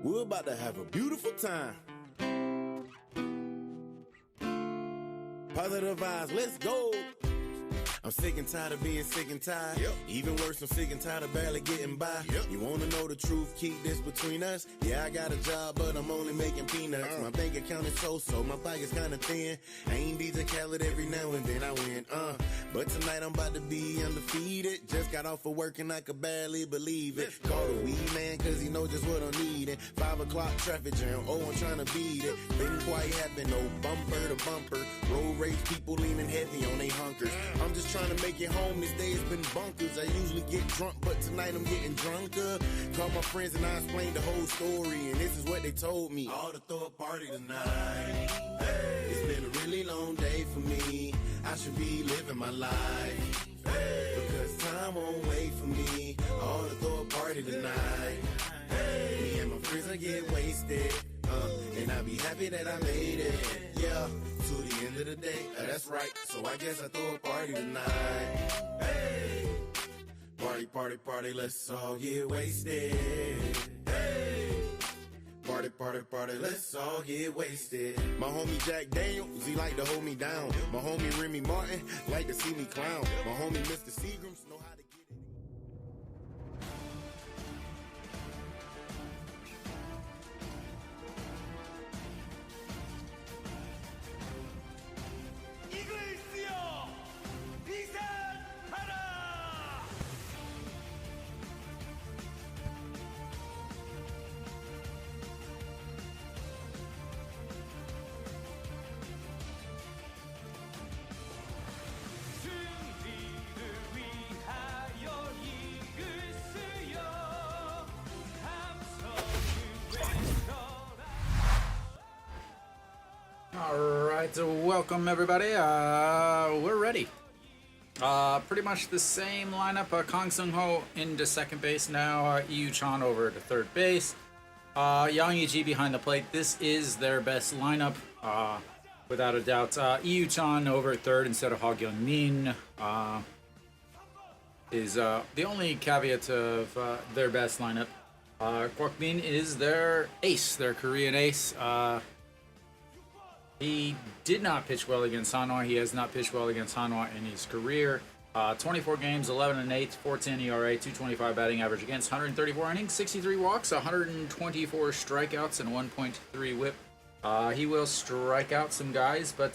We're about to have a beautiful time. Positive vibes, let's go. I'm sick and tired of being sick and tired. Yep. Even worse, I'm sick and tired of barely getting by. Yep. You wanna know the truth, keep this between us. Yeah, I got a job, but I'm only making peanuts. My bank account is so, my pocket's kinda thin. I ain't DJ Khaled every now and then I win, But tonight I'm about to be undefeated. Just got off of work and I could barely believe it. Call the weed man, cause he know just what I'm needing. 5 o'clock traffic jam, I'm trying to beat it. Been quite happy, no bumper to bumper. Road rage people leaning heavy on they hunkers. I'm just trying to make it home, this day has been bunkers. I usually get drunk, but tonight I'm getting drunker. Called my friends and I explained the whole story, and this is what they told me. All to throw a party tonight. Hey. It's been a really long day for me. I should be living my life. Hey. Because time won't wait for me. All to throw a party tonight. Hey. Me and my friends I get wasted. And I be happy that I made it. Yeah, to the end of the day, that's right. So I guess I throw a party tonight. Hey, party, party, party, let's all get wasted. Hey, party, party, party, let's all get wasted. My homie Jack Daniels, he like to hold me down. My homie Remy Martin like to see me clown. My homie Mr. Seagrams know how to get it. Alright, so welcome everybody. We're ready. Pretty much the same lineup. Kang Seung-ho into second base now. Yu Chan over to third base. Yang Yi-ji behind the plate. This is their best lineup, without a doubt. Yu Chan over at third instead of Ha Gyung-min is the only caveat of their best lineup. Kwak-min is their ace, their Korean ace. He did not pitch well against Hanwha. He has not pitched well against Hanwha in his career. 24 games, 11-8, 4.10 ERA, 2.25 batting average against, 134 innings, 63 walks, 124 strikeouts, and 1.3 WHIP. He will strike out some guys, but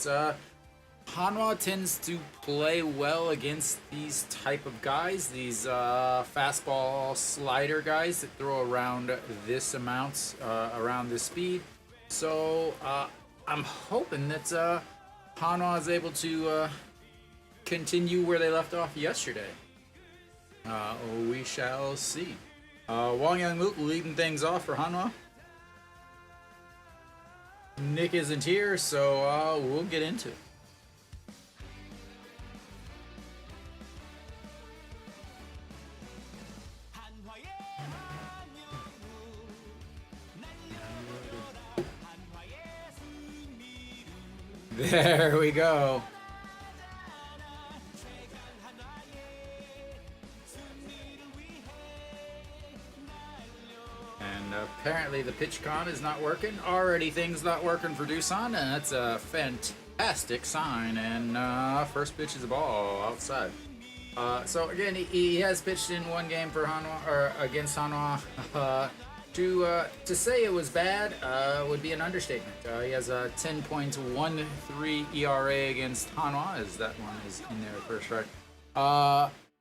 Hanwha tends to play well against these type of guys, these fastball slider guys that throw around this amount, around this speed. So I'm hoping that Hanwha is able to continue where they left off yesterday. We shall see. Wang Young-mook leading things off for Hanwha. Nick isn't here, so we'll get into it. There we go. And apparently the pitch con is not working. Already things not working for Doosan, and that's a fantastic sign. And first pitch is a ball outside. So again, he has pitched in one game for Hanwha, or against Hanwha. To say it was bad would be an understatement. He has a 10.13 ERA against Hanwha, as that one is in there first strike.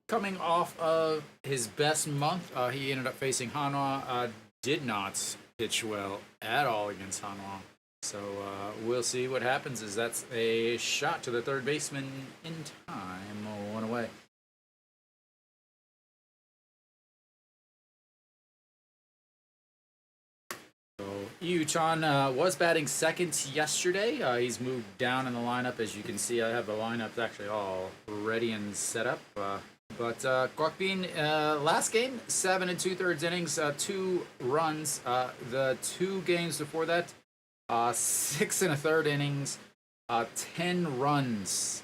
Coming off of his best month, he ended up facing Hanwha. Did not pitch well at all against Hanwha. So we'll see what happens, as that's a shot to the third baseman in time. One away. Yu Chan was batting second yesterday. He's moved down in the lineup. As you can see, I have the lineup actually all ready and set up. But Kwak-min, last game, 7 2/3 innings, 2 runs. The 2 games before that, 6 1/3 innings, 10 runs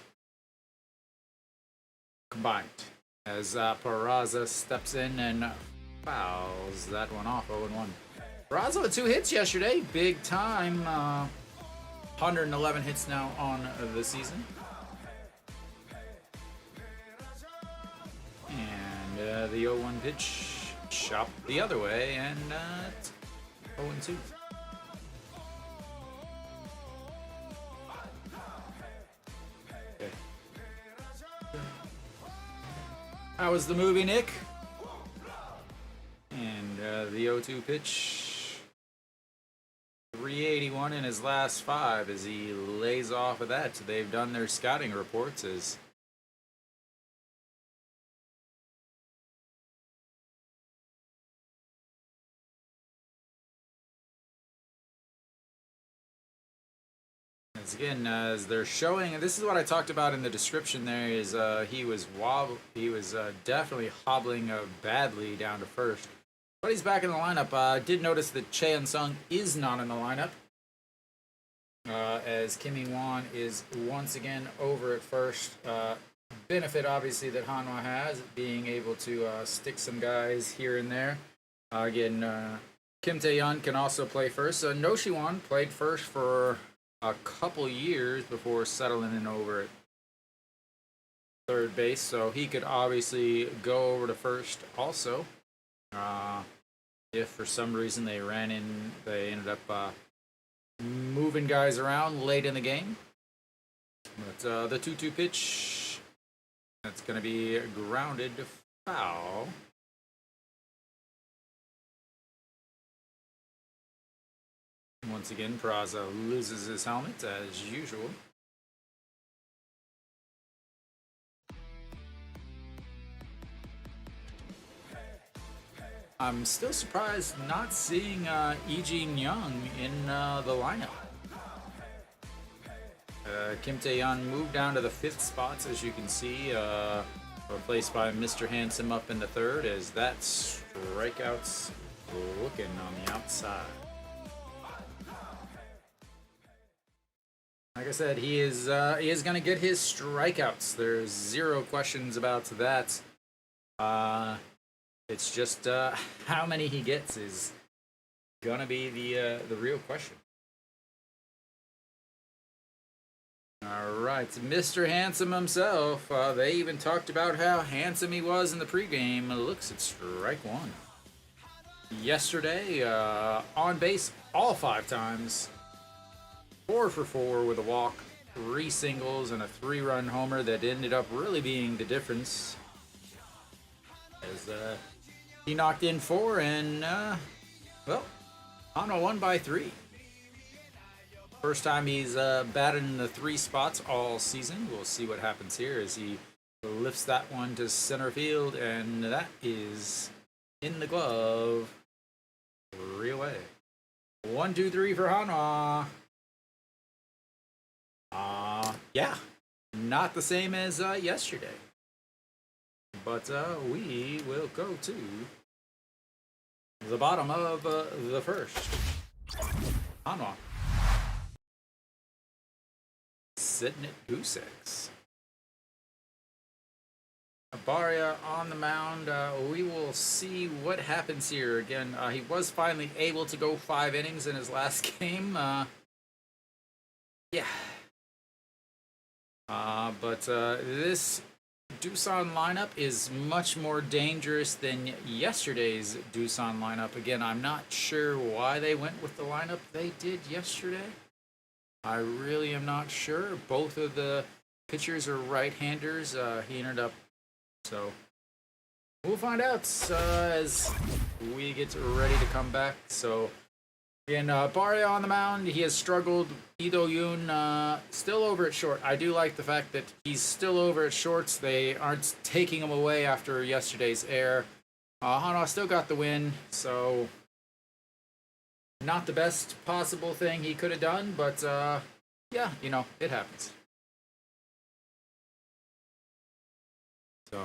combined. As Perlaza steps in and fouls that one off, 0-1. Perlaza with 2 hits yesterday. Big time. 111 hits now on the season. And the 0-1 pitch chopped the other way, and it's 0-2. Okay. How was the movie, Nick? And the 0-2 pitch, 381 in his last 5 as he lays off of that. So they've done their scouting reports as again, as they're showing, and this is what I talked about in the description there, is he was definitely hobbling badly down to first. But he's back in the lineup. I did notice that Cheon Sung is not in the lineup, as Kim Hee-won is once again over at first. Benefit, obviously, that Hanwha has, being able to stick some guys here and there. Again, Kim Tae-yeon can also play first. No Shi-won played first for a couple years before settling in over at third base, so he could obviously go over to first also. If for some reason they ended up moving guys around late in the game. But the 2-2 pitch, that's going to be grounded foul. Once again, Perlaza loses his helmet as usual. I'm still surprised not seeing Lee Jin-young in the lineup. Kim Tae-yeon moved down to the 5th spots, as you can see, replaced by Mr. Handsome up in the 3rd, as that strikeout's looking on the outside. Like I said, he is going to get his strikeouts. There's 0 questions about that. It's just how many he gets is going to be the real question. All right, Mr. Handsome himself. They even talked about how handsome he was in the pregame. Looks at strike 1. Yesterday, on base all 5 times. 4 for 4 with a walk, 3 singles, and a 3-run homer that ended up really being the difference. As he knocked in 4, and well, Hanwha won by 3. First time he's batted in the 3 spots all season. We'll see what happens here as he lifts that one to center field, and that is in the glove. 3 away. 1, 2, 3 for Hanwha. Yeah, not the same as yesterday. But we will go to the bottom of the first. Hanwha sitting at goose eggs. Barria on the mound. We will see what happens here. Again, he was finally able to go 5 innings in his last game. Yeah. But this Doosan lineup is much more dangerous than yesterday's Doosan lineup. Again, I'm not sure why they went with the lineup they did yesterday. I really am not sure. Both of the pitchers are right-handers. He ended up, so we'll find out as we get ready to come back. So again, Barria on the mound. He has struggled. Lee Do-yoon still over at short. I do like the fact that he's still over at shorts. They aren't taking him away after yesterday's error. Hanwha still got the win, so not the best possible thing he could have done, but yeah, you know, it happens. So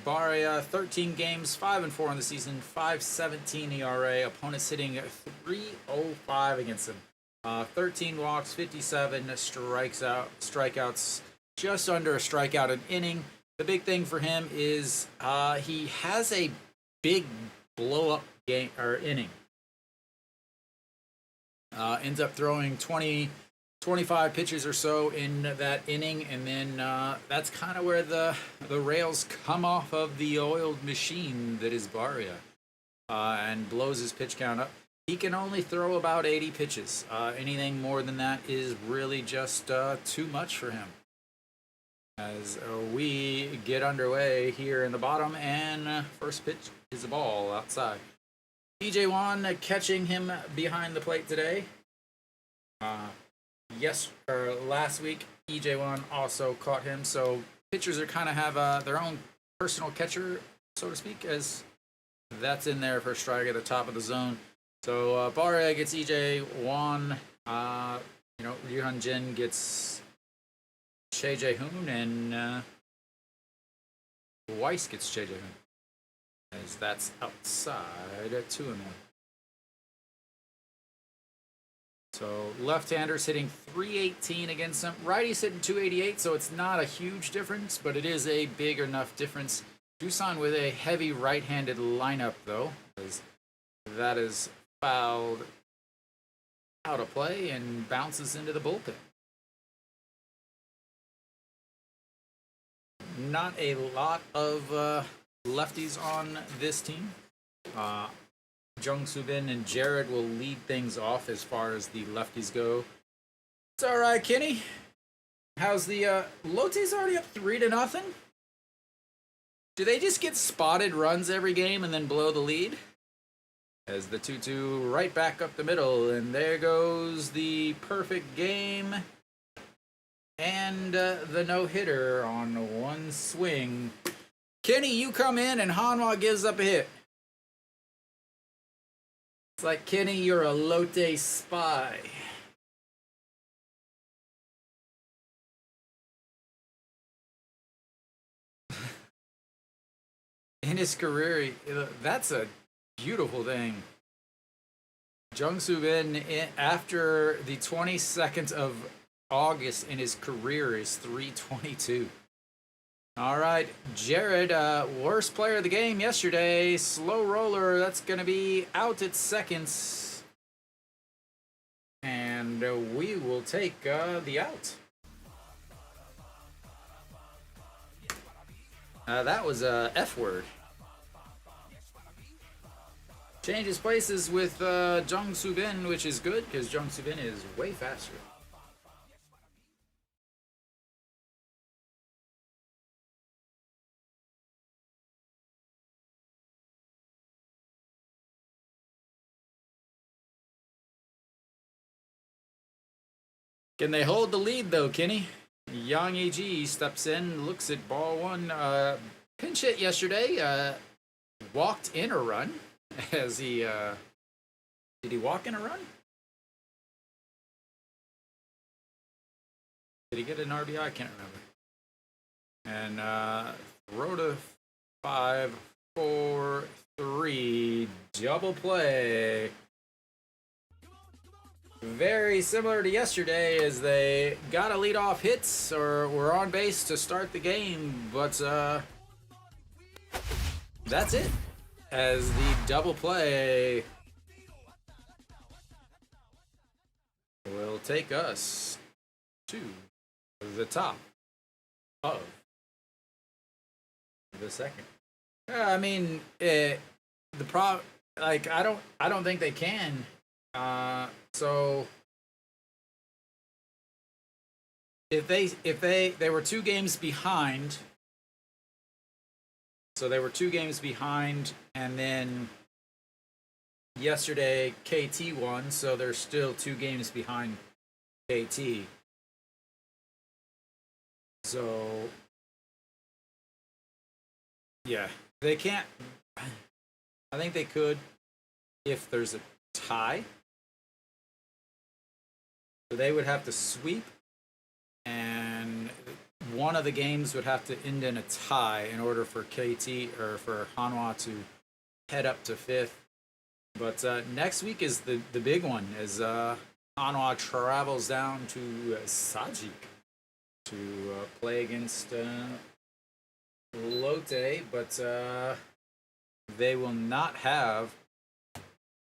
Barria, 13 games, 5-4 in the season, 5.17 ERA. Opponents hitting .305 against him. 13 walks, 57 strikeouts, just under a strikeout an inning. The big thing for him is he has a big blow-up game or inning. Ends up throwing 25 pitches or so in that inning, and then that's kind of where the rails come off of the oiled machine that is Barria, and blows his pitch count up. He can only throw about 80 pitches. Anything more than that is really just too much for him. As we get underway here in the bottom, and first pitch is a ball outside. DJ Wan catching him behind the plate today. Last week, EJ Wan also caught him, so pitchers are kind of have their own personal catcher, so to speak, as that's in there for a strike at the top of the zone. So Barria gets EJ Wan, Ryuhan Jin gets Che Jae-hoon, and Weiss gets Che Jae-hoon, as that's outside at 2-1. So left-handers hitting 318 against him. Righties hitting 288, so it's not a huge difference, but it is a big enough difference. Doosan with a heavy right-handed lineup, though, as that is fouled out of play and bounces into the bullpen. Not a lot of lefties on this team. Jung Soo-bin and Jared will lead things off as far as the lefties go. It's all right, Kenny. How's the Lotte's already up 3-0? Do they just get spotted runs every game and then blow the lead? As the 2-2 right back up the middle, and there goes the perfect game and the no-hitter on one swing. Kenny, you come in and Hanwha gives up a hit. It's like, Kenny, you're a Lotte spy. In his career, that's a beautiful thing. Jung Soo-bin, after the 22nd of August in his career, is 322. All right, Jared, worst player of the game yesterday, slow roller, that's going to be out at seconds. And we will take the out. That was a F word. Changes places with Jung Soo-bin, which is good, because Jung Soo-bin is way faster. Can they hold the lead, though, Kenny? Yang Yi-ji steps in, looks at ball one. Pinch hit yesterday. Walked in a run. As he... did he walk in a run? Did he get an RBI? I can't remember. And throw to 5, 4, 3. Double play. Very similar to yesterday, as they got to lead off hits or were on base to start the game, but that's it. As the double play will take us to the top of the second. I mean, I don't think they can. So if they were 2 games behind, so they were 2 games behind, and then yesterday KT won, so they're still 2 games behind KT. So yeah, they can't. I think they could if there's a tie. So they would have to sweep, and one of the games would have to end in a tie in order for KT or for Hanwha to head up to 5th. But next week is the big one, as Hanwha travels down to Sajik to play against Lotte, but they will not have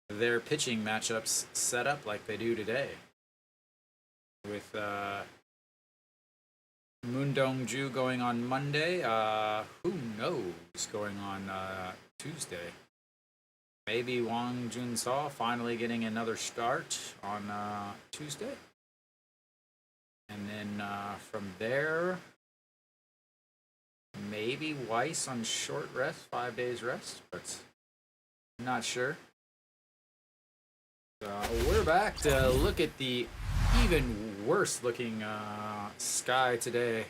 their pitching matchups set up like they do today. With Moon Dong-ju going on Monday. Who knows going on Tuesday? Maybe Wang Jun-seo finally getting another start on Tuesday. And then from there, maybe Weiss on short rest, 5 days rest, but I'm not sure. We're back to look at the even worse looking sky today.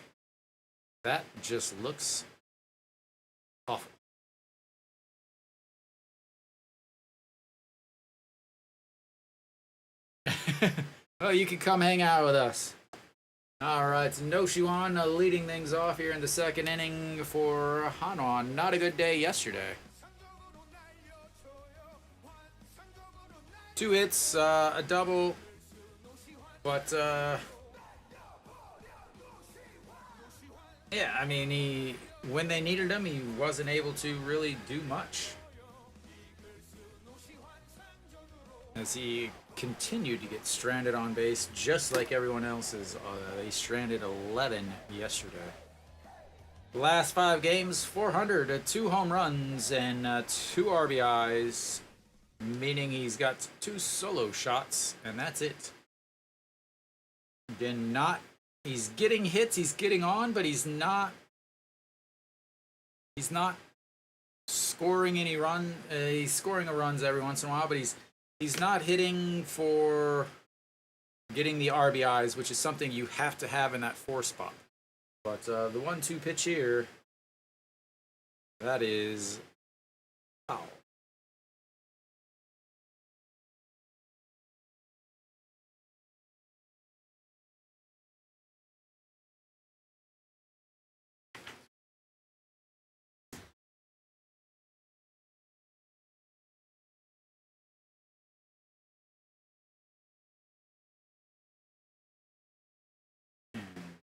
That just looks awful. Oh, you can come hang out with us. All right, No Shuan leading things off here in the second inning for Hanwha. Not a good day yesterday. 2 hits, a double, but yeah, I mean, when they needed him, he wasn't able to really do much. As he continued to get stranded on base, just like everyone else's. He stranded 11 yesterday. The last 5 games, 400, 2 home runs, and 2 RBIs, meaning he's got 2 solo shots, and that's it. Again, he's getting hits, he's getting on, but he's not scoring any run. He's scoring runs every once in a while, but he's not hitting for getting the RBIs, which is something you have to have in that 4 spot. But the 1-2 pitch here, that is foul.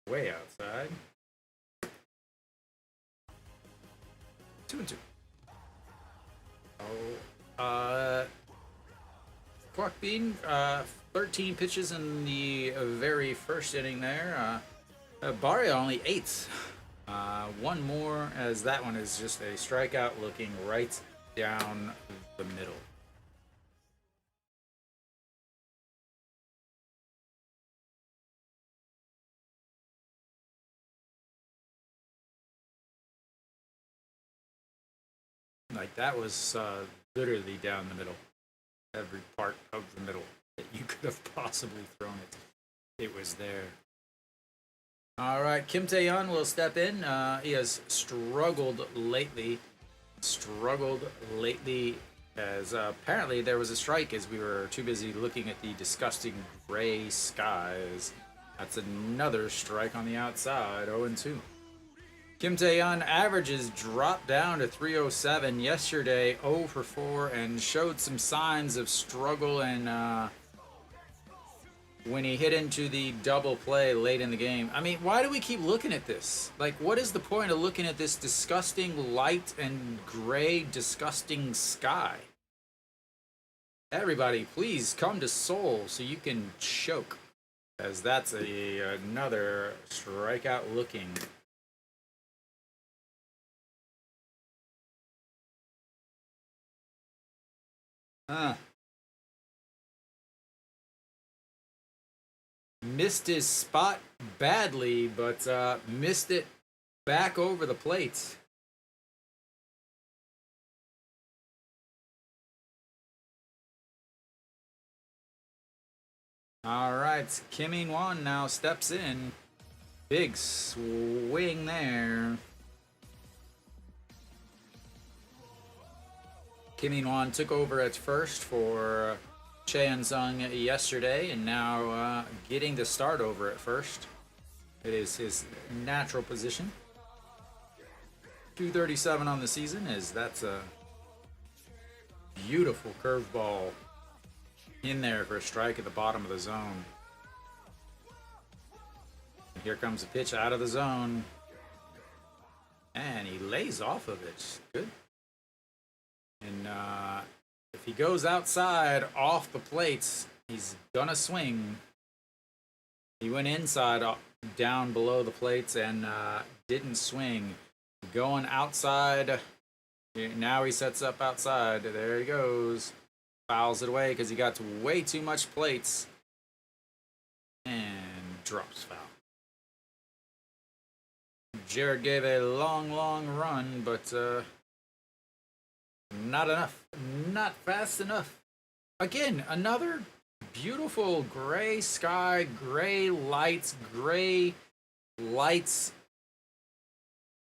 Way outside. 2-2. Kwok Bean, 13 pitches in the very first inning there. Barria only 8. One more, as that one is just a strikeout looking right down the middle. Like, that was literally down the middle. Every part of the middle that you could have possibly thrown it. It was there. All right, Kim Tae-yeon will step in. He has struggled lately. As apparently there was a strike as we were too busy looking at the disgusting gray skies. That's another strike on the outside, 0-2. Kim Tae-yeon averages dropped down to 307 yesterday, 0 for 4, and showed some signs of struggle and when he hit into the double play late in the game. I mean, why do we keep looking at this? Like, what is the point of looking at this disgusting light and gray, disgusting sky? Everybody, please come to Seoul so you can choke, as that's another strikeout looking. Missed his spot badly, but missed it back over the plate. All right, Kim In-won now steps in. Big swing there. Kim In-won took over at first for Choi Eun-sung yesterday, and now getting the start over at first. It is his natural position. 237 on the season, as that's a beautiful curveball in there for a strike at the bottom of the zone. And here comes a pitch out of the zone, and he lays off of it. Good. And if if he goes outside off the plates, he's gonna swing. He went inside down below the plates and didn't swing. Going outside. Now he sets up outside. There he goes. Fouls it away because he got way too much plates. And drops foul. Jared gave a long, long run, but not enough. Not fast enough. Again, another beautiful gray sky, gray lights,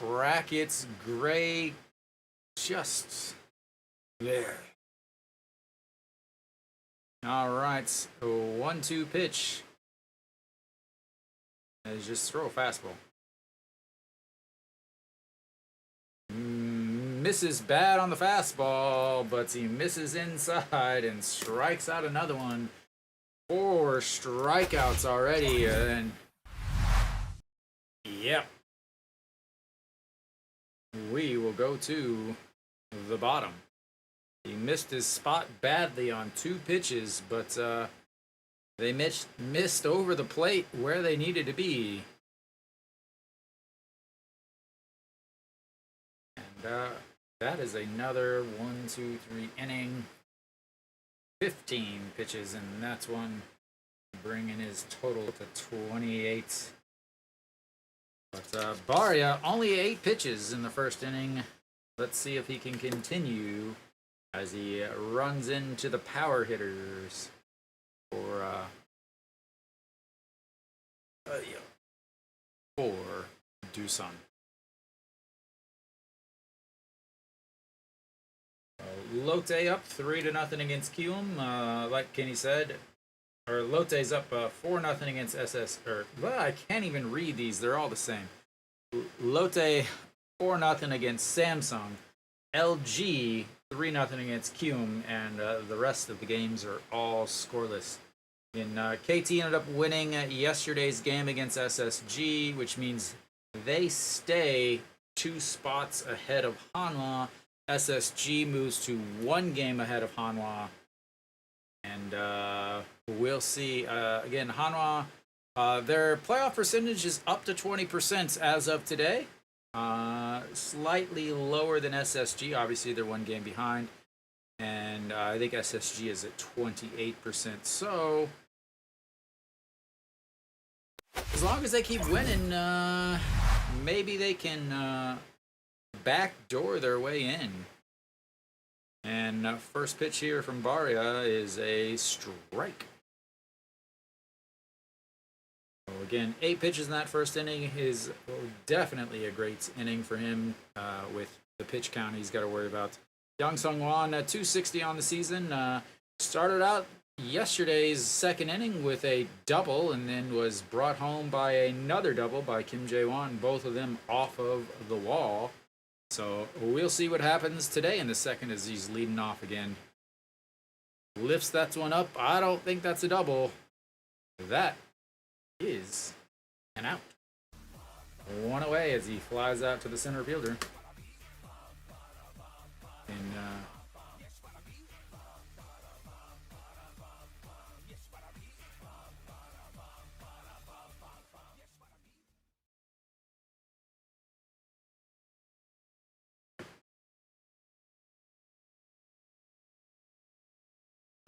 brackets, gray, just there. All right, 1-2 pitch. Let's just throw a fastball. Misses bad on the fastball, but he misses inside and strikes out another one. 4 strikeouts already, and yep. We will go to the bottom. He missed his spot badly on 2 pitches, but they missed over the plate where they needed to be. And that is another 1, 2, 3 inning. 15 pitches, and that's one, bringing his total to 28. But Barria, only 8 pitches in the first inning. Let's see if he can continue as he runs into the power hitters for Doosan. Lotte up 3-0 against Kium. Like Kenny said, or Lotte's up 4-0 against SS. I can't even read these; they're all the same. Lotte 4-0 against Samsung. LG 3-0 against Kium, and the rest of the games are all scoreless. And KT ended up winning yesterday's game against SSG, which means they stay 2 spots ahead of Hanwha. SSG moves to 1 game ahead of Hanwha. And we'll see. Again, Hanwha, their playoff percentage is up to 20% as of today. Slightly lower than SSG. Obviously, they're 1 game behind. And I think SSG is at 28%. So, as long as they keep winning, maybe they can backdoor their way in. And first pitch here from Barria is a strike. So again, 8 pitches in that first inning is definitely a great inning for him with the pitch count he's got to worry about. Yang Sung-Wan, 260 on the season. Started out yesterday's second inning with a double and then was brought home by another double by Kim Jae-won, both of them off of the wall. So we'll see what happens today in the second as he's leading off again. Lifts that one up. I don't think that's a double. That is an out. 1 away as he flies out to the center fielder. And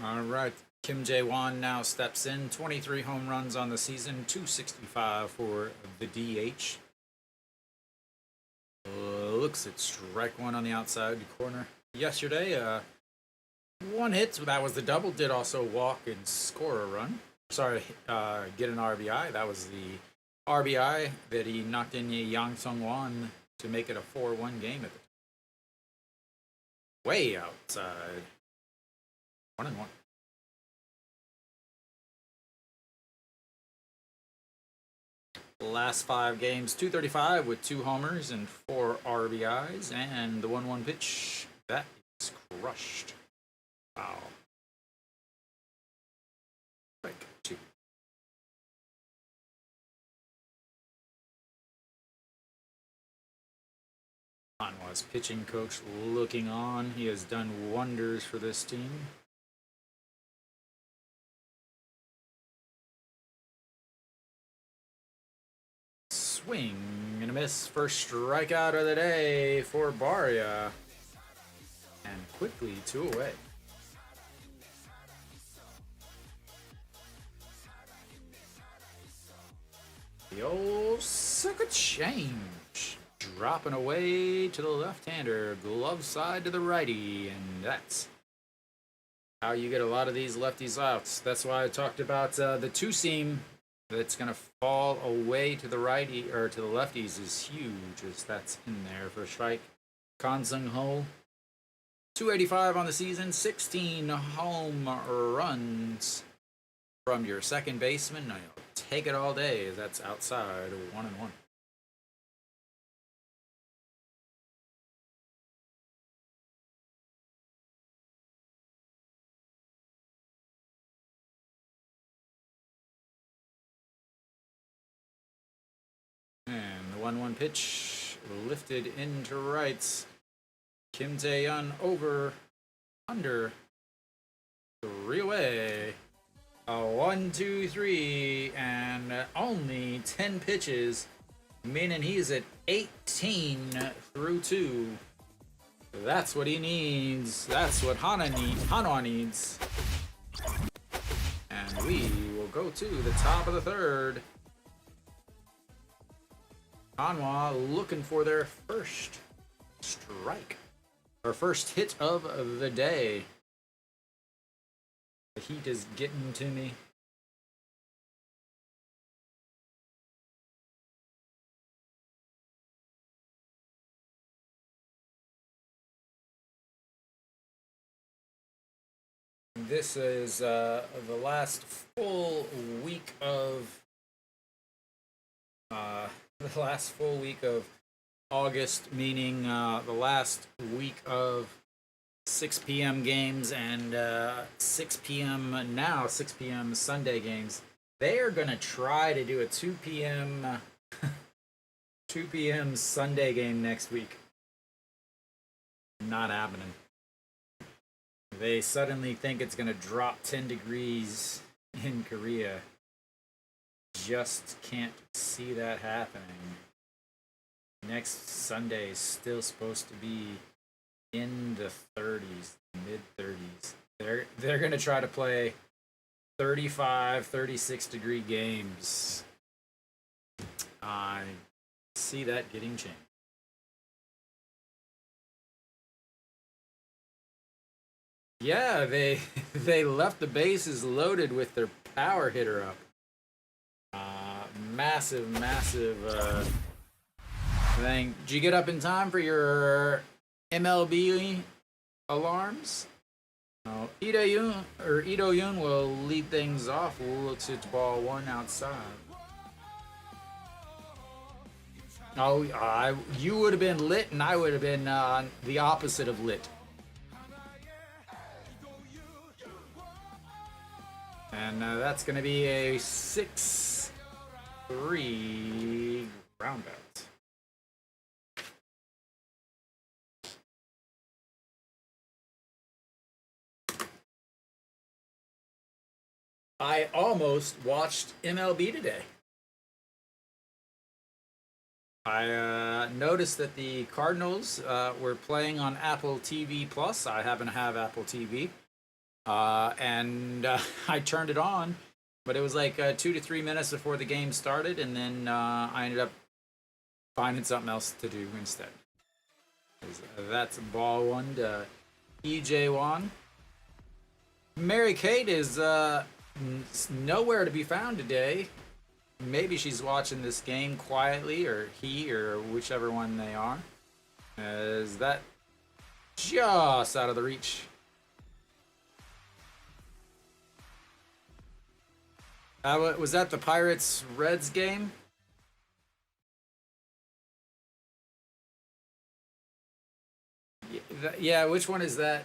all right, Kim Jae-won now steps in. 23 home runs on the season, 265 for the DH. Looks at strike 1 on the outside corner. Yesterday, 1 hit, so that was the double. Did also walk and score a run. Sorry, get an RBI. That was the RBI that he knocked in Yang Sung-Wan to make it a 4-1 game at the time. Way outside. 1-1. Last 5 games, 235 with 2 homers and 4 RBIs, and the 1-1 pitch that is crushed. Wow. Strike 2. Hanwha his pitching coach looking on. He has done wonders for this team. Swing and a miss. First strikeout of the day for Barria. And quickly 2 away. The old sucker change. Dropping away to the left-hander. Glove side to the righty. And that's how you get a lot of these lefties outs. That's why I talked about the two-seam that's going to fall away to the righty or to the lefties is huge, as that's in there for a strike. Kan Sung Ho, 285 on the season, 16 home runs from your second baseman. Now you'll take it all day. That's outside 1-1. And the 1-1 pitch lifted into rights. Kim Tae-yeon over, under, 3 away. A 1-2-3, and only 10 pitches, meaning he's at 18 through 2. That's what he needs. That's what Hanwha needs. And we will go to the top of the third. Hanwha looking for their first strike. Our first hit of the day. The heat is getting to me. This is the last full week of August, meaning the last week of 6 p.m. games and 6 p.m. Sunday games. They are going to try to do a 2 p.m. Sunday game next week. Not happening. They suddenly think it's going to drop 10 degrees in Korea. Just can't see that happening. Next Sunday is still supposed to be in the 30s, mid-30s. They're going to try to play 35, 36 degree games. I see that getting changed. Yeah, they left the bases loaded with their power hitter up. Massive thing. Did you get up in time for your MLB alarms? Ito Yun will lead things off. Looks at ball 1 outside. Oh, you would have been lit, and I would have been the opposite of lit. And that's going to be a 6-3 ground out. I almost watched MLB today. I noticed that the Cardinals were playing on Apple TV Plus. I happen to have Apple TV. And I turned it on, but it was like 2 to 3 minutes before the game started, and then I ended up finding something else to do instead. That's ball 1 to EJ Wan. Mary Kate is nowhere to be found today. Maybe she's watching this game quietly, or he, or whichever one they are. Is that just out of the reach? Was that the Pirates-Reds game? Yeah, which one is that?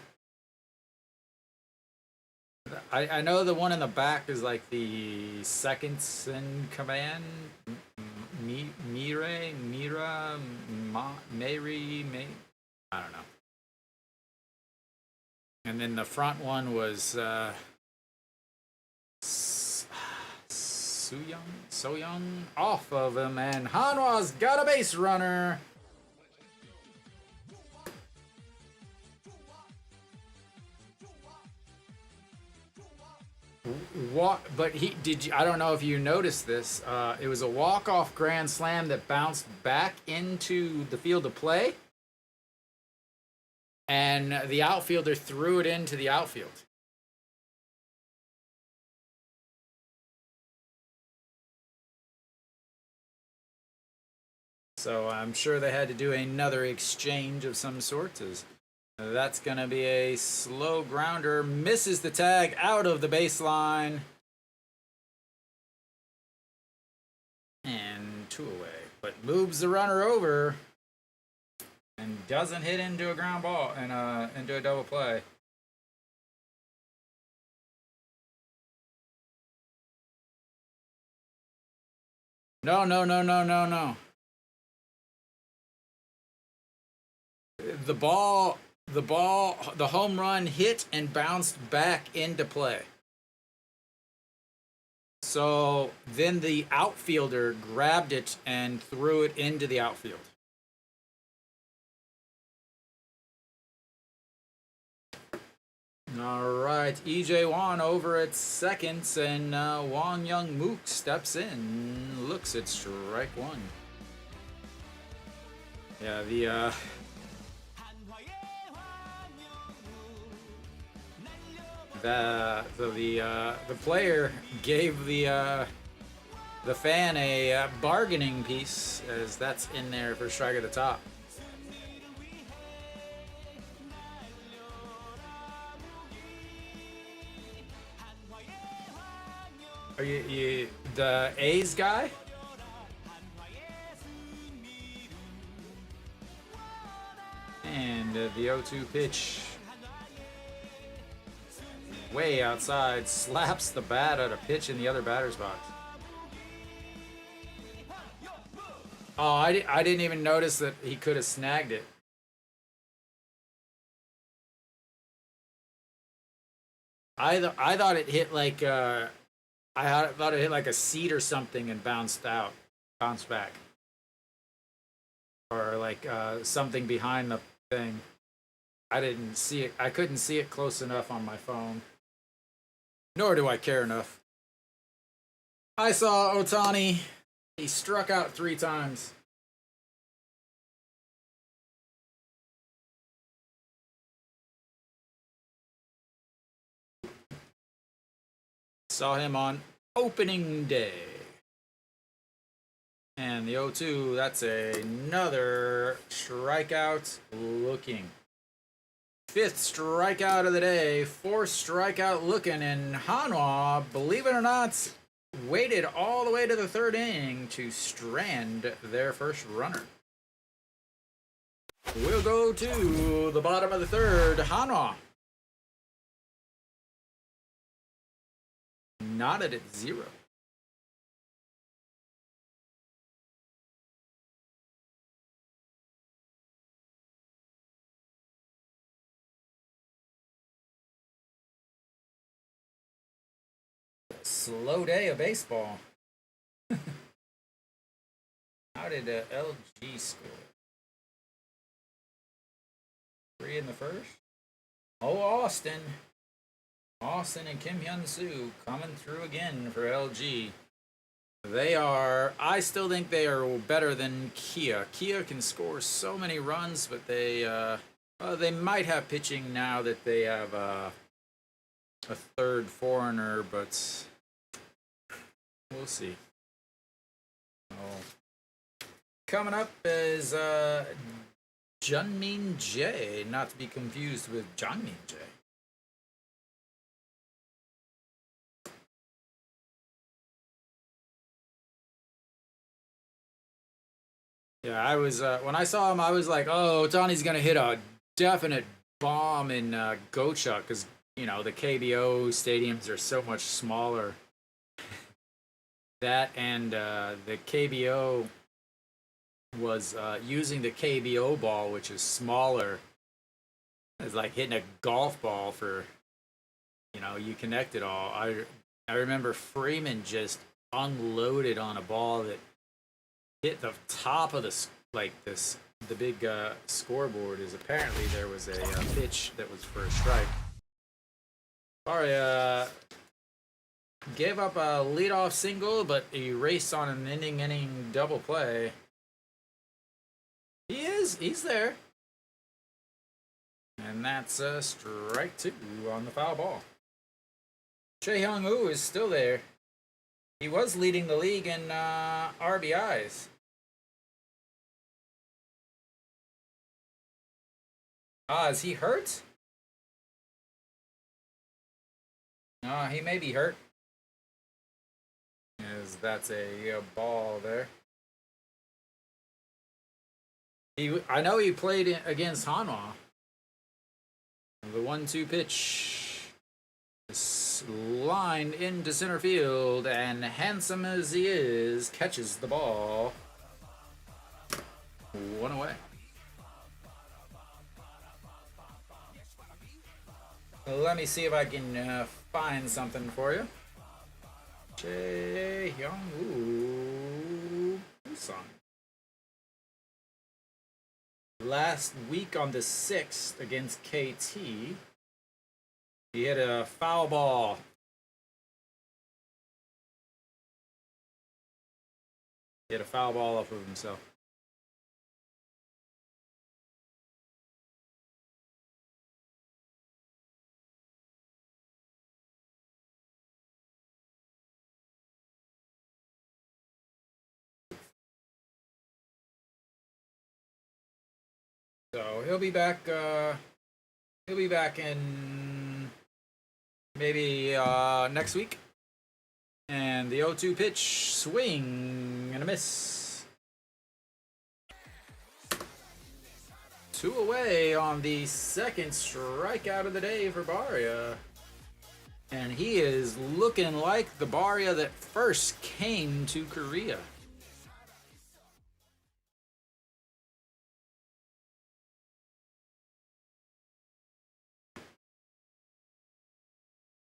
I know the one in the back is like the seconds in command. Mary, I don't know. And then the front one was So Young off of him, and Hanwha's got a base runner. But he did. I don't know if you noticed this. It was a walk-off grand slam that bounced back into the field of play, and the outfielder threw it into the outfield. So I'm sure they had to do another exchange of some sort. That's going to be a slow grounder. Misses the tag out of the baseline. And 2 away. But moves the runner over. And doesn't hit into a ground ball and into a double play. No. The home run hit and bounced back into play. So then the outfielder grabbed it and threw it into the outfield. All right, EJ Wan over at seconds, and Wang Young Mook steps in, looks at strike one. Yeah, the player gave the fan a bargaining piece, as that's in there for strike at the top. Are you the A's guy? And the 0-2 pitch, way outside, slaps the bat at a pitch in the other batter's box. Oh, I didn't even notice that he could have snagged it. I thought it hit like I thought it hit like a seat or something and bounced back, or like something behind the thing. I didn't see it. I couldn't see it close enough on my phone. Nor do I care enough. I saw Ohtani. He struck out 3 times. Saw him on opening day. And the 0-2, that's another strikeout looking. 5th strikeout of the day, 4th strikeout looking, and Hanwha, believe it or not, waited all the way to the 3rd inning to strand their first runner. We'll go to the bottom of the 3rd. Hanwha knotted at 0. Slow day of baseball. How did LG score? 3 in the first? Oh, Austin and Kim Hyun-soo coming through again for LG. I still think they are better than Kia. Kia can score so many runs, but they might have pitching now that they have a 3rd foreigner, but we'll see. Coming up is Junmin Jae, not to be confused with Janmin Jae. Yeah, I was when I saw him, I was like, "Oh, Ohtani's gonna hit a definite bomb in Gocha," because the KBO stadiums are so much smaller. That and the KBO was using the KBO ball, which is smaller. It's like hitting a golf ball for, you connect it all. I remember Freeman just unloaded on a ball that hit the top of the big scoreboard. Is apparently there was a pitch that was for a strike. Barria gave up a leadoff single, but erased on an inning double play. He's there. And that's strike 2 on the foul ball. Jae-Hyung Woo is still there. He was leading the league in RBIs. Is he hurt? He may be hurt. As that's a ball there. I know he played against Hanwha. The 1-2 pitch is lined into center field, and handsome as he is, catches the ball. 1 away. Let me see if I can find something for you. Jae-Hyung Doosan. Last week on the 6th against KT, he hit a foul ball. He hit a foul ball off of himself. So he'll be back. He'll be back in maybe next week. And the 0-2 pitch, swing and a miss. 2 away on the second strikeout of the day for Barria. And he is looking like the Barria that first came to Korea.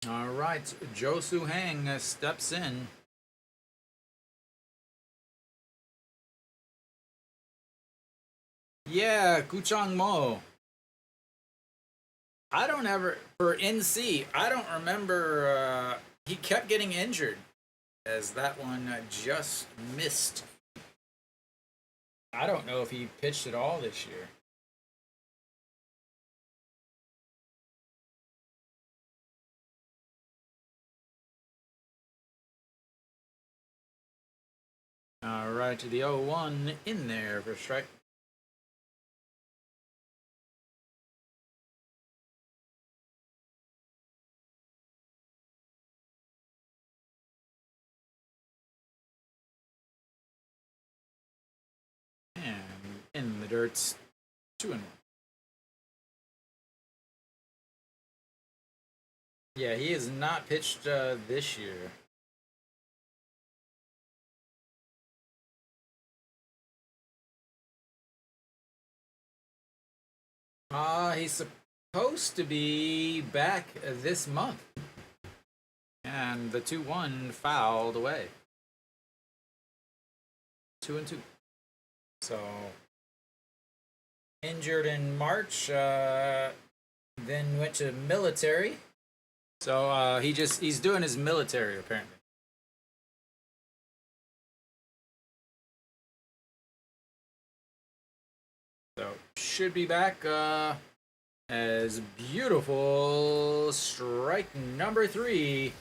All right, Jo Soo-hang steps in. Yeah, Kuchang Mo. I don't ever, for NC, I don't remember, he kept getting injured as that one just missed. I don't know if he pitched at all this year. All right, to the 0-1 in there for strike. And in the dirt's 2-1. Yeah, he has not pitched this year. He's supposed to be back this month. And the 2-1 fouled away. 2-2. So, injured in March, then went to military. So, he's doing his military, apparently. So, should be back as beautiful strike number 3.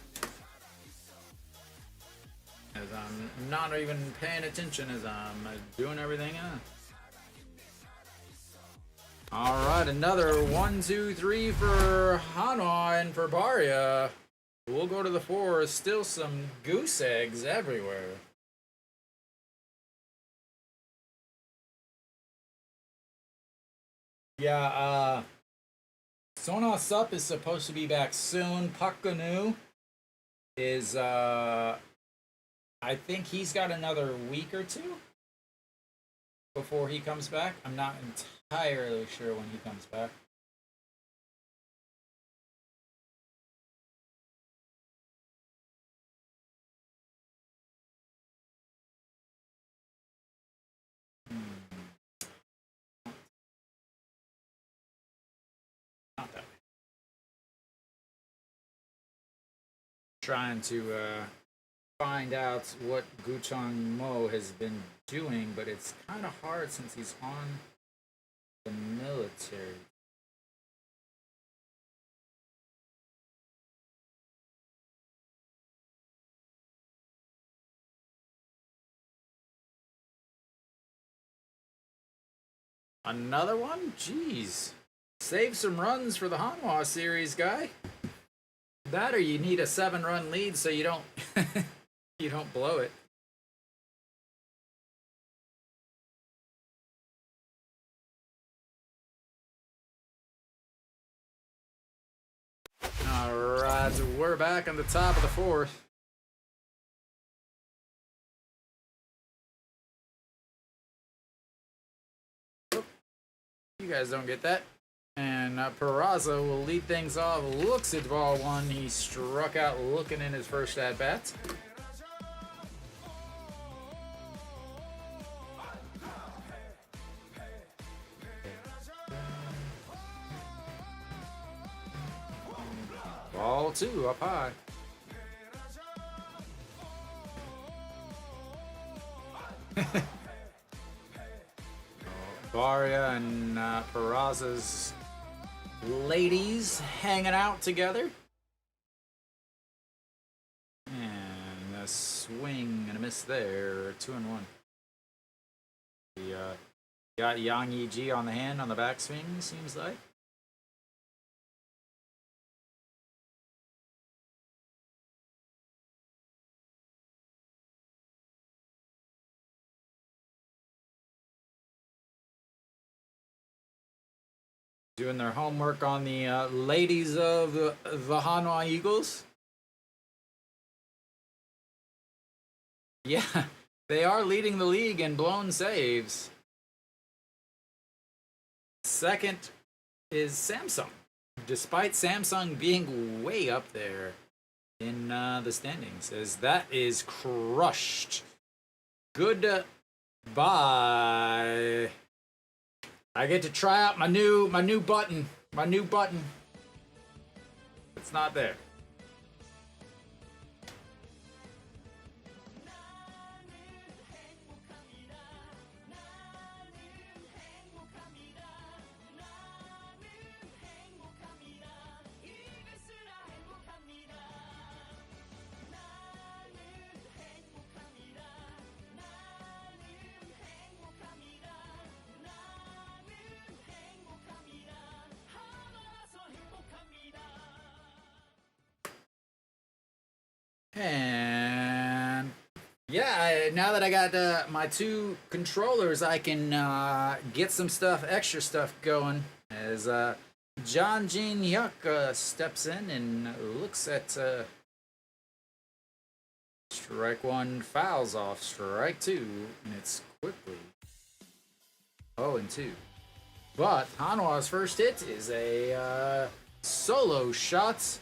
As I'm not even paying attention as I'm doing everything else. All right, another 1, 2, 3 for Hanwha and for Barria. We'll go to the 4. Still some goose eggs everywhere. Yeah, Sona Sup is supposed to be back soon. Park Geun-woo is, I think he's got another week or 2. before he comes back. I'm not entirely sure when he comes back. Not that. Trying to find out what Guchong Mo has been doing, but it's kind of hard since he's on the military. Another one? Jeez. Save some runs for the Hanwha series, guy. That or you need a 7-run lead so you don't you don't blow it. Alright, so we're back on the top of the 4th. Oh, you guys don't get that. And Perlaza will lead things off. Looks at ball 1. He struck out looking in his first at-bat. Ball 2 up high. Barria and Perlaza's ladies hanging out together. And a swing and a miss there. 2-1. We got Yang Yiji on the hand on the backswing, seems like. Doing their homework on the ladies of the Hanwha Eagles. Yeah, they are leading the league in blown saves. Second is Samsung, despite Samsung being way up there in the standings, as that is crushed. Goodbye. I get to try out my new button. My new button. It's not there. And yeah, now that I got my 2 controllers, I can get some extra stuff going. As John Jin Hyuk steps in and looks at strike 1, fouls off strike 2, and it's quickly 0-2. But Hanwha's first hit is a solo shot.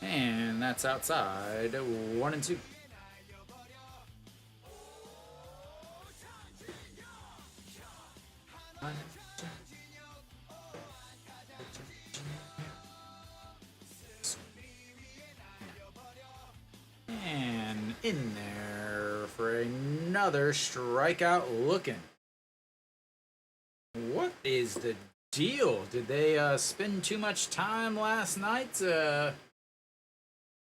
And that's outside. 1-2. And in there for another strikeout looking. What is the deal? Did they spend too much time last night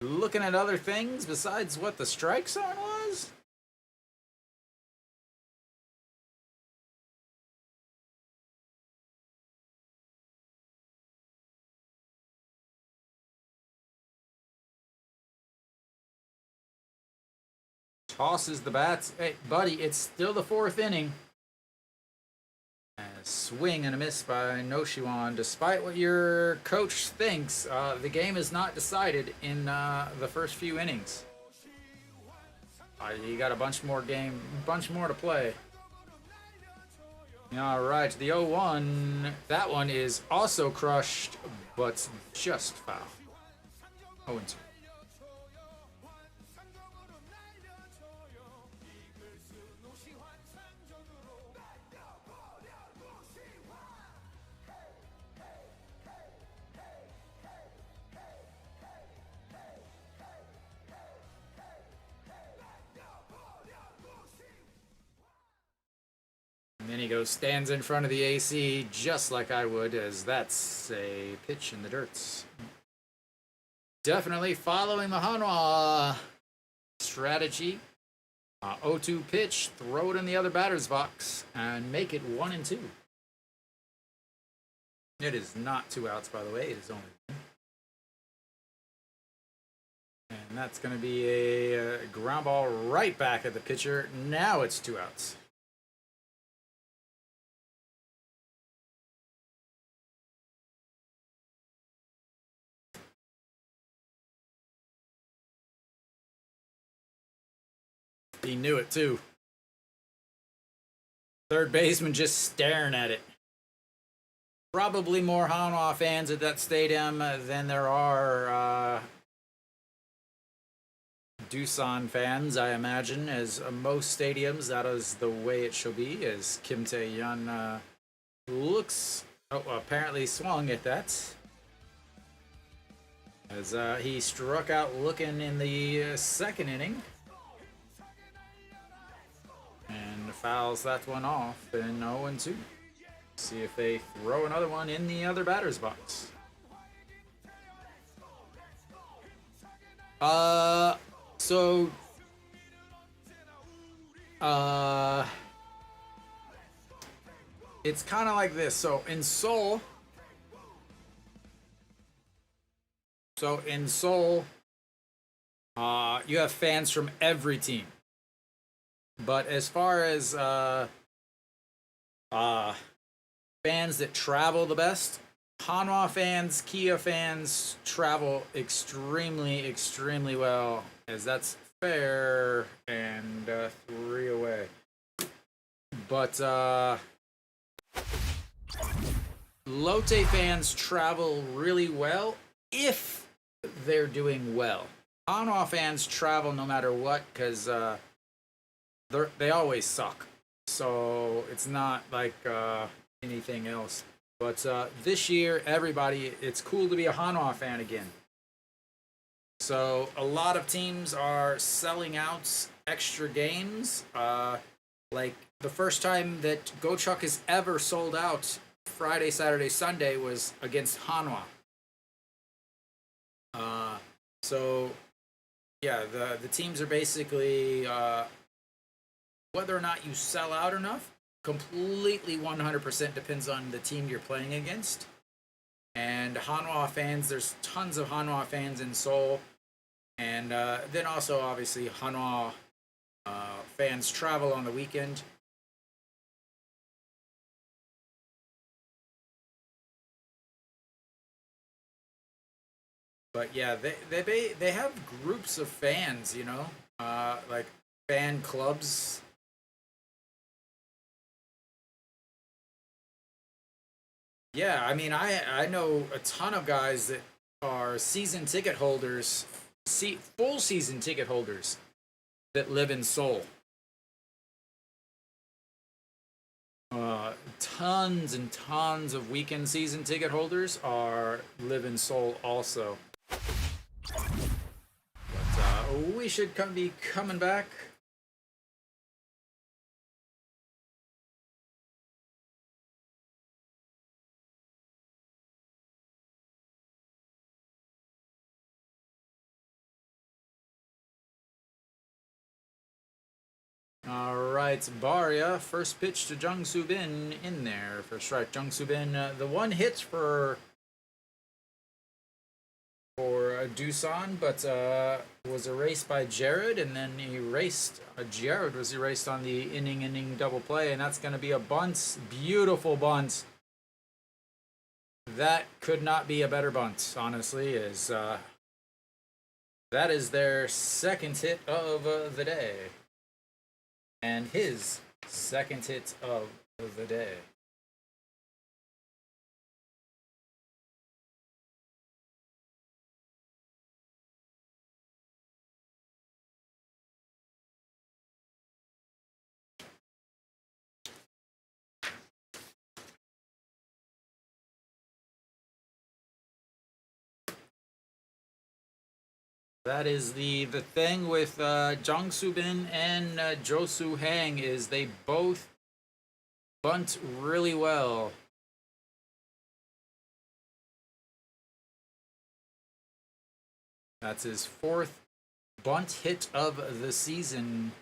looking at other things besides what the strike zone was? Tosses the bats. Hey, buddy, it's still the 4th inning. A swing and a miss by Noshiwan. Despite what your coach thinks, the game is not decided in the first few innings. You got a bunch more to play. All right, the 0-1. That one is also crushed, but just foul. 0-2. And then he goes, stands in front of the AC just like I would, as that's a pitch in the dirts. Definitely following the Hanwha strategy. 0-2 pitch, throw it in the other batter's box, and make it 1-2. It is not 2 outs, by the way. It is only 1. And that's going to be a ground ball right back at the pitcher. Now it's 2 outs. He knew it, too. Third baseman just staring at it. Probably more Hanwha fans at that stadium than there are Doosan fans, I imagine. As most stadiums, that is the way it shall be, as Kim Tae-yeon looks... Oh, apparently swung at that. As he struck out looking in the second inning. And fouls that one off in 0-2. See if they throw another one in the other batter's box. It's kind of like this. So in Seoul, you have fans from every team. But as far as fans that travel the best, Hanwha fans, Kia fans travel extremely, extremely well, as that's fair and 3 away. But Lotte fans travel really well if they're doing well. Hanwha fans travel no matter what, because they always suck. So it's not like anything else. But this year, everybody, it's cool to be a Hanwha fan again. So a lot of teams are selling out extra games. Like the first time that Gochuk has ever sold out Friday, Saturday, Sunday was against Hanwha. So yeah, the teams are basically whether or not you sell out enough, completely 100% depends on the team you're playing against. And Hanwha fans, there's tons of Hanwha fans in Seoul. And then also, obviously, Hanwha fans travel on the weekend. But yeah, they have groups of fans, you know, like fan clubs. Yeah, I mean, I know a ton of guys that are season ticket holders, full season ticket holders that live in Seoul. Tons and tons of weekend season ticket holders live in Seoul also. But we should be coming back. All right, Barria, first pitch to Jung Soo-bin in there for strike. Jung Soo-bin, the one hit for Doosan, but was erased by Jared, and then Jared was erased on the inning double play, and that's going to be a bunt. Beautiful bunt. That could not be a better bunt, honestly, as that is their second hit of the day. And his second hit of of the day. That is the thing with Jung Soo Bin and Jo Soo Hang is they both bunt really well. That's his 4th bunt hit of the season.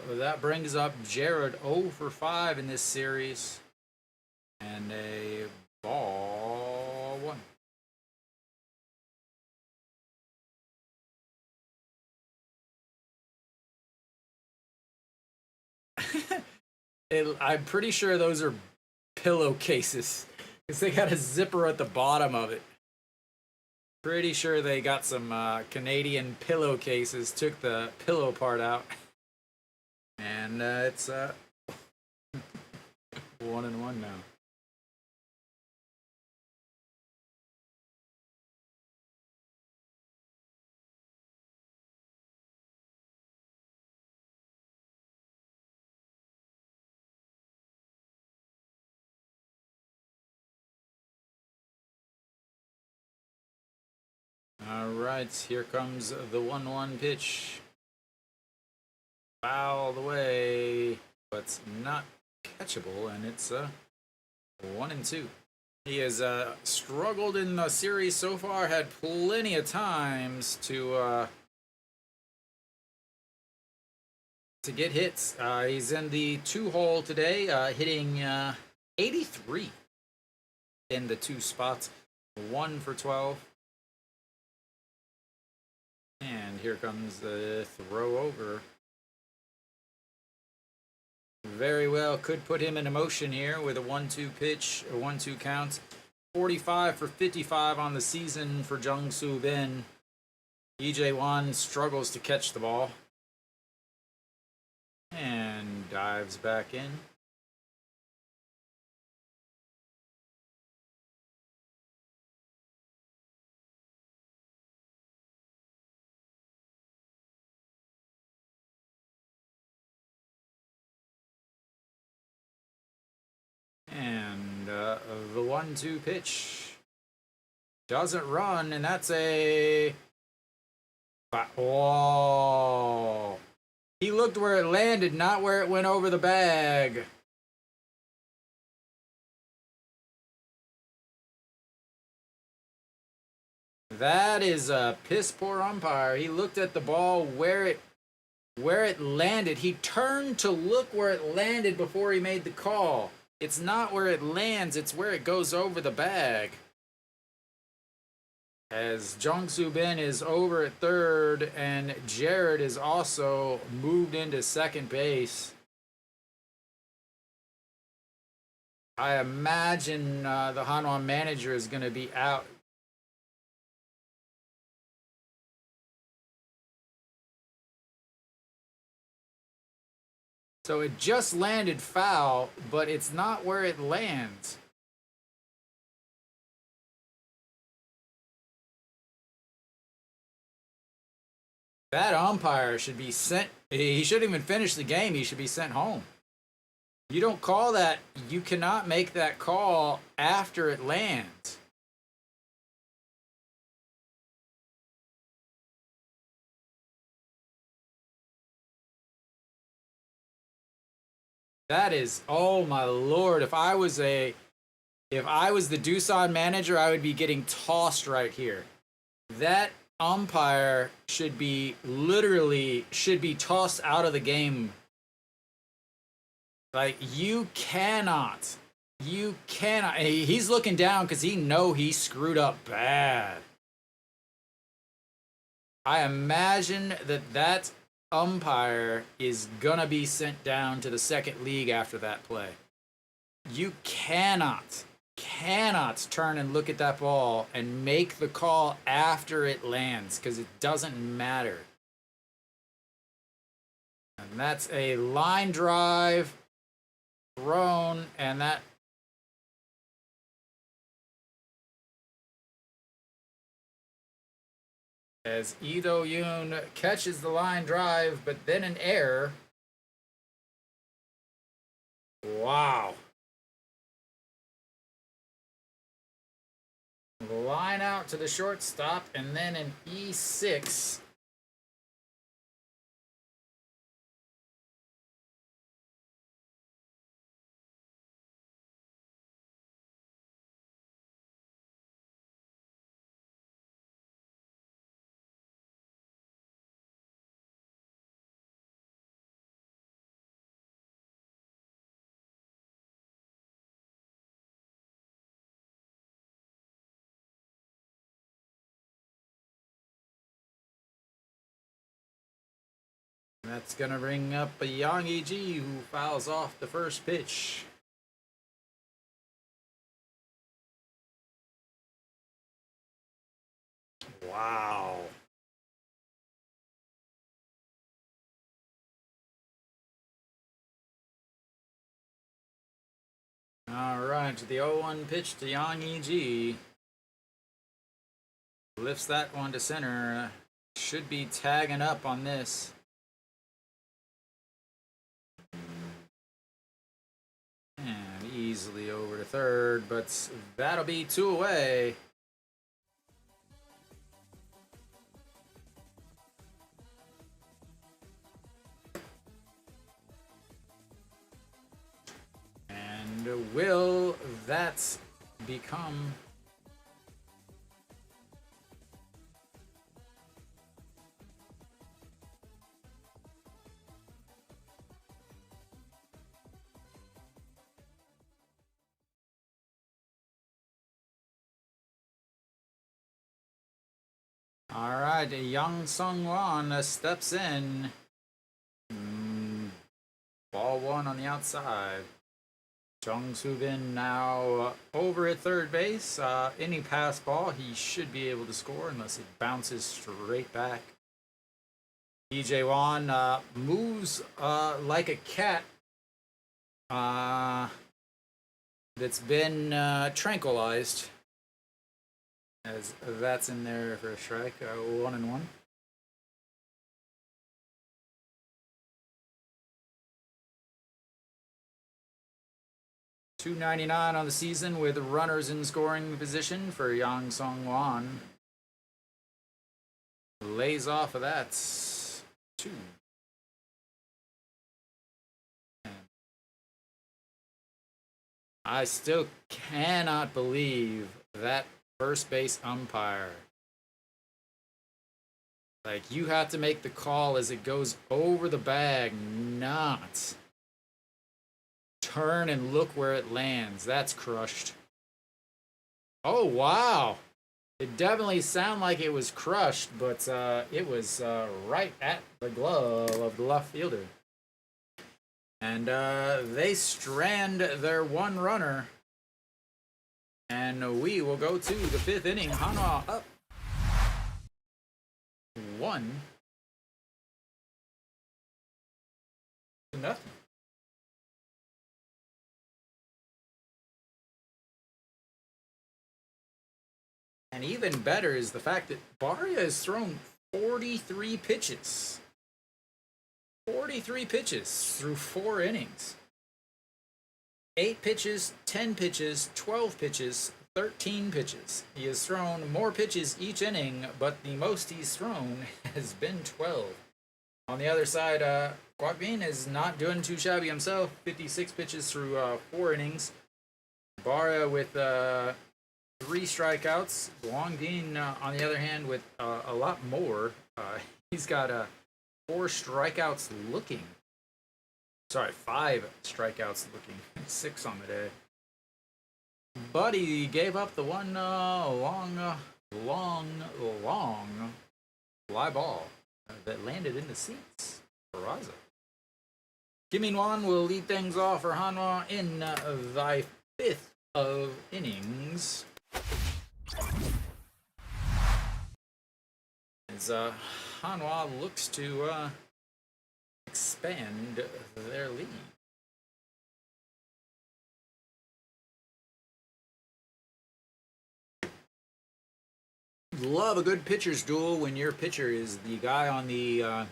That brings up Jared 0 for 5 in this series. And a ball 1. I'm pretty sure those are pillowcases because they got a zipper at the bottom of it. Pretty sure they got some Canadian pillowcases, took the pillow part out, and it's 1-1 now. All right, here comes the 1-1 pitch. Foul the way, but not catchable, and it's 1-2. He has struggled in the series so far, had plenty of times to get hits. He's in the 2-hole today, hitting 83 in the 2 spots, 1 for 12. And here comes the throw over. Very well, could put him in motion here with a 1-2 pitch, a 1-2 count. 45 for 55 on the season for Jung Soo Bin. EJ Wan struggles to catch the ball. And dives back in. And the 1-2 pitch doesn't run, and that's a... Whoa! He looked where it landed, not where it went over the bag. That is a piss poor umpire. He looked at the ball where it landed. He turned to look where it landed before he made the call. It's not where it lands, it's where it goes over the bag. As Jung Soo Bin is over at third, and Jared is also moved into second base. I imagine the Hanwha manager is going to be out. So it just landed foul, but it's not where it lands. That umpire should be sent. He shouldn't even finish the game. He should be sent home. You don't call that. You cannot make that call after it lands. That is, oh my lord! If I was the Doosan manager, I would be getting tossed right here. That umpire should be tossed out of the game. Like, you cannot. He's looking down because he screwed up bad. I imagine that umpire is gonna be sent down to the second league after that play. You cannot turn and look at that ball and make the call after it lands, because it doesn't matter. And that's a line drive thrown, and that as Ido Yoon catches the line drive, but then an error. Wow. Line out to the shortstop, and then an E6. That's going to bring up a Yang E.G. who fouls off the first pitch. Wow. All right, the 0-1 pitch to Yang E.G. Lifts that one to center. Should be tagging up on this. And easily over to third, but that'll be 2 away. And will that become all right? Yang Sung-wan steps in. Ball 1 on the outside. Jung Soo-bin now over at third base. Any pass ball, he should be able to score unless it bounces straight back. DJ Wan moves like a cat that's been tranquilized. As that's in there for a strike. 1-1. .299 on the season with runners in scoring position for Yang Sung-wan. Lays off of that. 2. I still cannot believe that first base umpire. Like, you have to make the call as it goes over the bag, not turn and look where it lands. That's crushed. Oh, wow. It definitely sounded like it was crushed, but it was right at the glove of the left fielder. And they strand their one runner. And we will go to the 5th inning. Hanwha up 1-0. And even better is the fact that Barria has thrown 43 pitches. 43 pitches through 4 innings. 8 pitches, 10 pitches, 12 pitches, 13 pitches. He has thrown more pitches each inning, but the most he's thrown has been 12. On the other side, Kwak Bin is not doing too shabby himself. 56 pitches through 4 innings. Barria with 3 strikeouts. Wong Bin, on the other hand, with a lot more. He's got 4 strikeouts looking. Sorry, 5 strikeouts looking. 6 on the day. But he gave up the one long fly ball that landed in the seats. Perlaza. Kim Min-won will lead things off for Hanwha in the 5th of innings. As Hanwha looks to expand their lead. love a good pitcher's duel when your pitcher is the guy on the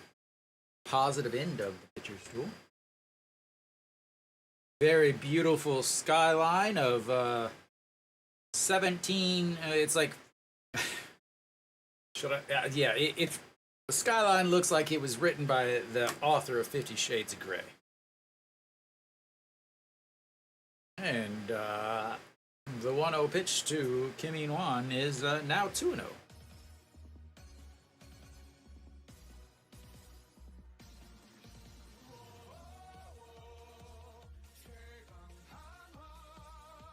positive end of the pitcher's duel. Very beautiful skyline of 17. It's like, should I? Yeah, the skyline looks like it was written by the author of 50 Shades of Grey. And the 1-0 pitch to Kim In-wan is now 2-0.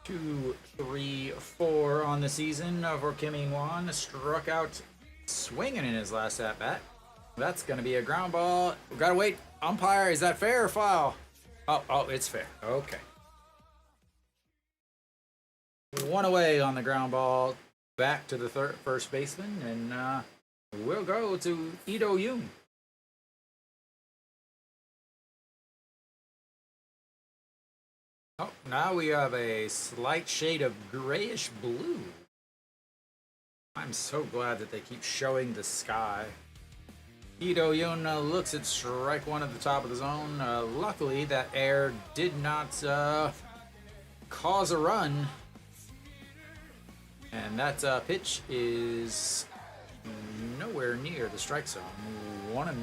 Two, 3, 4 on the season for Kim In-wan. Struck out swinging in his last at bat. That's going to be a ground ball. We gotta wait. Umpire, is that fair or foul? Oh, it's fair. Okay. 1 away on the ground ball. Back to the first baseman, and we'll go to Ito Yoon. Oh, now we have a slight shade of grayish blue. I'm so glad that they keep showing the sky. Ito Yoon looks at strike one at the top of the zone. Luckily, that air did not cause a run. And that pitch is nowhere near the strike zone. 1-1.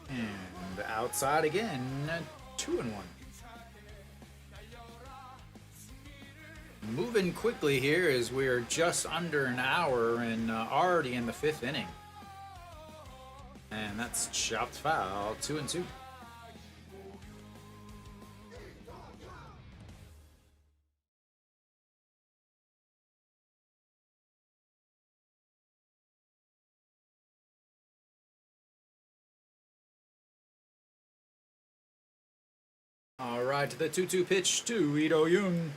And outside again, 2-1. Moving quickly here as we're just under an hour and already in the 5th inning. And that's chopped foul, 2-2. All right, the 2-2 pitch to Ito Yoon.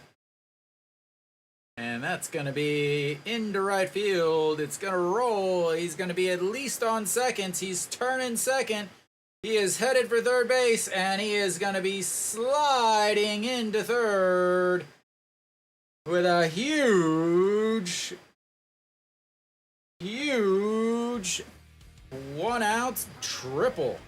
And that's going to be into right field. It's going to roll. He's going to be at least on second. He's turning second. He is headed for third base, and he is going to be sliding into third with a huge 1-out triple.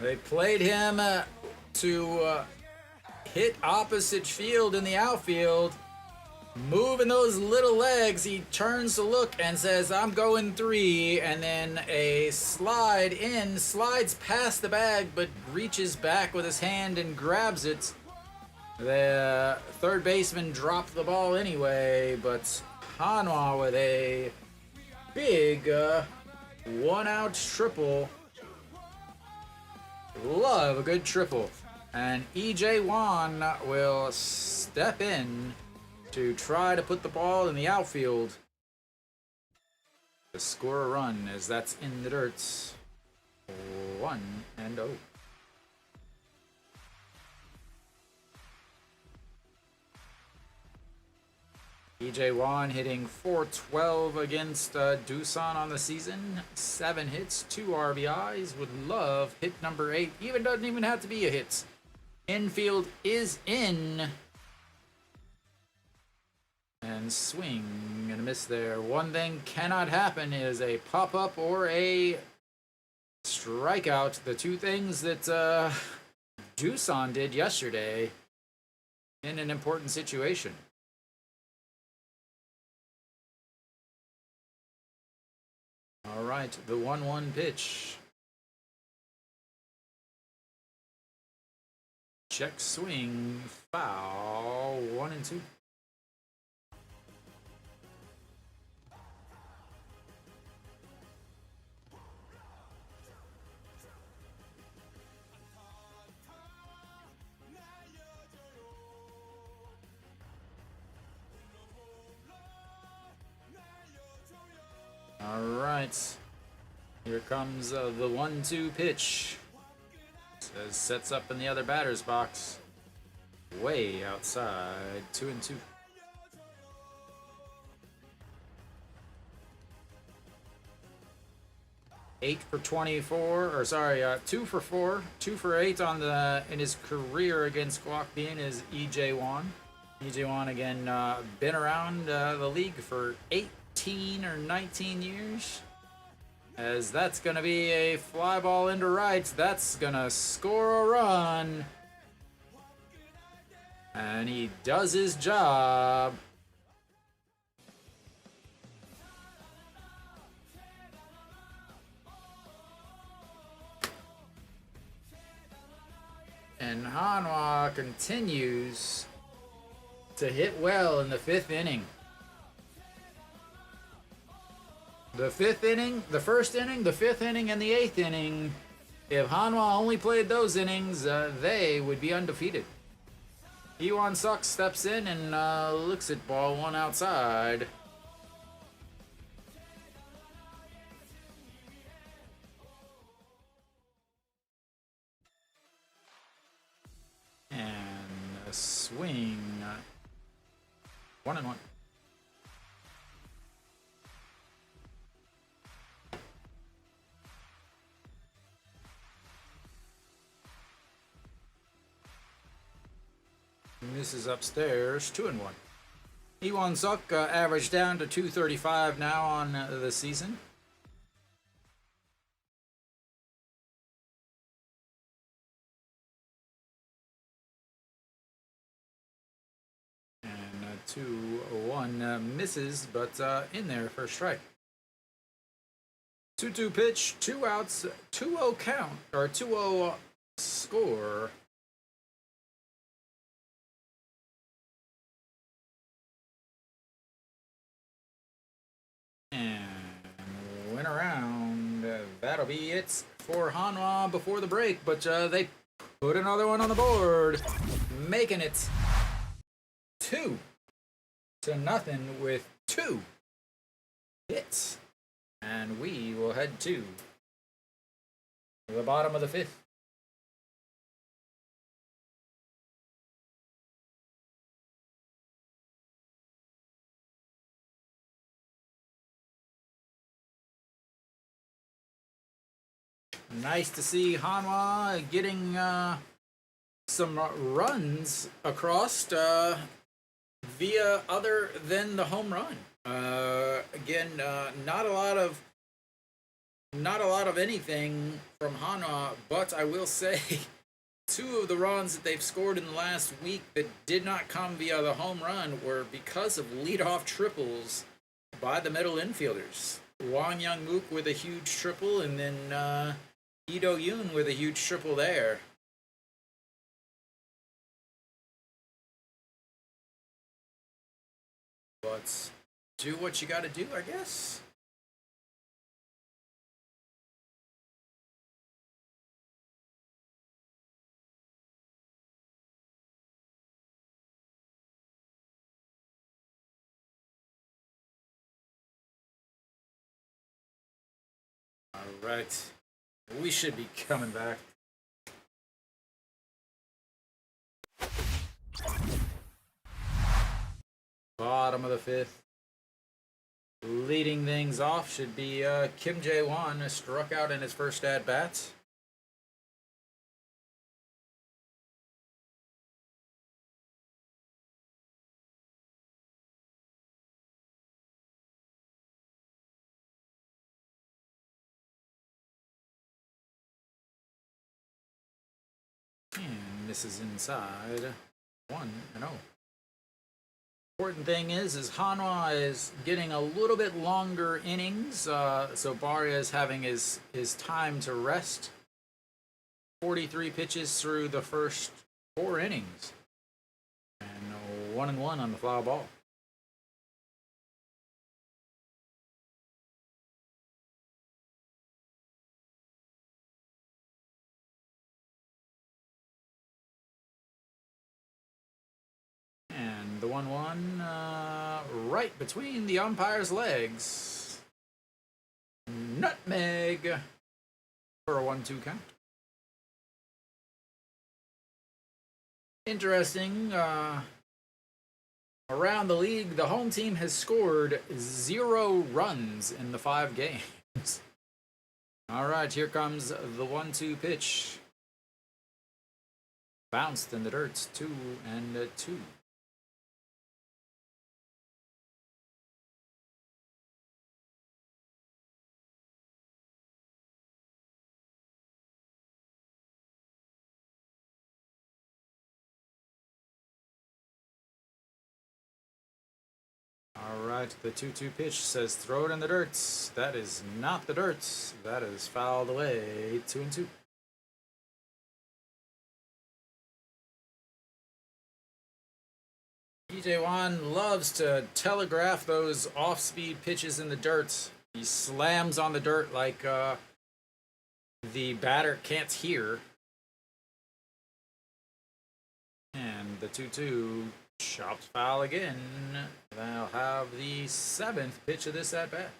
They played him to hit opposite field in the outfield. Moving those little legs, he turns to look and says, I'm going 3. And then a slide in, slides past the bag, but reaches back with his hand and grabs it. The third baseman dropped the ball anyway, but Hanwha with a big 1-out triple. Love a good triple. And E.J. Wan will step in to try to put the ball in the outfield to score a run, as that's in the dirt. 1-0. E.J. Wan hitting .412 against Doosan on the season. 7 hits, 2 RBIs. Would love hit number 8. Doesn't even have to be a hit. Infield is in. And swing and a miss there. One thing cannot happen is a pop-up or a strikeout. The two things that Doosan did yesterday in an important situation. All right, the 1-1 pitch. Check swing, foul, 1-2. All right, here comes the 1-2 pitch. Sets up in the other batter's box, way outside, 2-2. 8 for 24, or sorry, 2 for 4, 2 for 8 on the in his career against Guac Bean is EJ Wan. EJ Wan again, been around the league for 18 or 19 years. As that's gonna be a fly ball into right. That's gonna score a run. And he does his job. And Hanwha continues to hit well in the 5th inning. The 5th inning, the 1st inning, the 5th inning, and the 8th inning. If Hanwha only played those innings, they would be undefeated. Iwan Suk steps in and looks at ball 1 outside. And a swing. 1-1. This is upstairs, 2-1. Iwan Suk averaged down to 235 now on the season. And 2-1 misses, but in there for a strike. 2-2 pitch, 2 outs, 2-0 count, or 2-0 score. And went around. That'll be it for Hanwha before the break, but they put another one on the board, making it 2-0 with 2 hits. And we will head to the bottom of the 5th. Nice to see Hanwha getting some runs across via other than the home run. Again, not a lot of anything from Hanwha, but I will say 2 of the runs that they've scored in the last week that did not come via the home run were because of leadoff triples by the middle infielders. Wang Young Mook with a huge triple, and then Ido Yoon with a huge triple there. But do what you gotta do, I guess. All right. We should be coming back. Bottom of the 5th. Leading things off should be Kim Jae-won, struck out in his first at-bat. And this is inside 1-0. Important thing is Hanwha is getting a little bit longer innings, so Barria is having his time to rest. 43 pitches through the first 4 innings, and 1-1 on the foul ball. And the 1-1 right between the umpire's legs. Nutmeg for a 1-2 count. Interesting. Around the league, the home team has scored 0 runs in the 5 games. All right, here comes the 1-2 pitch. Bounced in the dirt, 2-2. All right, the 2-2 pitch says throw it in the dirt. That is not the dirt. That is fouled away, 2-2. DJ Wan loves to telegraph those off-speed pitches in the dirt. He slams on the dirt like the batter can't hear. And the 2-2 chopped foul again. They'll have the 7th pitch of this at bat.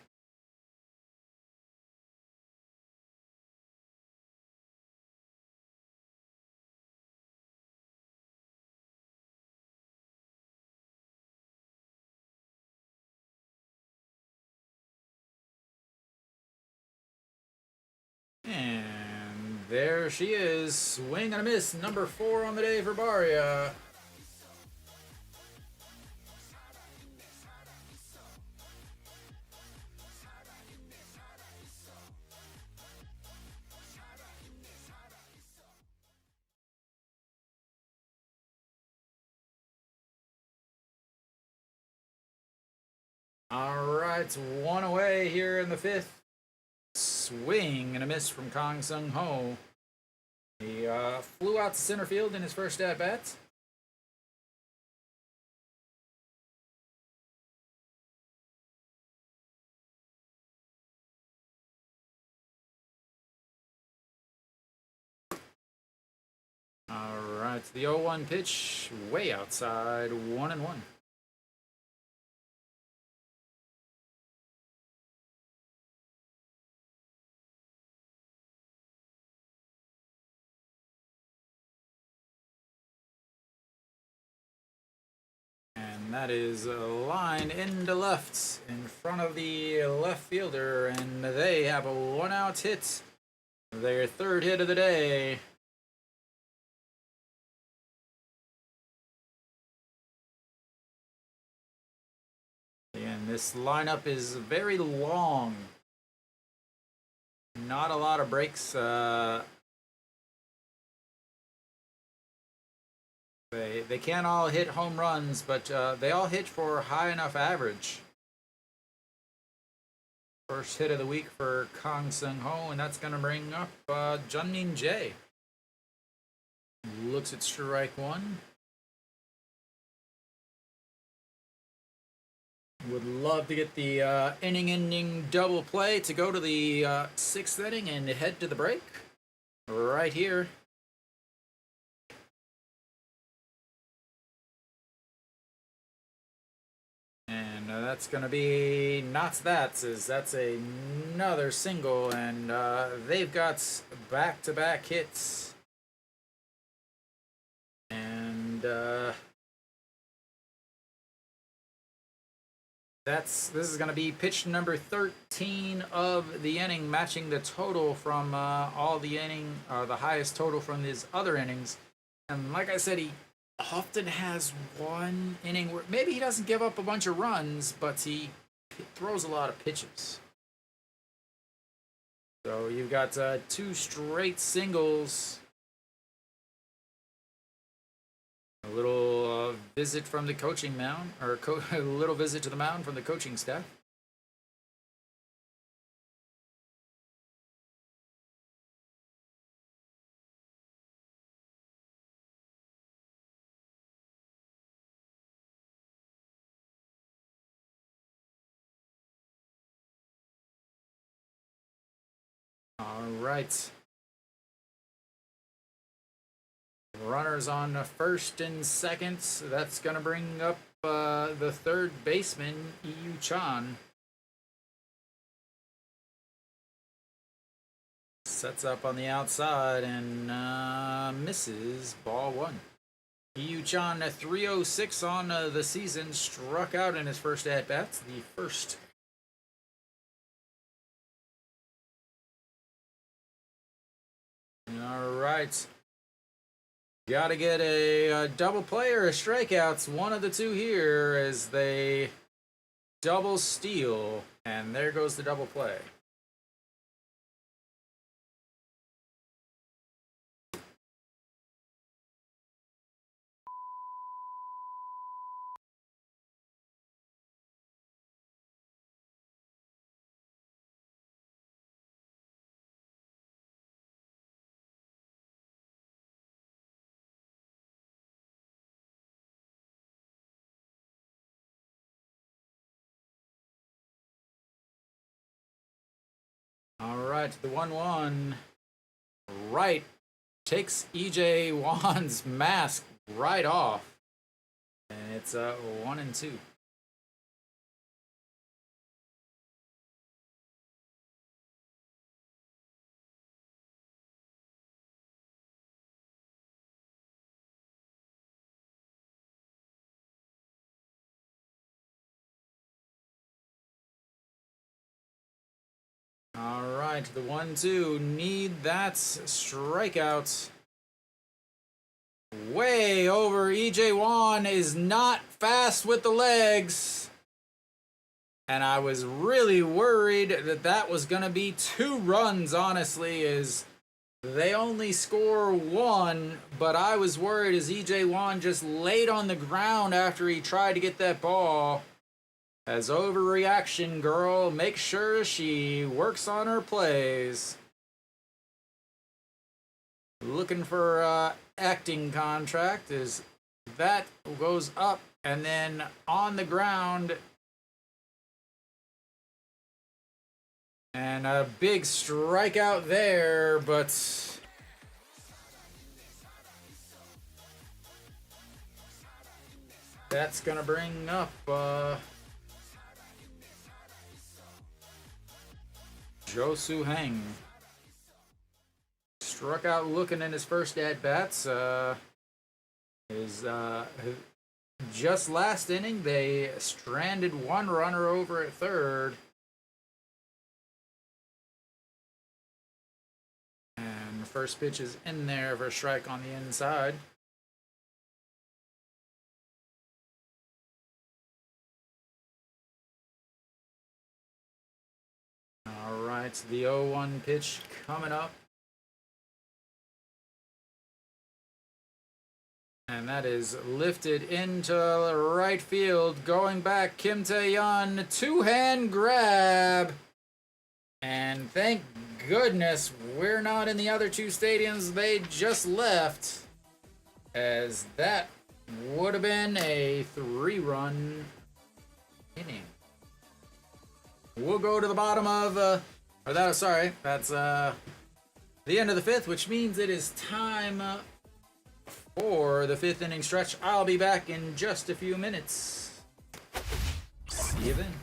And there she is, swing and a miss, number 4 on the day for Barria. All right, 1 away here in the 5th. Swing and a miss from Kang Sung Ho. He flew out to center field in his first at bat. All right, the 0-1 pitch, way outside, 1-1. And that is a line into left in front of the left fielder, and they have a 1-out hit. Their 3rd hit of the day. And this lineup is very long. Not a lot of breaks. They can't all hit home runs, but they all hit for high enough average. First hit of the week for Kang Sung Ho, and that's going to bring up Junmin Jae. Looks at strike 1. Would love to get the inning-ending double play to go to the 6th inning and head to the break. Right here. And that's going to be not that, as that's another single, and they've got back-to-back hits. And this is going to be pitch number 13 of the inning, matching the total from all the the highest total from his other innings. And like I said, he often has one inning where maybe he doesn't give up a bunch of runs, but he throws a lot of pitches. So you've got 2 straight singles. A little visit from the coaching mound, or a little visit to the mound from the coaching staff. All right. Runners on first and second. That's going to bring up the 3rd baseman, Yu Chan. Sets up on the outside and misses, ball 1. Yu Chan, 306 on the season, struck out in his first at-bat, the first All right. Got to get a double play or a strikeouts. One of the two here as they double steal. And there goes the double play. All right, the 1-1. Right. Takes EJ Wan's mask right off. And it's 1-2. All right, the 1-2. Need that strikeout. Way over. EJ Wan is not fast with the legs. And I was really worried that that was going to be 2 runs, honestly, as they only score 1. But I was worried as EJ Wan just laid on the ground after he tried to get that ball. As overreaction, girl, make sure she works on her plays. Looking for acting contract as that goes up and then on the ground. And a big strikeout there, but that's gonna bring up Josu Heng. Struck out looking in his first at-bats. Just last inning, they stranded 1 runner over at third. And first pitch is in there for a strike on the inside. All right, the 0-1 pitch coming up. And that is lifted into right field. Going back, Kim Tae-yeon, 2-hand grab. And thank goodness we're not in the other 2 stadiums they just left, as that would have been a 3-run inning. We'll go to the bottom of, that's the end of the 5th, which means it is time for the 5th inning stretch. I'll be back in just a few minutes. See you then.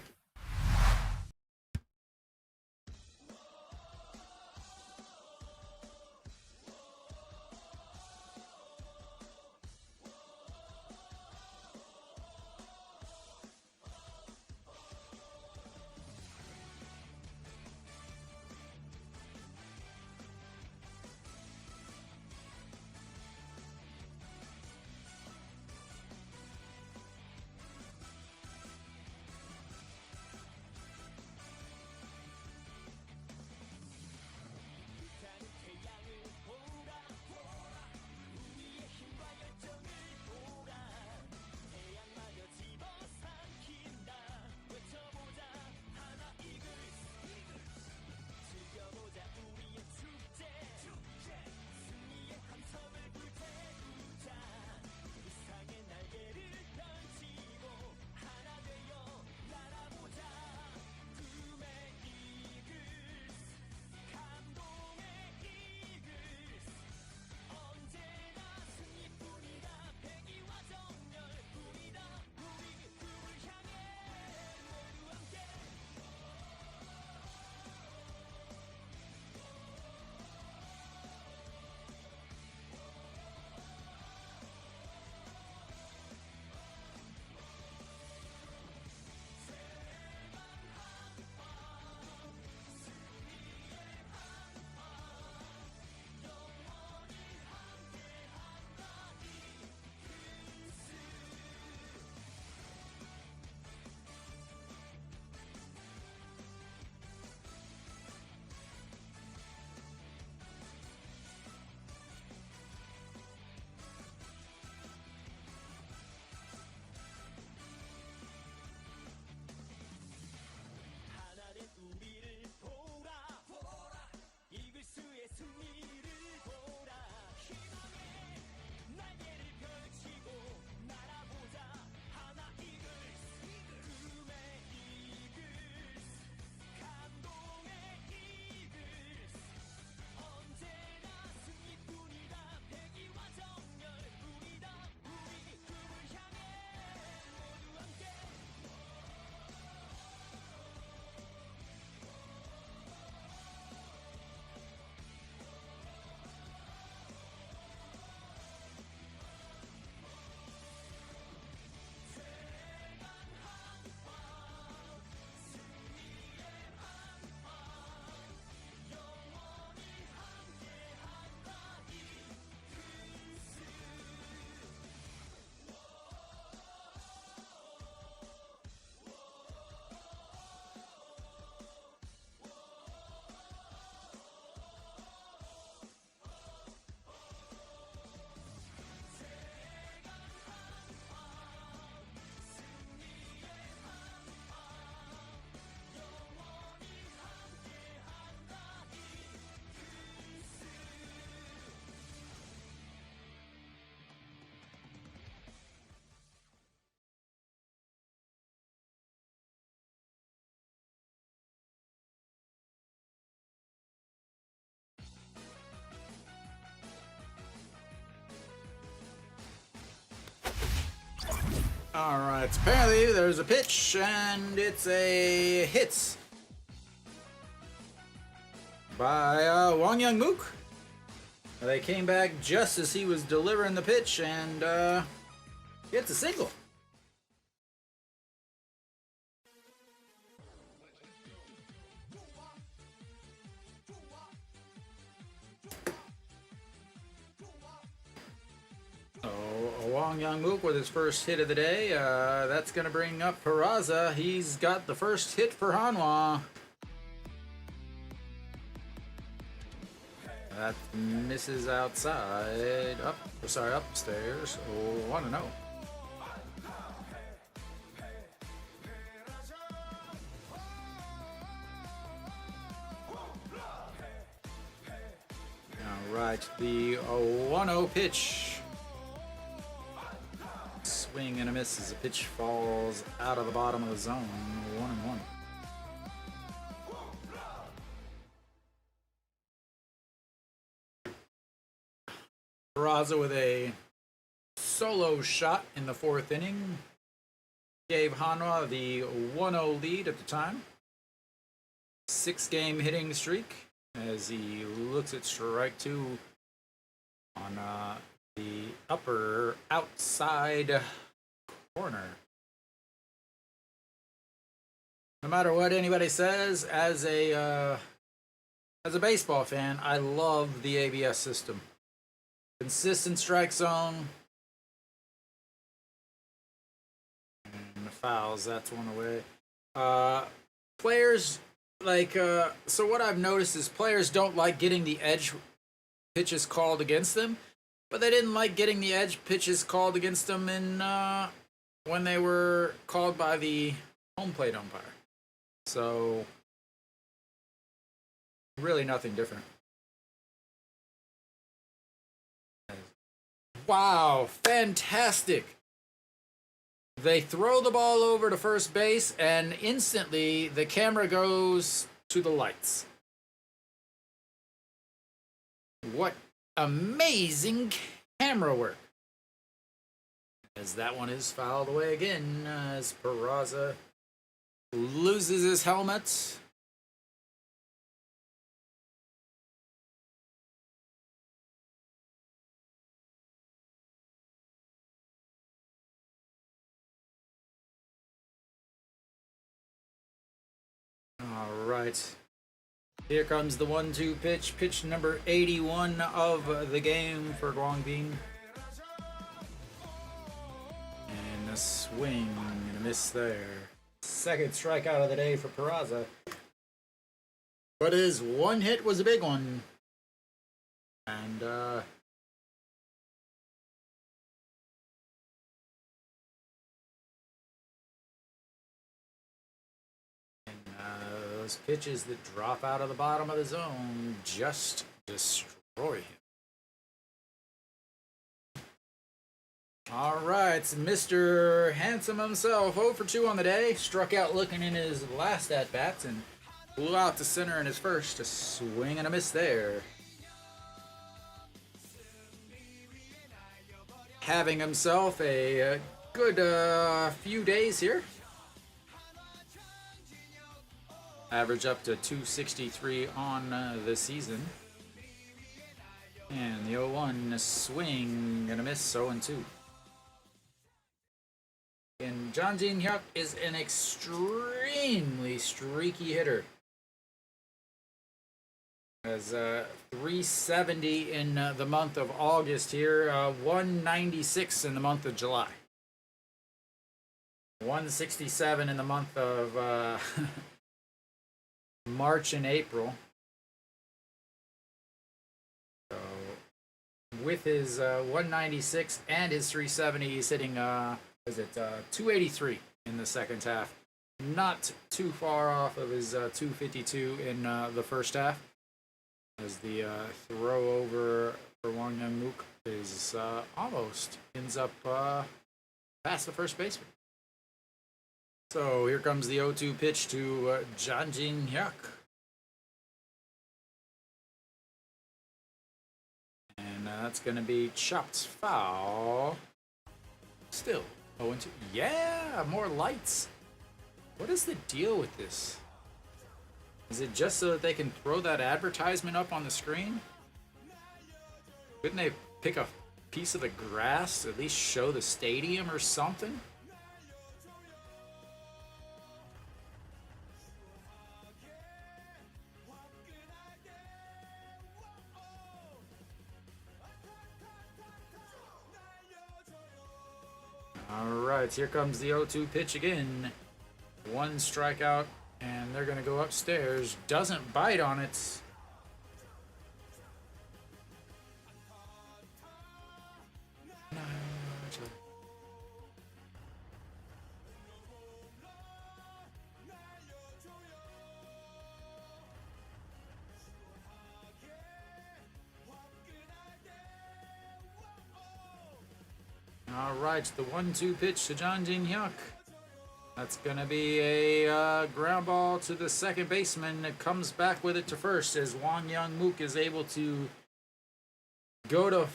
All right. Apparently, there's a pitch, and it's a hit by Wang Young Mook. They came back just as he was delivering the pitch, and gets a single. Wang Young Mook with his first hit of the day. That's going to bring up Perlaza. He's got the first hit for Hanwha. That misses outside. Upstairs. 1-0. All right, the 1-0 pitch. Swing and a miss as the pitch falls out of the bottom of the zone. 1-1. Perlaza with a solo shot in the fourth inning gave Hanwha the 1-0 lead at the time. 6-game hitting streak as he looks at strike two on the upper outside corner. No matter what anybody says, as a baseball fan, I love the ABS system. Consistent strike zone. And the fouls, that's one away. Players so what I've noticed is players don't like getting the edge pitches called against them, but they didn't like getting the edge pitches called against them in when they were called by the home plate umpire. So really nothing different. Wow, fantastic. They throw the ball over to first base, and instantly the camera goes to the lights. What amazing camera work. As that one is fouled away again, as Perlaza loses his helmet. All right. Here comes the 1-2 pitch. Pitch number 81 of the game for Guangbin. And a swing and a miss there. Second strikeout of the day for Perlaza. But his one hit was a big one. And those pitches that drop out of the bottom of the zone just destroy him. All right, Mr. Handsome himself, 0 for 2 on the day. Struck out looking in his last at-bats and blew out to center in his first. A swing and a miss there. Having himself a good few days here. Average up to 263 on the season. And the 0-1, a swing and a miss, 0-2. And Janjin Hyuk is an extremely streaky hitter. Has 370 in the month of August here, 196 in the month of July. 167 in the month of March and April. So with his 196 and his 370, he's hitting 283 in the second half. Not too far off of his 252 in the first half. As the throw over for Wang Young Mook is almost ends up past the first baseman. So here comes the 0-2 pitch to Janjin Hyuk. And that's going to be chopped foul. Still Oh, and 2. Yeah, more lights. What is the deal with this? Is it just so that they can throw that advertisement up on the screen? Couldn't they pick a piece of the grass, at least show the stadium or something? Alright, here comes the 0-2 pitch again. One strikeout, and they're going to go upstairs. Doesn't bite on it. Alright, the 1-2 pitch to John Jin Hyuk. That's going to be a ground ball to the second baseman. It comes back with it to first as Wang Young Mook is able to go to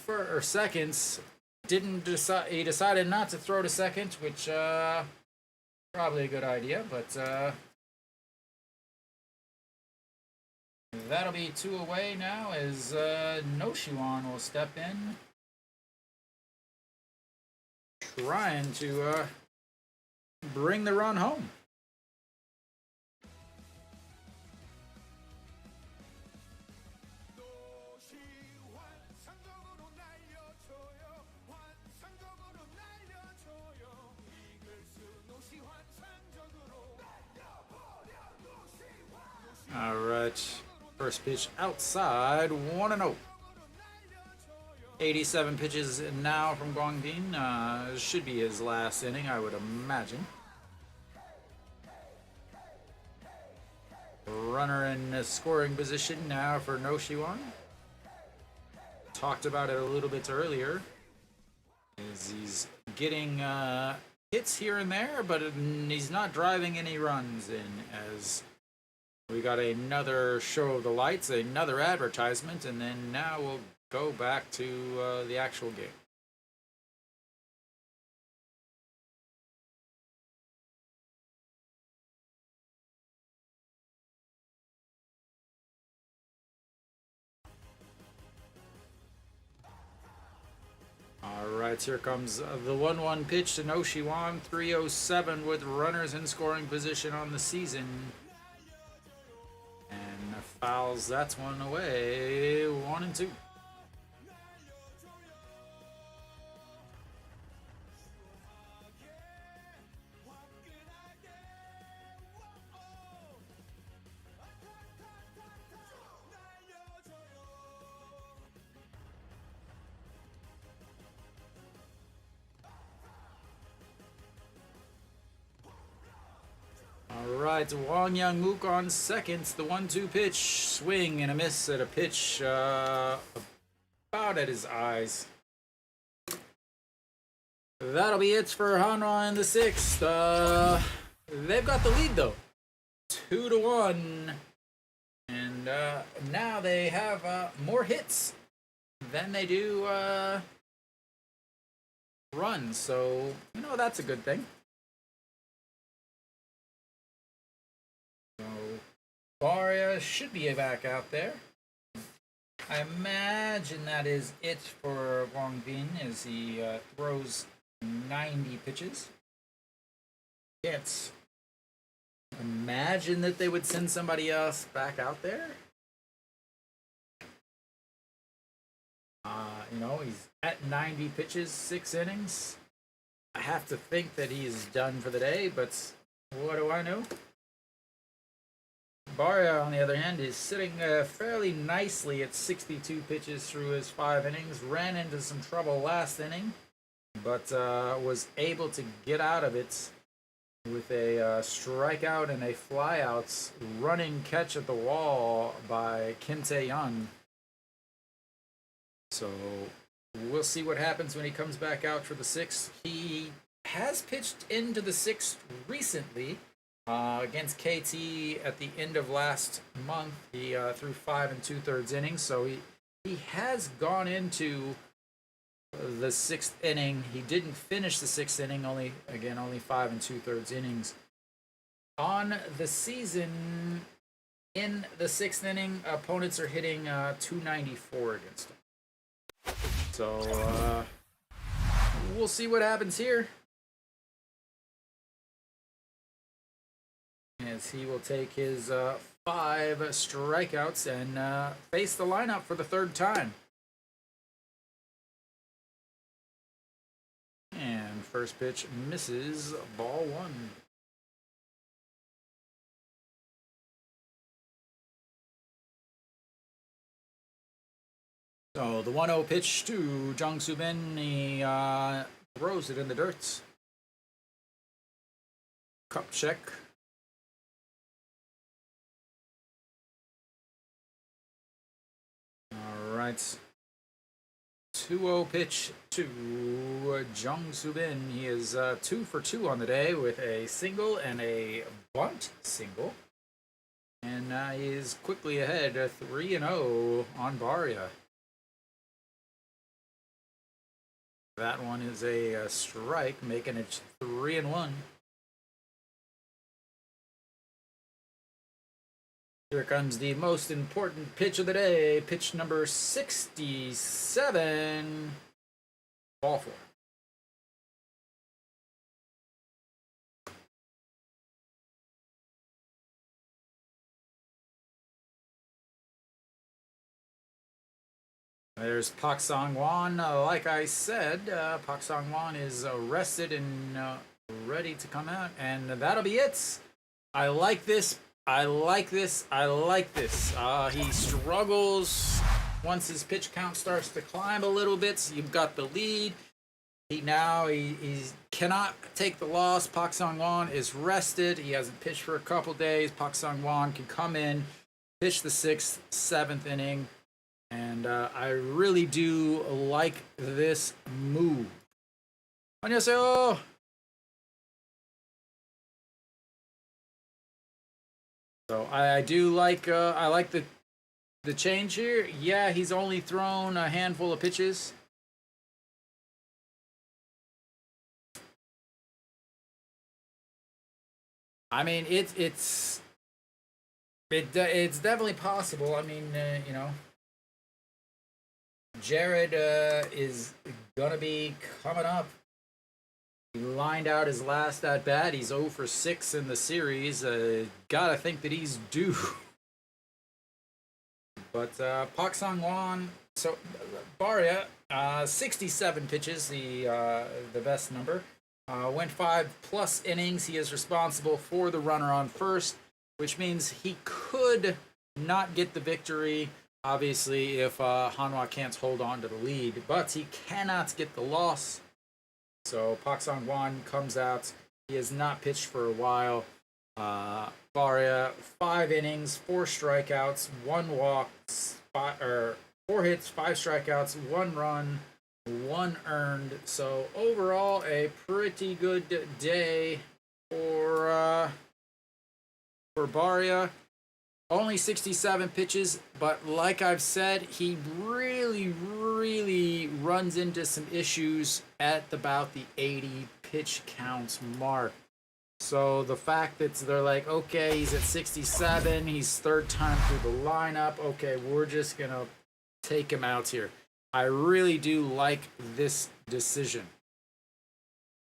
seconds. He decided not to throw to second, which probably a good idea, but that'll be 2 away now as No Shiwan will step in, trying to bring the run home. All right, first pitch outside, 1-0. 87 pitches now from Guangbin. Should be his last inning, I would imagine. Runner in scoring position now for No Shiwan. Talked about it a little bit earlier. As he's getting hits here and there, but he's not driving any runs in. As we got another show of the lights, another advertisement, and then now we'll go back to the actual game. Alright, here comes the 1-1 pitch to No Shiwan. 3:07 with runners in scoring position on the season. And fouls, that's one away. 1-2. Alright, Wang Young Mook on seconds. The 1-2 pitch. Swing and a miss at a pitch about at his eyes. That'll be it for Hanwha in the 6th. They've got the lead though. 2-1. And now they have more hits than they do runs. So, you know, that's a good thing. Barria should be back out there. I imagine that is it for Wang Bin as he throws 90 pitches. Can't imagine that they would send somebody else back out there. You know, he's at 90 pitches, 6 innings. I have to think that he's done for the day, but what do I know? Barria, on the other hand, is sitting fairly nicely at 62 pitches through his 5 innings. Ran into some trouble last inning, but was able to get out of it with a strikeout and a flyout running catch at the wall by Kim Tae-yeon. So we'll see what happens when he comes back out for the 6th. He has pitched into the 6th recently. Against KT at the end of last month, he threw 5 2/3 innings, so he has gone into the sixth inning. He didn't finish the sixth inning, only 5 2/3 innings. On the season, in the sixth inning, opponents are hitting 294 against him. So we'll see what happens here. As he will take his 5 strikeouts and face the lineup for the third time. And first pitch misses, ball 1. So the 1-0 pitch to Jung Soo Bin. He throws it in the dirt. Cup check. All right. 2-0 pitch to Jung Soo Bin. He is 2 for 2 on the day with a single and a bunt single. And he is quickly ahead 3-0 on Barria. That one is a strike, making it 3-1. Here comes the most important pitch of the day. Pitch number 67. Ball 4. There's Pak Sang-won. Like I said, Pak Sang-won is rested and ready to come out. And that'll be it. I like this. I like this. I like this. He struggles once his pitch count starts to climb a little bit. So you've got the lead. He cannot take the loss. Pak Sang-won is rested. He hasn't pitched for a couple days. Pak Sang-won can come in, pitch the 6th, 7th inning. And I really do like this move. 안녕하세요. So I do like I like the change here. Yeah, he's only thrown a handful of pitches. I mean, it's definitely possible. I mean, you know, Jared is gonna be coming up. He lined out his last at bat. He's 0 for 6 in the series. Gotta think that he's due. But Pak Sang-won, so Barria, 67 pitches, the best number. Went 5+ innings. He is responsible for the runner on first, which means he could not get the victory, obviously, if Hanwha can't hold on to the lead. But he cannot get the loss. So Pak Sang-won comes out. He has not pitched for a while. Barria, 5 innings, 4 strikeouts, 1 walk, 4 hits, 5 strikeouts, 1 run, 1 earned. So overall, a pretty good day for Barria. Only 67 pitches, but like I've said, he really runs into some issues at about the 80 pitch count mark. So the fact that they're like, okay, he's at 67, he's third time through the lineup, okay, we're just going to take him out here. I really do like this decision.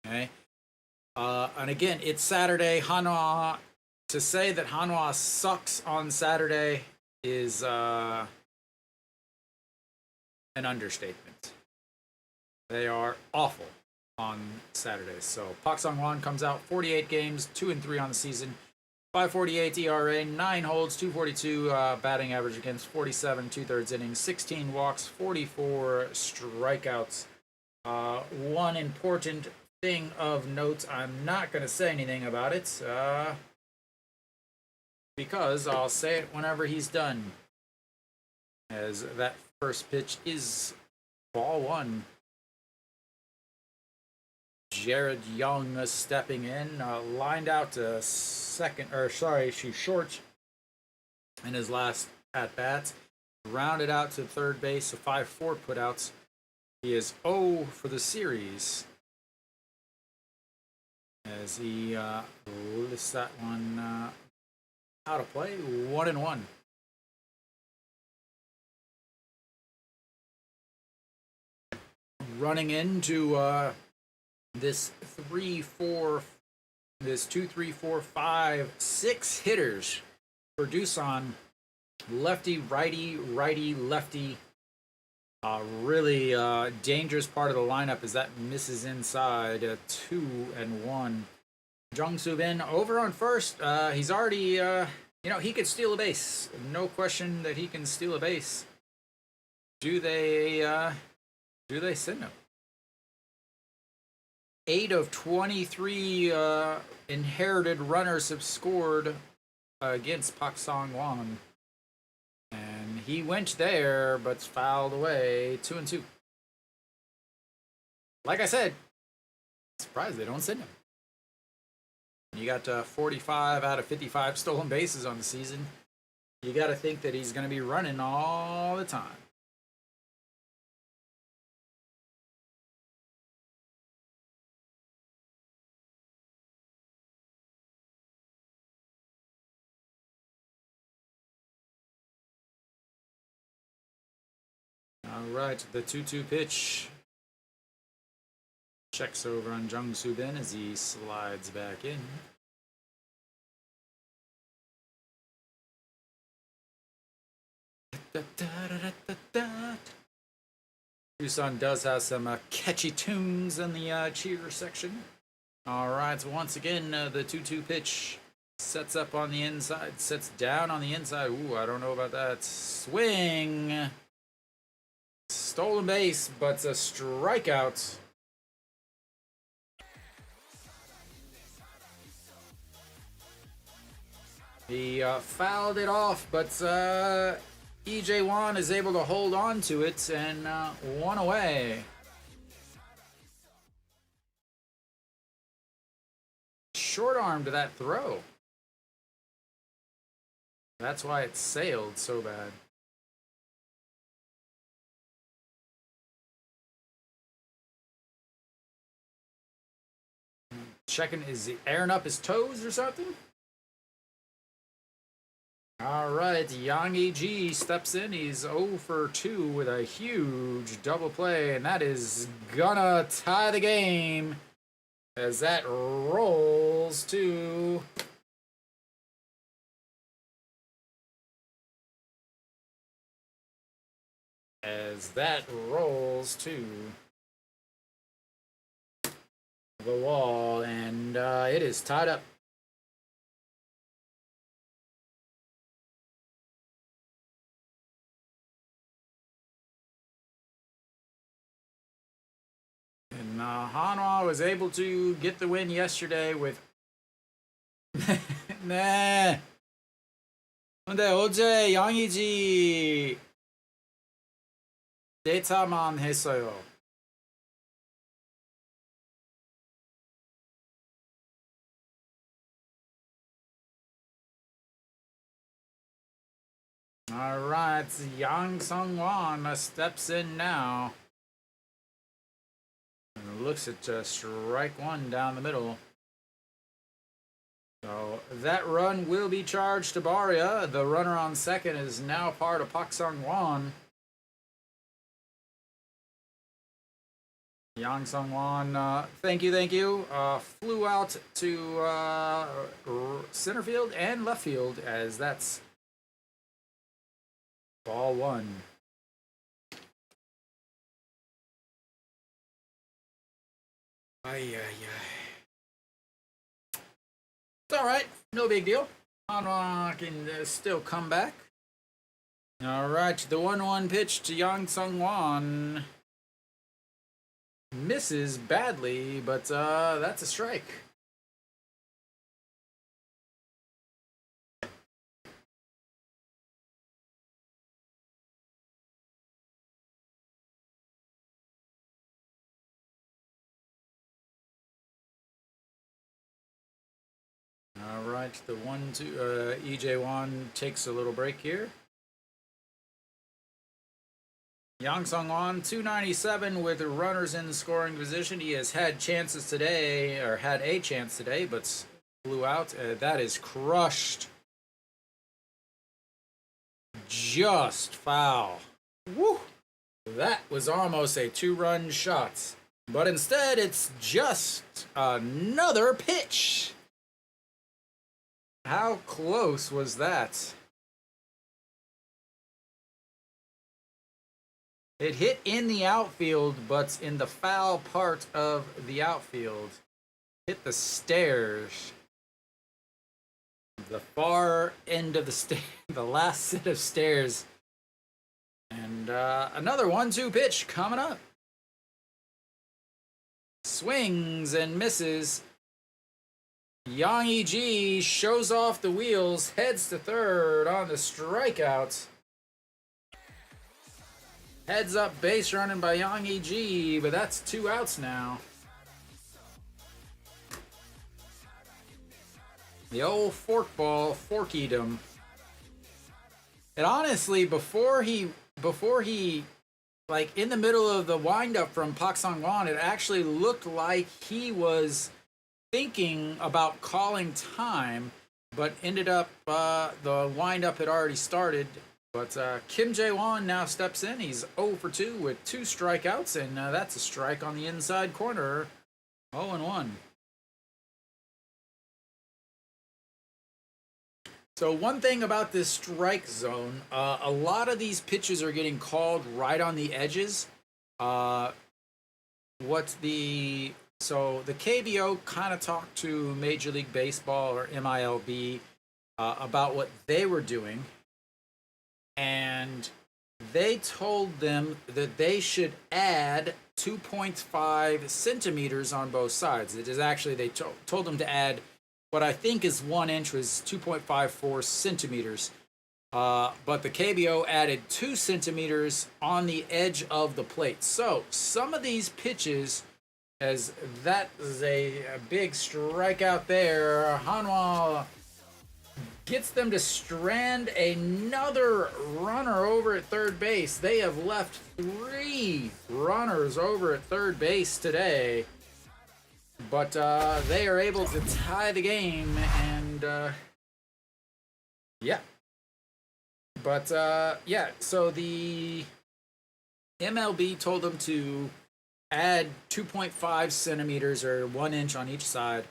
Okay? And again, it's Saturday. Hanwha, to say that Hanwha sucks on Saturday is an understatement. They are awful on Saturdays. So Pak Sang-won comes out 48 games, 2-3 on the season, 5.48 ERA, 9 holds, 242 batting average against 47 2/3 innings, 16 walks, 44 strikeouts. One important thing of note, I'm not going to say anything about it because I'll say it whenever he's done, as that first pitch is ball 1. Jared Young stepping in, lined out to short in his last at bat, rounded out to third base, so 5-4 putouts. He is 0 for the series. As he lists that one out of play, 1-1. Running into this 2, 3, 4, 5, 6 hitters for Doosan. Lefty, righty, righty, lefty. Really dangerous part of the lineup as that misses inside. 2-1. Jung-Soo Bin over on first. He's already, he could steal a base. No question that he can steal a base. Do they send him? 8 of 23 inherited runners have scored against Pak Song-won. And he went there, but fouled away. 2-2. Like I said, surprised they don't send him. You got 45 out of 55 stolen bases on the season. You got to think that he's going to be running all the time. All right, the 2-2 pitch. Checks over on Jung-Soo Bin as he slides back in. Doosan does have some catchy tunes in the cheer section. All right, so once again, the 2-2 pitch sets up on the inside, sets down on the inside. Ooh, I don't know about that. Swing. Stolen base, but a strikeout. He fouled it off, but EJ Wan is able to hold on to it and one away. Short arm to that throw. That's why it sailed so bad. Checking, is he airing up his toes or something? All right, Yang E.G. steps in. He's 0 for 2 with a huge double play, and that is gonna tie the game as that rolls to the wall, and it is tied up. And Hanwha was able to get the win yesterday with 네. 근데 어제 양이지 데이터만 했어요. All right, Yang Sung-won steps in now. And looks at strike one down the middle. So that run will be charged to Barria. The runner on second is now part of Pak Sung-won. Yang Sung-won, thank you. Flew out to center field and left field as that's ball one. It's all right, no big deal. Hanwha can still come back. All right, the 1-1 pitch to Yang Sung-won. Misses badly, but that's a strike. All right, the 1-2. EJ Wan takes a little break here. Yang Sung-won, 297 with runners in scoring position. He has had chances today, or had a chance today, but blew out. That is crushed. Just foul. Woo! That was almost a 2-run shot. But instead, it's just another pitch. How close was that? It hit in the outfield, but in the foul part of the outfield. Hit the stairs. The far end of the the last set of stairs. And another 1-2 pitch coming up. Swings and misses. Yang E.G. shows off the wheels, heads to third on the strikeout. Heads up base running by Yang E.G., but that's 2 outs now. The old forkball forkied him. And honestly, before he, like in the middle of the windup from Pak Sang-won, it actually looked like he was thinking about calling time, but ended up, the windup had already started. But Kim Jae-won now steps in. He's 0 for 2 with 2 strikeouts, and that's a strike on the inside corner. 0-1. So one thing about this strike zone, a lot of these pitches are getting called right on the edges. So the KBO kind of talked to Major League Baseball or MILB about what they were doing. And they told them that they should add 2.5 centimeters on both sides. It is actually, they told them to add what I think is 1 inch was 2.54 centimeters. But the KBO added 2 centimeters on the edge of the plate. So some of these pitches, as that is a big strikeout there, Hanwha gets them to strand another runner over at third base. They have left 3 runners over at third base today. But they are able to tie the game, and yeah. But yeah, so the MLB told them to add 2.5 centimeters or 1 inch on each side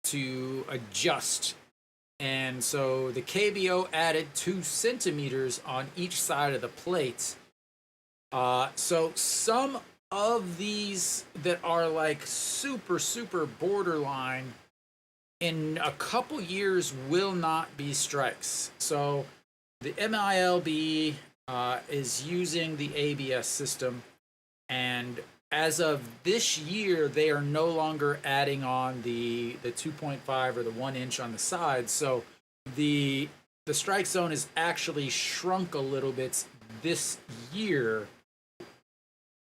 to adjust. And so the KBO added 2 centimeters on each side of the plate. So some of these that are like super borderline in a couple years will not be strikes. So the MILB is using the ABS system, and as of this year they are no longer adding on the 2.5 or the 1 inch on the side. So the strike zone is actually shrunk a little bit this year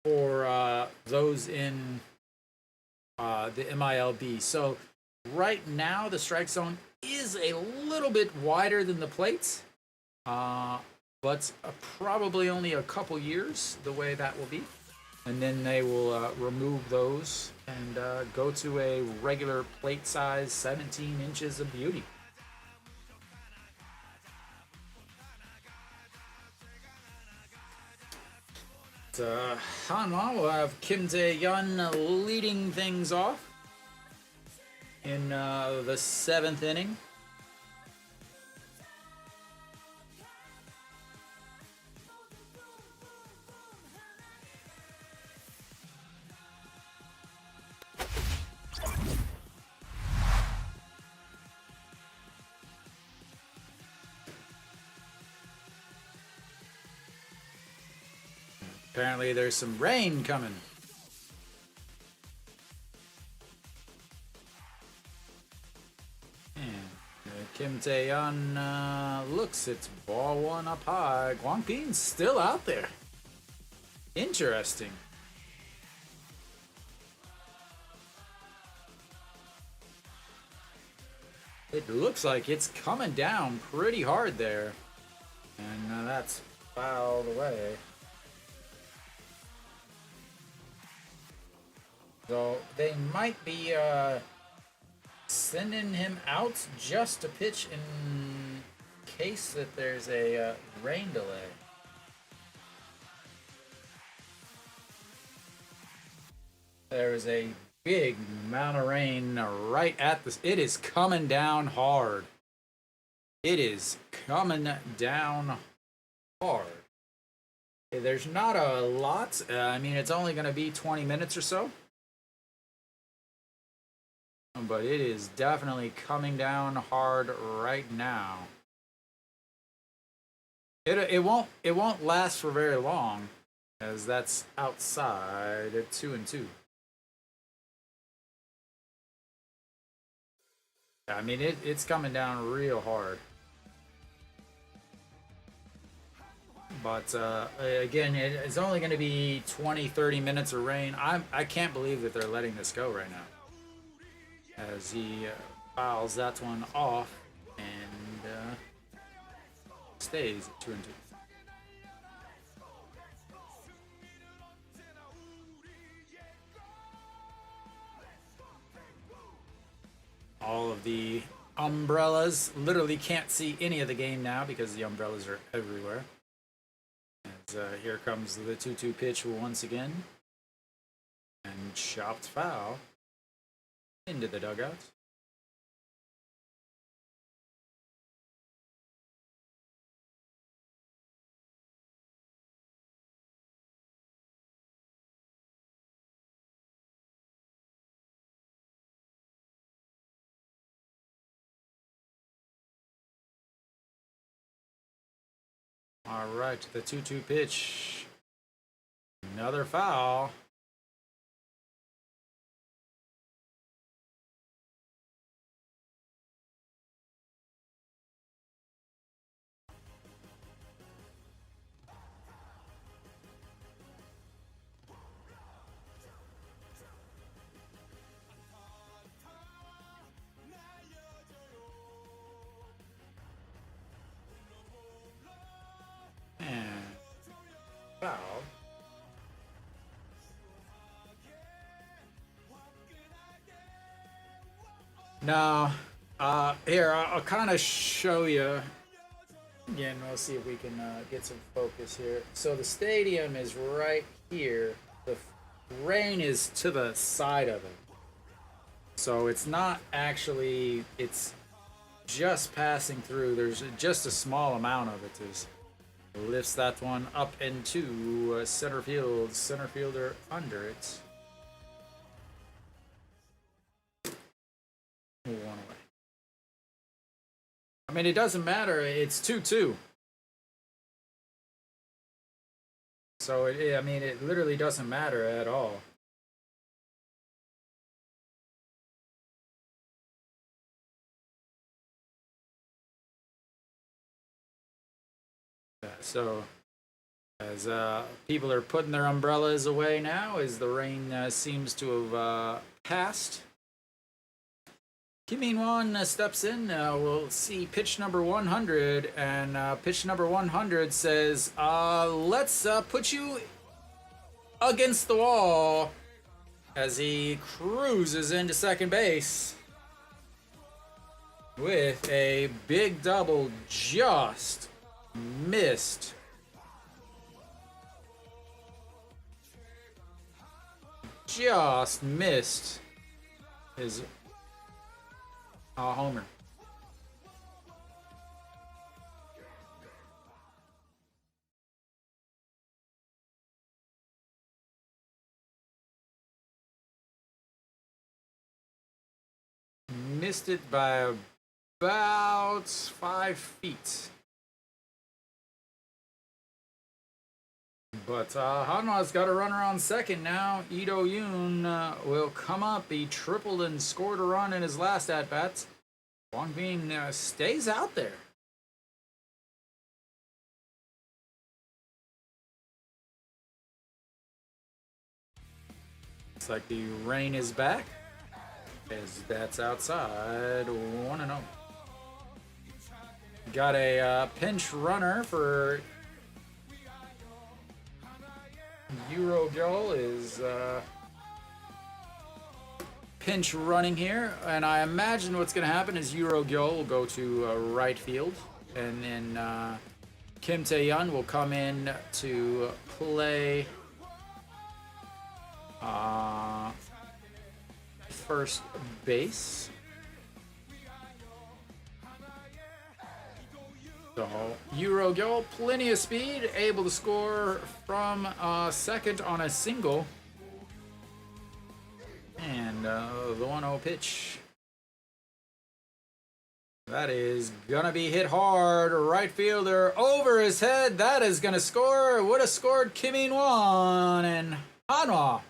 for those in the MILB. So right now the strike zone is a little bit wider than the plates, but probably only a couple years the way that will be. And then they will remove those and go to a regular plate size, 17 inches of beauty. Hanwha will have Kim Tae-yeon leading things off in the 7th inning. Apparently there's some rain coming. And Kim Tae-yeon looks, it's ball 1 up high. Guangping's still out there. Interesting. It looks like it's coming down pretty hard there. And that's fouled away. So they might be sending him out just to pitch in case that there's a rain delay. There is a big amount of rain right at this. It is coming down hard. It is coming down hard. There's not a lot. I mean, it's only going to be 20 minutes or so. But it is definitely coming down hard right now. It won't last for very long, as that's outside at 2-2. I mean, it's coming down real hard. But again, it's only going to be 20-30 minutes of rain. I can't believe that they're letting this go right now, as he fouls that one off and stays at 2-2. All of the umbrellas literally can't see any of the game now because the umbrellas are everywhere. As here comes the 2-2 pitch once again. And chopped foul into the dugout. All right, the 2-2 pitch. Another foul. Foul. Now, here, I'll kind of show you. Again, we'll see if we can get some focus here. So the stadium is right here. The rain is to the side of it. So it's not actually, it's just passing through. There's just a small amount of it is. Lifts that one up into center field. Center fielder under it. 1 away. I mean, it doesn't matter. It's 2-2. So, I mean, it literally doesn't matter at all. So, as people are putting their umbrellas away now, as the rain seems to have passed. Kim In-won steps in. We'll see pitch number 100, and pitch number 100 says, let's put you against the wall, as he cruises into second base with a big double. Just missed. Just missed his homer. Missed it by about 5 feet. But Hanwha's got a runner on second now. Ito Yoon will come up. He tripled and scored a run in his last at-bat. Wang Bin stays out there. Looks like the rain is back, as that's outside 1-0. Got a pinch runner for Eurogirl is pinch running here, and I imagine what's going to happen is Euro Gyo will go to right field, and then Kim Tae-yeon will come in to play first base. So Euro Gyo, plenty of speed, able to score from second on a single. And the 1-0 pitch. That is gonna be hit hard. Right fielder over his head. That is gonna score. Would have scored Kim In-won, and Hanwha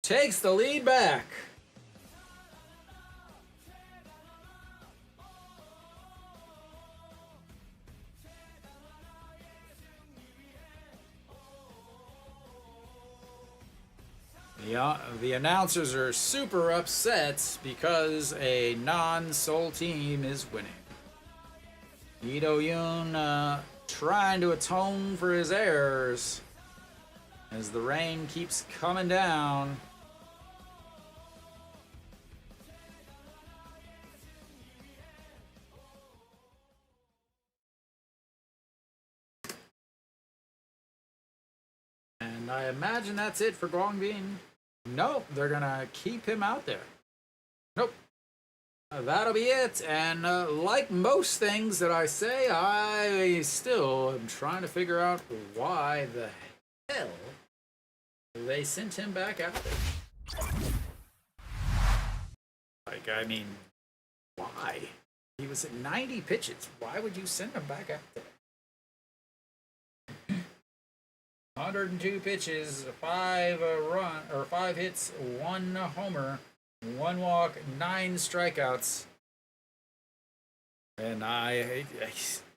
takes the lead back. Yeah, the announcers are super upset because a non-Seoul team is winning. Lee Do-yoon trying to atone for his errors as the rain keeps coming down. And I imagine that's it for Guangbin. Nope, they're gonna keep him out there. Nope. That'll be it. And like most things that I say, I still am trying to figure out why the hell they sent him back out there. Like, I mean, why? He was at 90 pitches. Why would you send him back out there? 102 pitches, 5 hits, 1 homer, 1 walk, 9 strikeouts. And I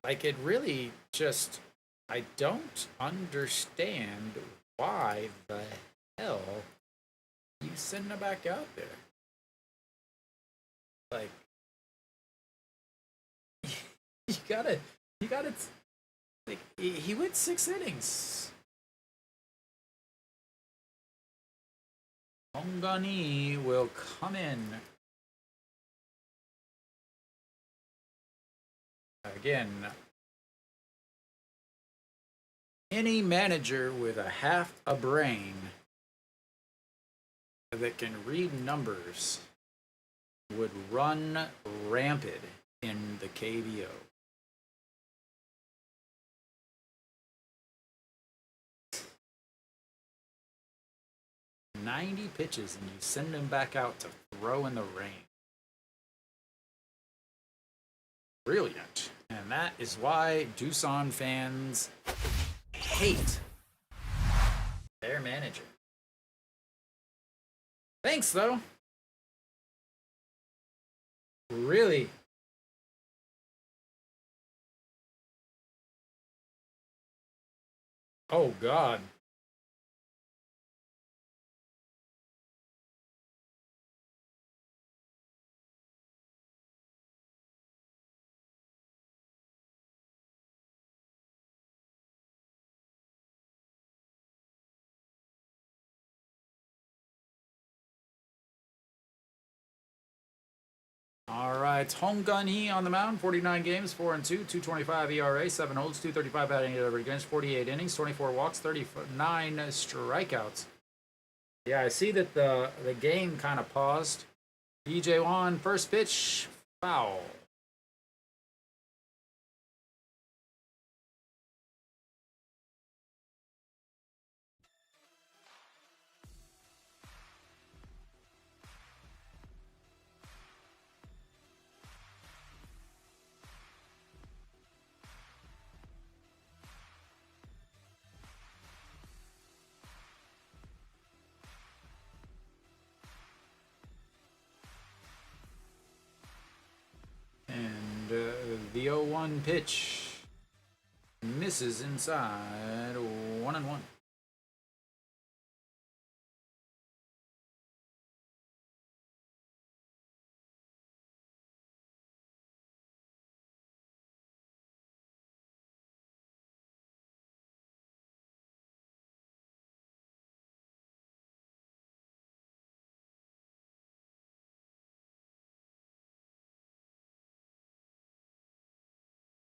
like it really just, I don't understand why the hell you send him back out there. Like, you gotta, like, he went 6 innings. Hongani will come in. Again, any manager with a half a brain that can read numbers would run rampant in the KBO. "90 pitches and you send him back out to throw in the rain." Brilliant. And that is why Doosan fans hate their manager. Thanks, though. Really. Oh, God. All right, Hong Gun-hee on the mound, 49 games, 4-2, 2.25 ERA, 7 holds, 2.35 batting average against, 48 innings, 24 walks, 39 strikeouts. Yeah, I see that the game kind of paused. DJ Wan, first pitch, foul. And the 0-1 pitch misses inside, 1-1.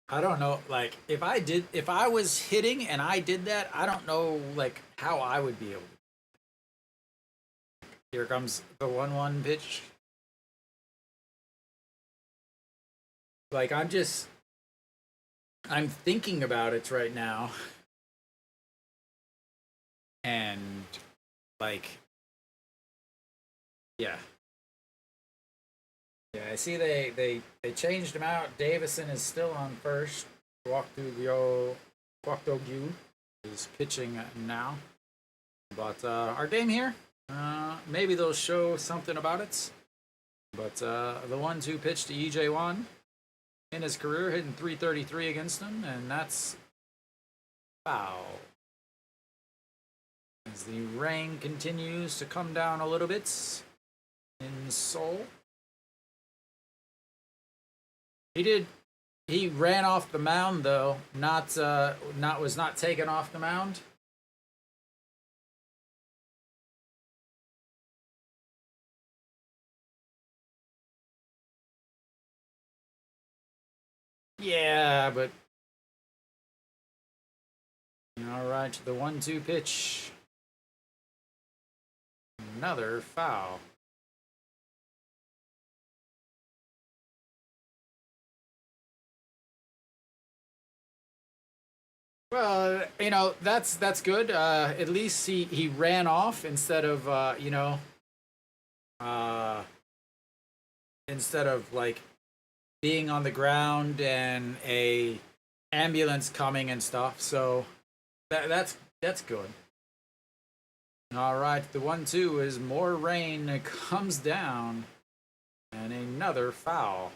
I don't know. Like if I was hitting and I did that, I don't know like how I would be able. Here comes the 1-1 pitch. Like I'm thinking about it right now, and like, yeah, yeah. I see they changed him out. Davison is still on first. Kwok Do is pitching now. But our game here, maybe they'll show something about it. But the 1-2 pitch to EJ1 in his career, hitting 333 against him, and that's foul. As the rain continues to come down a little bit in Seoul. He ran off the mound though, was not taken off the mound. Yeah, but all right, the 1-2 pitch. Another foul. Well, that's good. At least he ran off instead of uh, instead of like being on the ground and a ambulance coming and stuff. So that's good. All right, the 1-2 is more rain comes down, and another foul.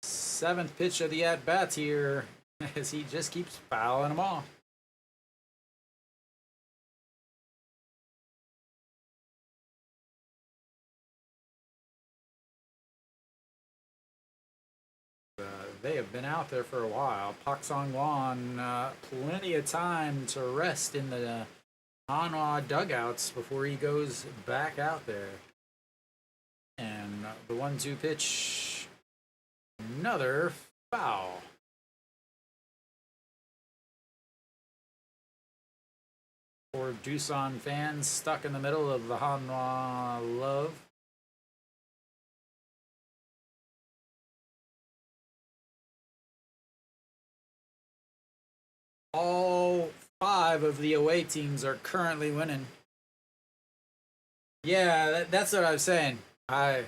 Seventh pitch of the at bat here, as he just keeps fouling them off. They have been out there for a while. Pak Song Won, plenty of time to rest in the Hanwha dugouts before he goes back out there. And the 1-2 pitch, another foul. For Doosan fans stuck in the middle of the Hanwha love. All 5 of the away teams are currently winning. Yeah, that's what I was saying. Well,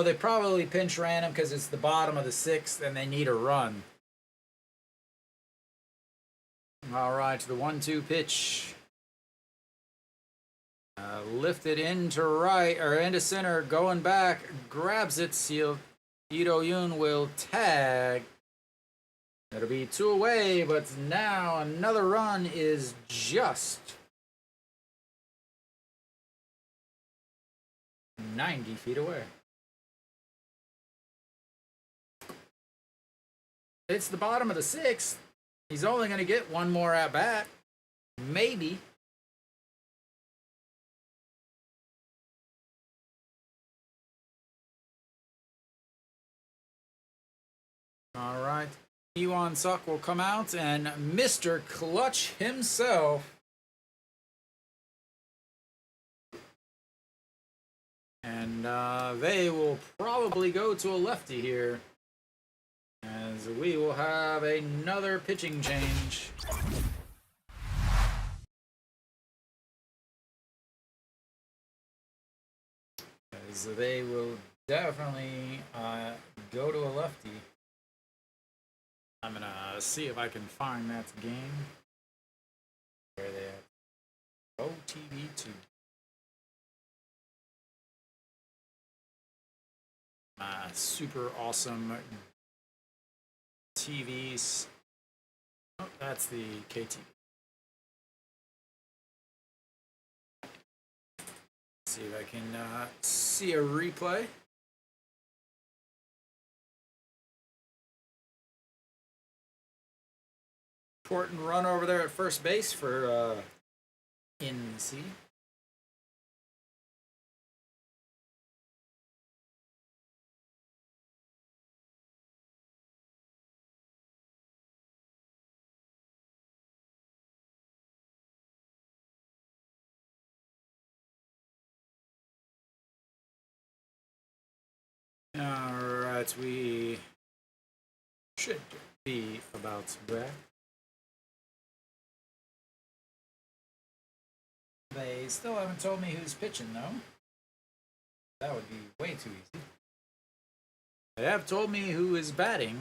they probably pinch ran him because it's the bottom of the 6th and they need a run. All right, the 1-2 pitch. Lifted into right or into center, going back, grabs it, sealed. Ito Yun will tag. It'll be 2 away, but now another run is just 90 feet away. It's the bottom of the 6th. He's only going to get 1 more at bat. Maybe. All right. Iwan Suk will come out, and Mr. Clutch himself. And they will probably go to a lefty here, as we will have another pitching change. As they will definitely go to a lefty. I'm gonna see if I can find that game where they have OTV2. Super awesome TVs. Oh, that's the KTV. See if I can see a replay. Important run over there at first base for NC. but we should be about back. They still haven't told me who's pitching, though. That would be way too easy. They have told me who is batting.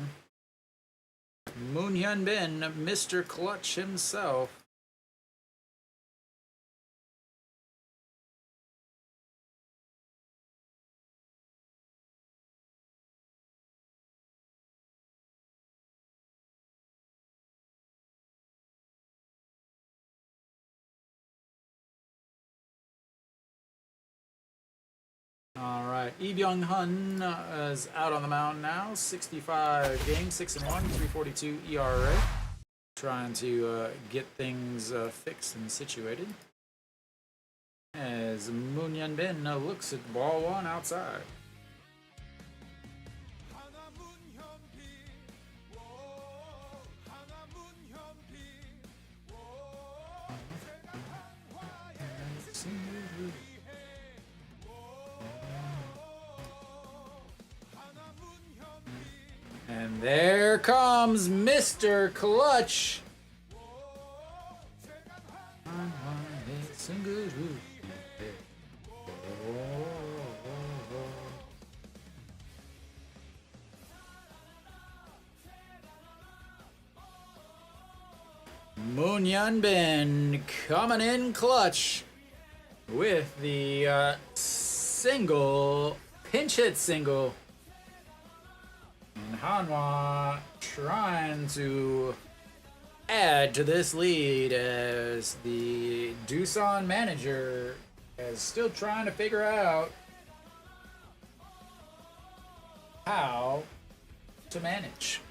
Moon Hyun Bin, Mr. Clutch himself. All right, Lee Byung-hun is out on the mound now. 65 games, 6-1, 3.42 ERA. Trying to get things fixed and situated. As Moon Hyun Bin looks at ball one outside. And there comes Mr. Clutch. Moon Hyun Bin coming in clutch with the single, pinch hit single. And Hanwha trying to add to this lead as the Doosan manager is still trying to figure out how to manage.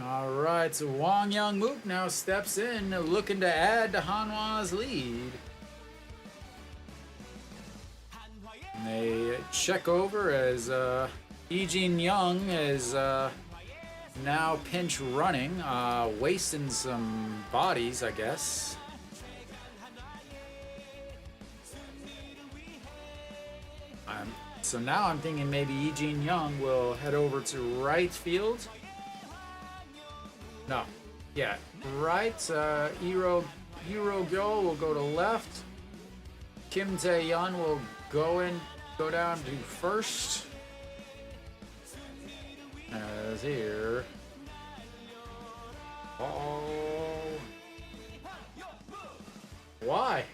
All right, so Wang Young-mook now steps in, looking to add to Hanwha's lead. And they check over as Lee Young is now pinch running, wasting some bodies, I guess. So now I'm thinking maybe Lee Young will head over to right field. No, yeah, right. Iro Gyo will go to left. Kim Tae-yeon will go down to first. As here. Oh. Why?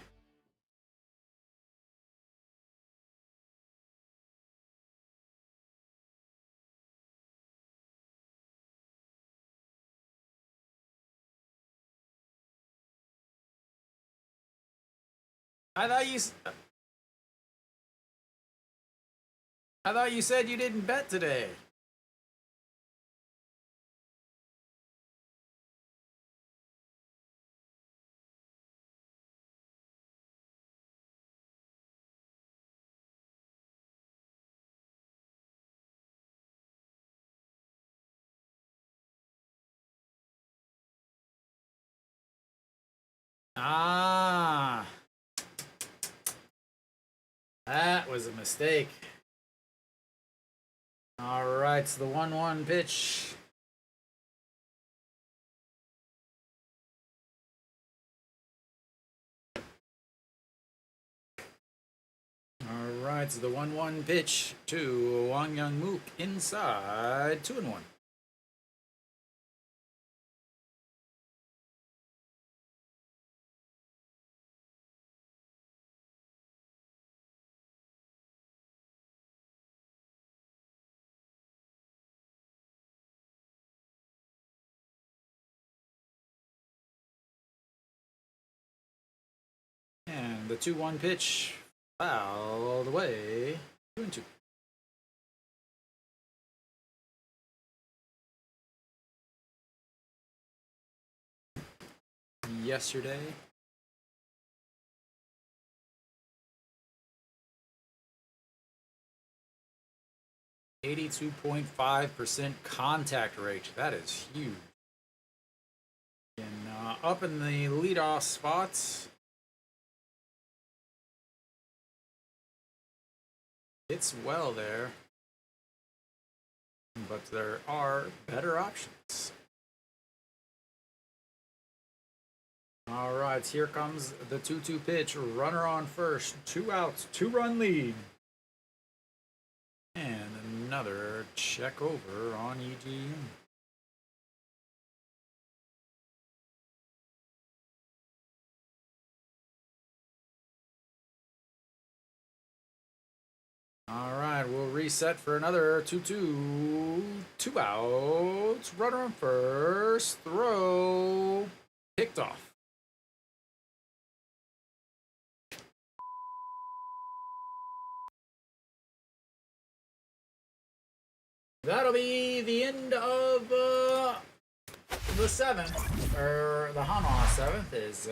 I thought you said you didn't bet today. Ah. That was a mistake. All right, so the 1-1 pitch. All right, so the 1-1 pitch to Wang Young-mook inside 2-1. And the 2-1 pitch fouled away. 2-2. Yesterday. .5% contact rate. That is huge. And up in the leadoff spots. Hits well there. But there are better options. All right, here comes the 2-2 pitch. Runner on first. 2 outs, 2-run lead. And another check over on EGU. All right, we'll reset for another 2-2. 2 outs. Runner on first. Throw. Picked off. That'll be the end of the 7th, or the Hanwha 7th, is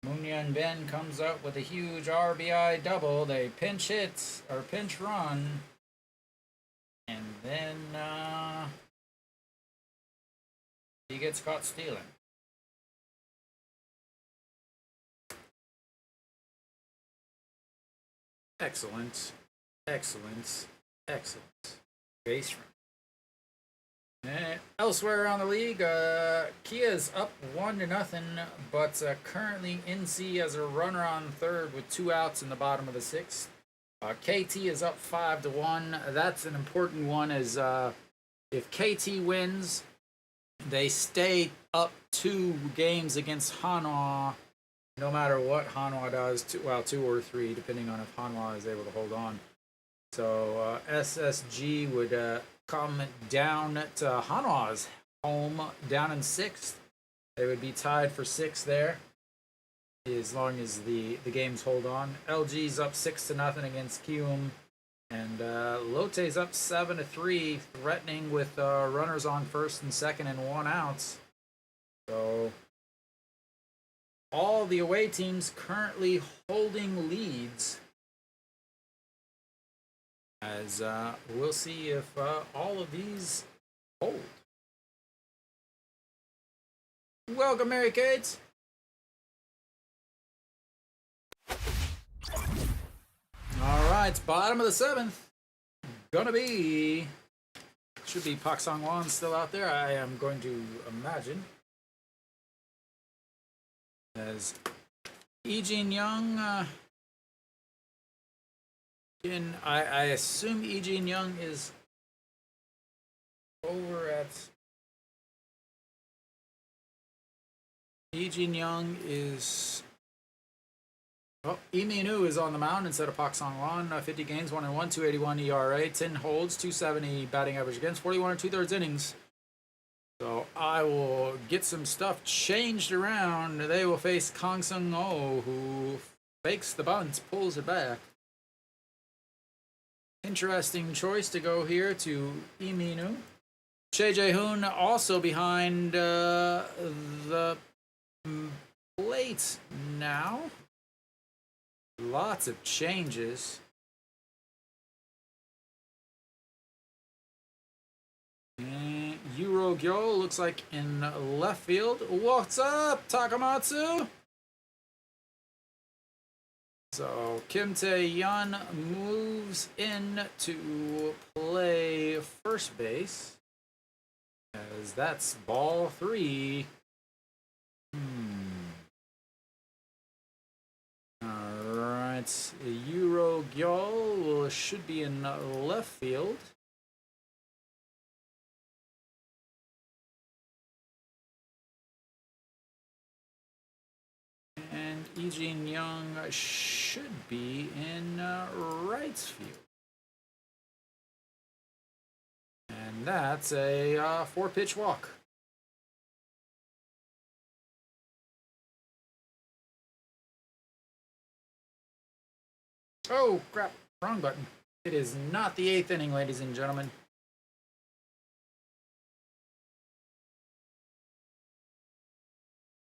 Moonyan Ben comes up with a huge RBI double. They pinch hit, or pinch run, and then he gets caught stealing. Excellent, excellent. Excellent. Base run. Elsewhere around the league, Kia's up 1-0, but currently NC has a runner on third with 2 outs in the bottom of the 6th. KT is up 5-1. That's an important one, as if KT wins, they stay up 2 games against Hanwha, no matter what Hanwha does. 2 or 3, depending on if Hanwha is able to hold on. So SSG would come down to Hanwha's home down in 6th. They would be tied for 6th there, as long as the games hold on. LG's up 6-0 against Kium, and Lotte's up 7-3, threatening with runners on first and second and 1 out. So all the away teams currently holding leads. As we'll see if all of these hold. Welcome, Mary Kate. All right, bottom of the 7th. Gonna be, should be Pak Song-won still out there, I am going to imagine. As Ejin Young. I assume Ejin Young is over at... Ejin Young is... Oh, Iminu is on the mound instead of Pak Song-won. 50 games, 1-1, 281 ERA, 10 holds, 270 batting average against, 41 2/3 innings. So I will get some stuff changed around. They will face Kang Sung-oh, who fakes the bunts, pulls it back. Interesting choice to go here to Iminu. Choi Jae-hoon also behind the plate now. Lots of changes. And Yuro Gyo looks like in left field. What's up, Takamatsu? So Kim Tae-yeon moves in to play first base, as that's ball 3. All right, Yuro Gyo should be in left field. And Ejin Young should be in right field. And that's a 4-pitch walk. Oh, crap. Wrong button. It is not the 8th inning, ladies and gentlemen.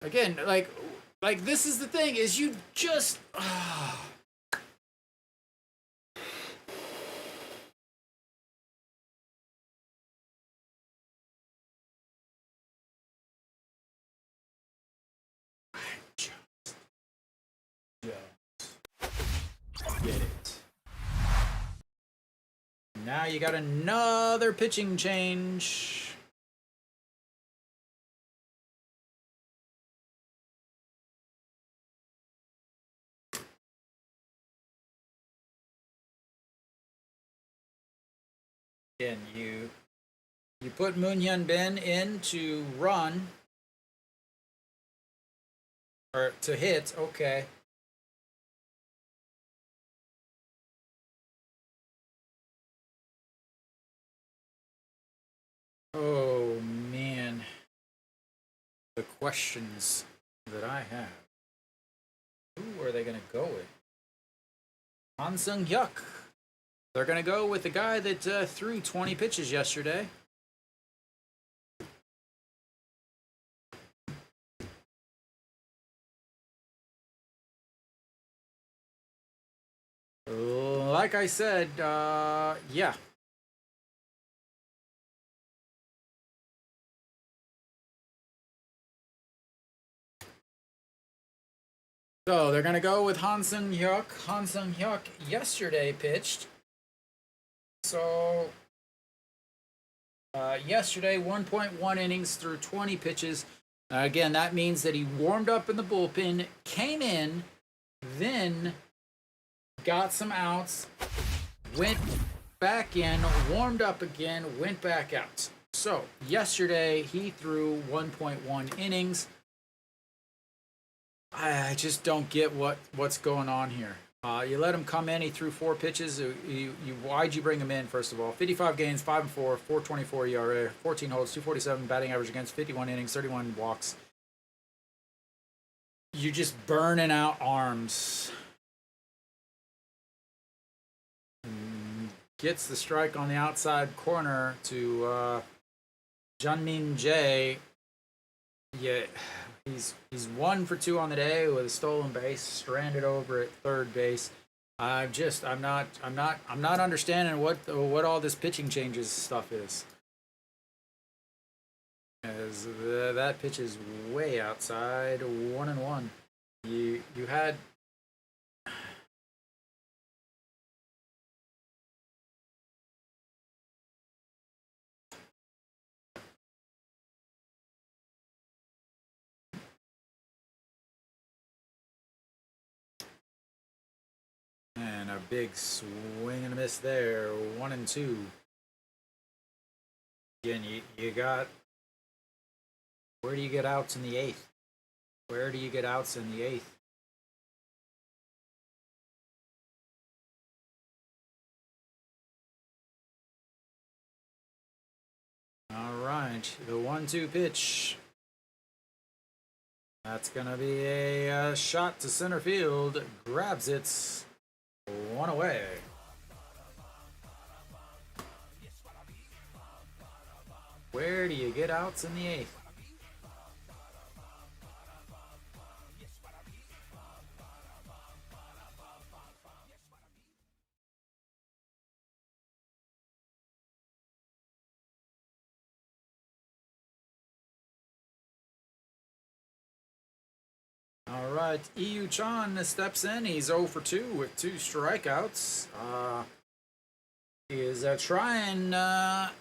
Again, like this is the thing, is you just... Just get it. now you got another pitching change. Again, you put Moon Hyun Bin in to run or to hit. Okay. Oh man, the questions that I have. Who are they going to go with? Han Sung Hyuk. They're going to go with the guy that threw 20 pitches yesterday. Like I said, yeah. So they're going to go with Han Sung Hyuk. Han Sung Hyuk yesterday pitched. So yesterday, 1.1 innings through 20 pitches. Again, that means that he warmed up in the bullpen, came in, then got some outs, went back in, warmed up again, went back out. So yesterday, he threw 1.1 innings. I just don't get what's going on here. You let him come in. He threw 4 pitches. Why'd you bring him in? First of all, 55 games, 5-4, 4.24 ERA, 14 holds, 2.47 batting average against, 51 innings, 31 walks. You're just burning out arms. Gets the strike on the outside corner to Junmin Jae. Yeah. He's 1 for 2 on the day with a stolen base, stranded over at third base. I'm not understanding what all this pitching changes stuff is. As that pitch is way outside, 1-1. You had. And a big swing and a miss there. 1-2. Again, you got. Where do you get outs in the 8th? Where do you get outs in the 8th? All right, the 1-2 pitch. That's gonna be a shot to center field. Grabs it. 1 away. Where do you get outs in the 8th? All right, EU Chan steps in. He's 0 for 2 with 2 strikeouts. He is trying to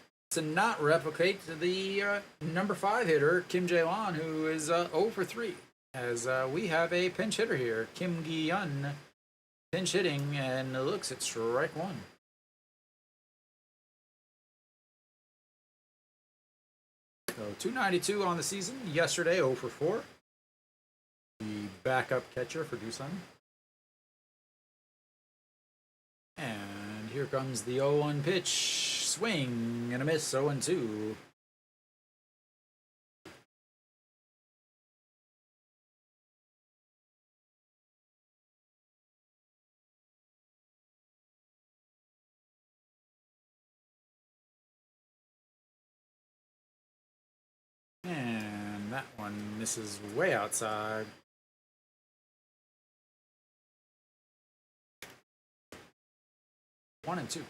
not replicate the number 5 hitter, Kim Jae-won, who is 0 for 3. As we have a pinch hitter here, Kim Gi-yeon, pinch hitting, and looks at strike 1. So 292 on the season. Yesterday, 0 for 4. The backup catcher for Doosan. And here comes the 0-1 pitch. Swing and a miss, 0-2. And that one misses way outside. One and 2.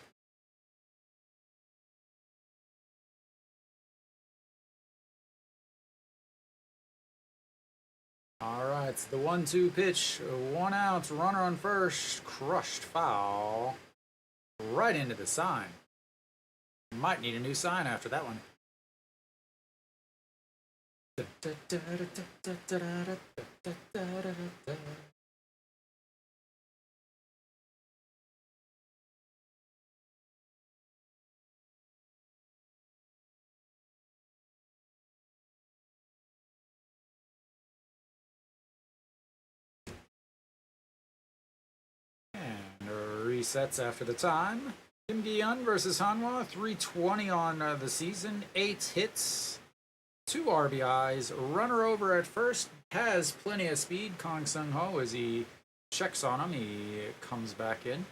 All right, it's the 1-2 pitch. 1 out, runner on first, crushed foul. Right into the sign. Might need a new sign after that one. And resets after the time. Kim Gi-yeon versus Hanwha, 320 on the season, 8 hits, 2 RBIs, runner over at first, has plenty of speed. Kang Seung-ho, as he checks on him, he comes back in.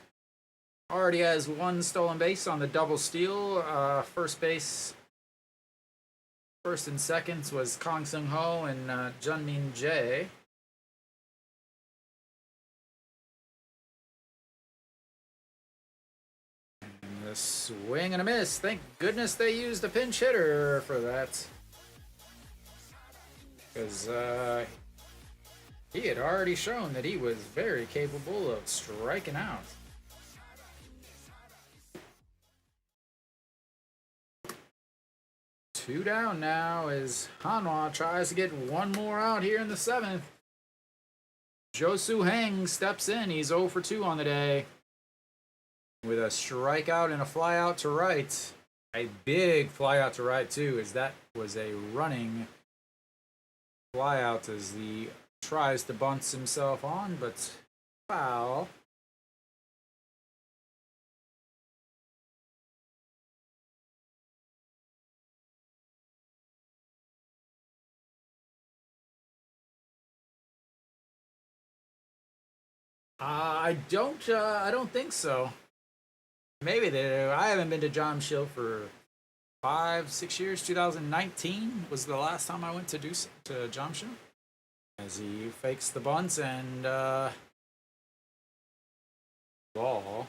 Already has 1 stolen base on the double steal. First base, first and seconds was Kang Seung-ho and Junmin Jae. And the swing and a miss. Thank goodness they used a pinch hitter for that. Because he had already shown that he was very capable of striking out. Two down now as Hanwha tries to get one more out here in the 7th. Josu Heng steps in. He's 0 for 2 on the day with a strikeout and a flyout to right. A big flyout to right, too, as that was a running flyout as he tries to bunt himself on, but foul. I don't think so. Maybe they do. I haven't been to Jamshil for 5-6 years. 2019 was the last time I went to Doosan, to Jamshil. As he fakes the bunts and ball.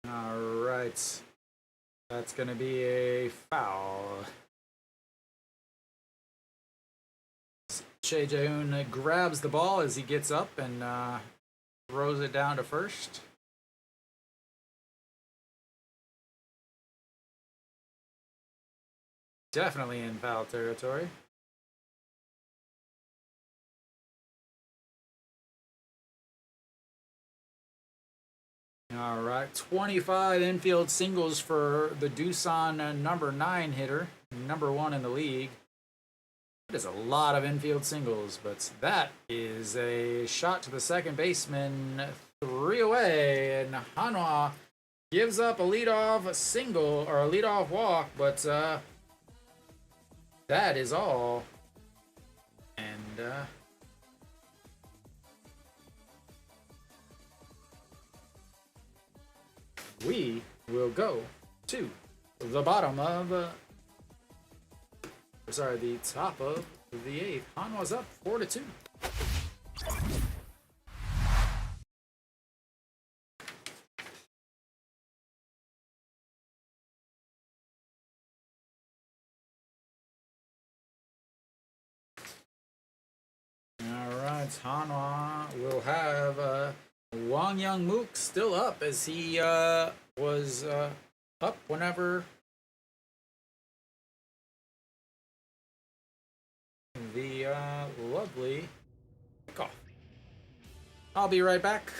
All right. That's going to be a foul. Che Jae-hoon grabs the ball as he gets up and throws it down to first. Definitely in foul territory. All right, 25 infield singles for the Doosan number 9 hitter, number 1 in the league. That is a lot of infield singles, but that is a shot to the second baseman, 3 away, and Hanwha gives up a leadoff single or a leadoff walk, but that is all. And we will go to the bottom of the top of the 8th. Hanwha's up 4-2. All right, Hanwha will have Wang Young Mook still up as he was up whenever the lovely kickoff. I'll be right back.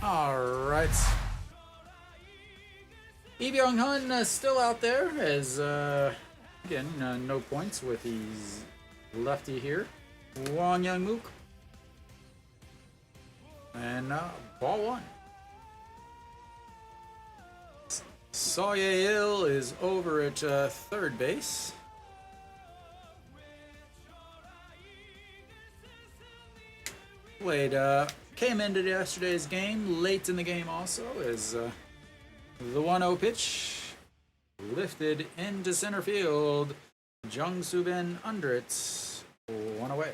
All right. Lee Byung-hun still out there as, again, no points with his lefty here. Won Young-mook. And ball one. Seo Ye-il is over at third base. Came into yesterday's game, late in the game also, as the 1-0 pitch lifted into center field. Jung Soo-bin under it, one away.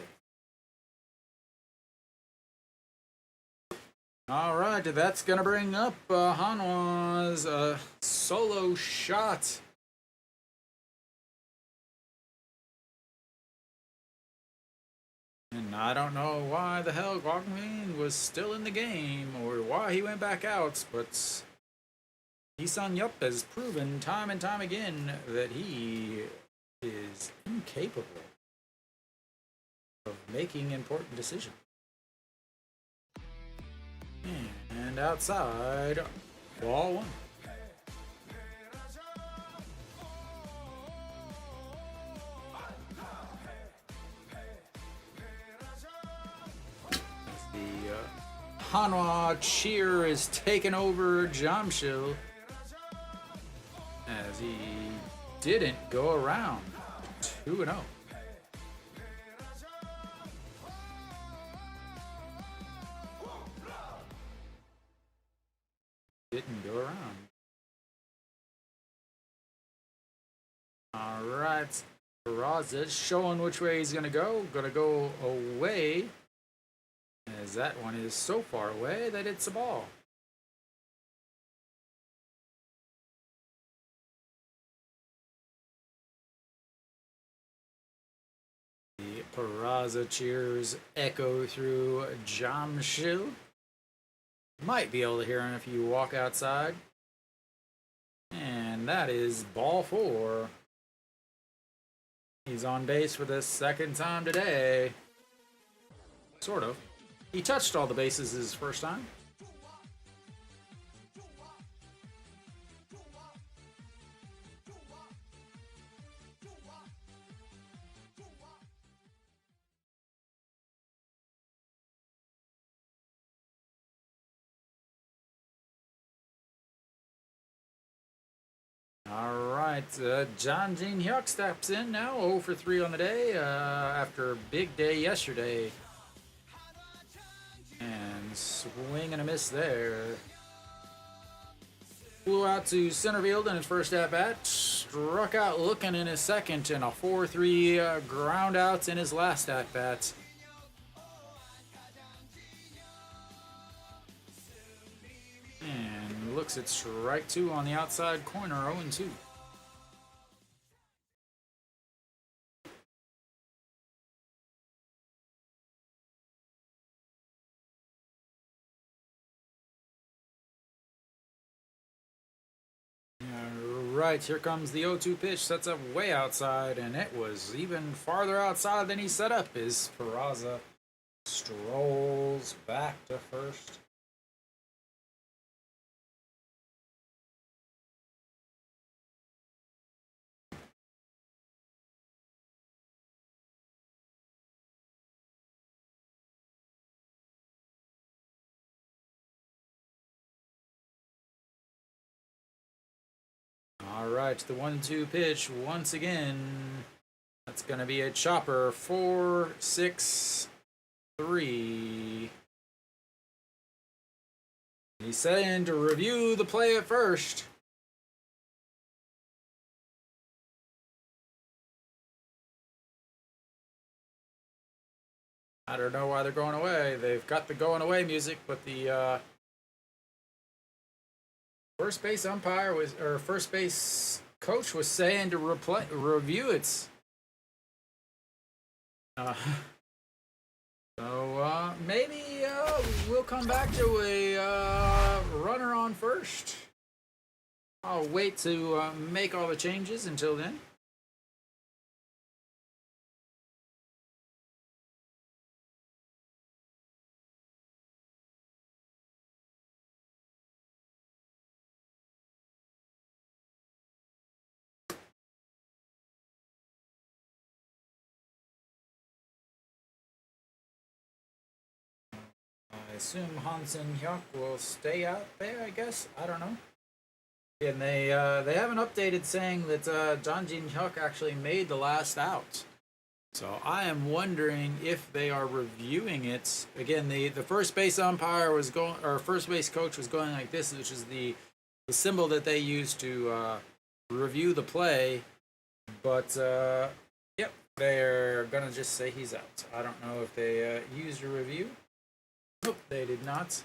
All right, that's going to bring up Hanwha's solo shot. And I don't know why the hell Kwang was still in the game or why he went back out, but Doosan Yup has proven time and time again that he is incapable of making important decisions. And outside, ball one. Hanwha cheer is taken over Jamshil as he didn't go around. 2-0. Didn't go around. All right. Perlaza showing which way he's going to go. Going to go away. As that one is so far away that it's a ball. The Perlaza cheers echo through Jamshil. Might be able to hear him if you walk outside. And that is ball four. He's on base for the second time today. Sort of. He touched all the bases his first time. All right, John Jin-hyuk steps in now, 0 for 3 on the day after a big day yesterday. And swing and a miss there. Flew out to center field in his first at-bat. Struck out looking in his second, and a 4-3 ground out in his last at-bat. And looks at strike two on the outside corner, 0-2. Right, here comes the 0-2 pitch, sets up way outside, and it was even farther outside than he set up as Perlaza strolls back to first. All right, the 1-2 pitch once again. That's going to be a chopper. 4-6-3. He's saying to review the play at first. I don't know why they're going away. They've got the going away music, but the first base umpire was, or first base coach was saying to review it. So maybe we'll come back to a runner on first. I'll wait to make all the changes until then. I assume Han Seung-hyuk will stay out there, I guess. I don't know. And they haven't updated saying that Jang Jin-hyuk actually made the last out. So I am wondering if they are reviewing it. Again, the first base umpire was going, or first base coach was going like this, which is the symbol that they use to review the play. But, yep, they're going to just say he's out. I don't know if they used a review. Nope, they did not.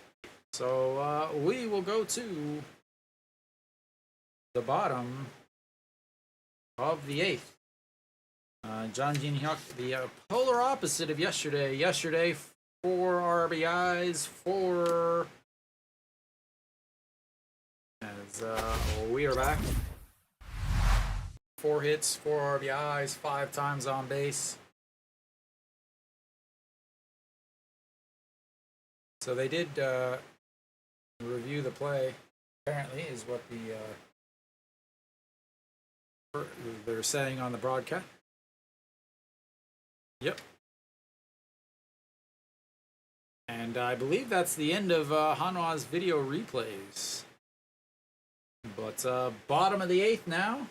So we will go to the bottom of the 8th. Jang Jin-hyuk, the polar opposite of yesterday. Yesterday, 4 RBIs, 4... As we are back. 4 hits, 4 RBIs, 5 times on base. So they did review the play, apparently, is what they're saying on the broadcast. Yep. And I believe that's the end of Hanwha's video replays. But bottom of the 8th now.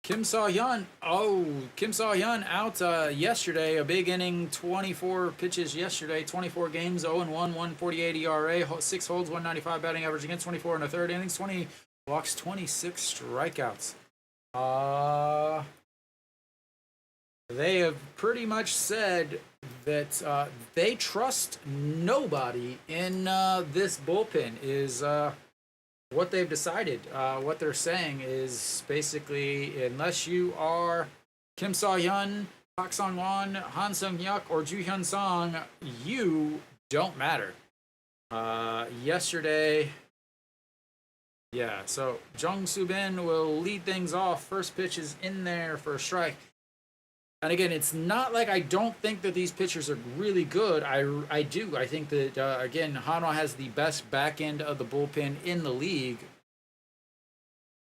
Kim Saw-hyun. Oh, Kim Saw-hyun out yesterday. A big inning, 24 pitches yesterday. 24 games, 0-1, 148 ERA, 6 holds, 195 batting average against, 24 in the third innings, 20 walks, 26 strikeouts. They have pretty much said that they trust nobody in this bullpen is what they've decided. What they're saying is basically, unless you are Kim Saw-hyun, Park Sang-won, Han Seung-hyuk, or Ju Hyun-song, you don't matter. Yesterday, yeah, so Jung Soo-bin will lead things off. First pitch is in there for a strike. And again, it's not like I don't think that these pitchers are really good. I do. I think that, again, Hanwha has the best back end of the bullpen in the league.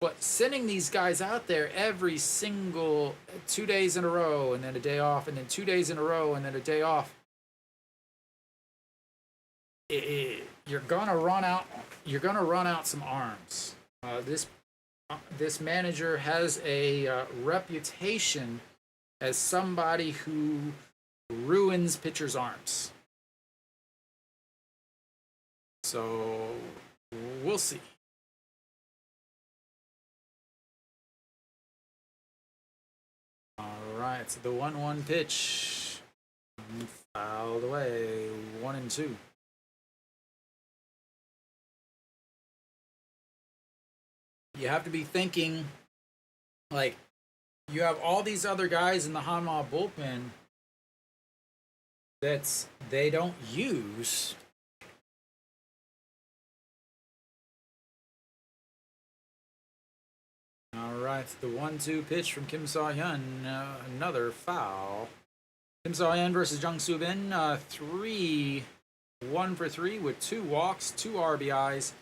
But sending these guys out there every single 2 days in a row and then a day off and then 2 days in a row and then a day off, you're gonna run out. You're gonna run out some arms. This manager has a reputation as somebody who ruins pitchers' arms. So, we'll see. Alright, so the 1-1 pitch. Fouled away. 1-2. You have to be thinking, like, you have all these other guys in the Hanwha bullpen that they don't use. All right, the 1-2 pitch from Kim Saw-hyun, another foul. Kim Saw-hyun versus Jung Soo-bin, 1 for 3 with 2 walks, 2 RBIs.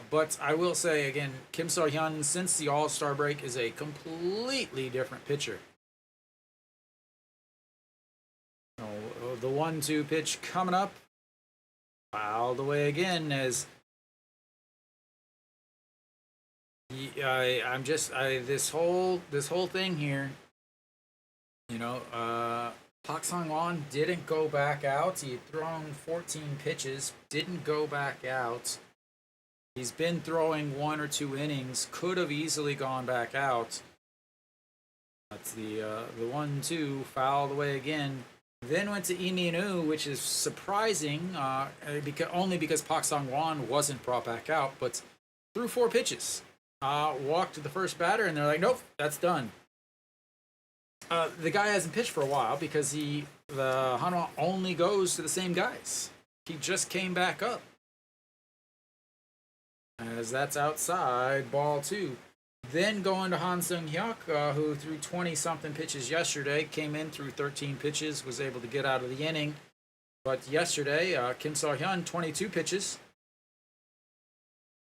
But I will say, again, Kim Saw-hyun, since the All-Star break, is a completely different pitcher. The 1-2 pitch coming up. Fouled away again as... this whole thing here, you know, Park Sang-won didn't go back out. He had thrown 14 pitches, didn't go back out. He's been throwing 1 or 2 innings, could have easily gone back out. That's the 1-2, fouled away again. Then went to Lee Min-woo, which is surprising, only because Park Sang-won wasn't brought back out, but threw 4 pitches. Walked to the first batter, and they're like, nope, that's done. The guy hasn't pitched for a while because the Hanwha only goes to the same guys. He just came back up. As that's outside, ball 2. Then going to Han Seung-hyuk, who threw 20-something pitches yesterday, came in through 13 pitches, was able to get out of the inning. But yesterday, Kim Saw-hyun, 22 pitches,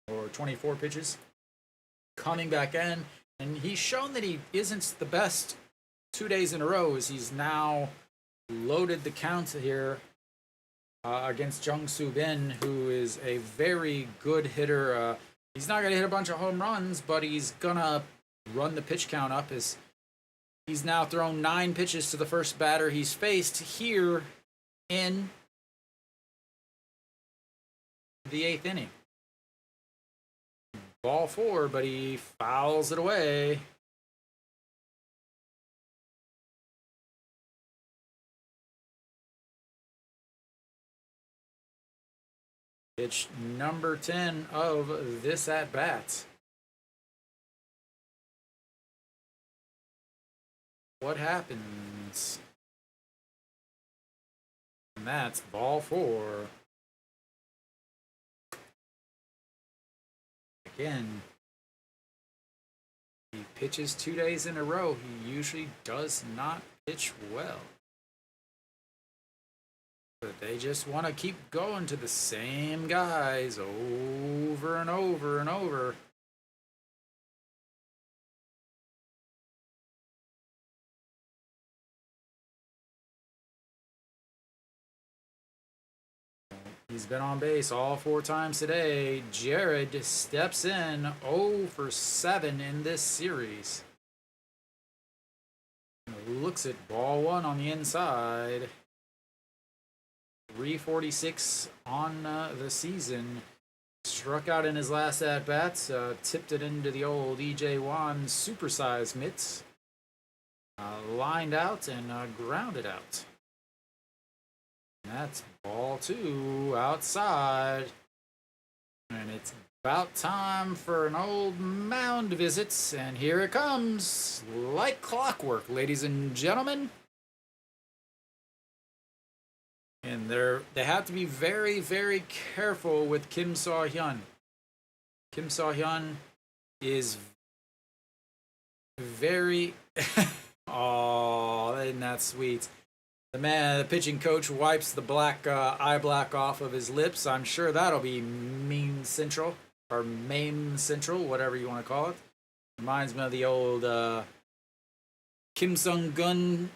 or 24 pitches, coming back in, and he's shown that he isn't the best 2 days in a row, as he's now loaded the count here against Jung Soo Bin, who is a very good hitter. He's not going to hit a bunch of home runs, but he's going to run the pitch count up. He's now thrown 9 pitches to the first batter he's faced here in the 8th inning. Ball 4, but he fouls it away. Pitch number 10 of this at-bat. What happens? And that's ball 4. Again, he pitches 2 days in a row. He usually does not pitch well. But they just want to keep going to the same guys over and over and over. He's been on base all 4 times today. Jared steps in 0 for 7 in this series. Looks at ball 1 on the inside. 346 on the season. Struck out in his last at-bats. Tipped it into the old E.J. Wan supersized mitts. Lined out and grounded out. And that's ball 2 outside. And it's about time for an old mound visit. And here it comes. Like clockwork, ladies and gentlemen. And they have to be very, very careful with Kim So-hyun. Kim So-hyun is very... Oh, isn't that sweet? The pitching coach wipes the black eye black off of his lips. I'm sure that'll be meme central, or meme central, whatever you want to call it. Reminds me of the old Kim Sung-gun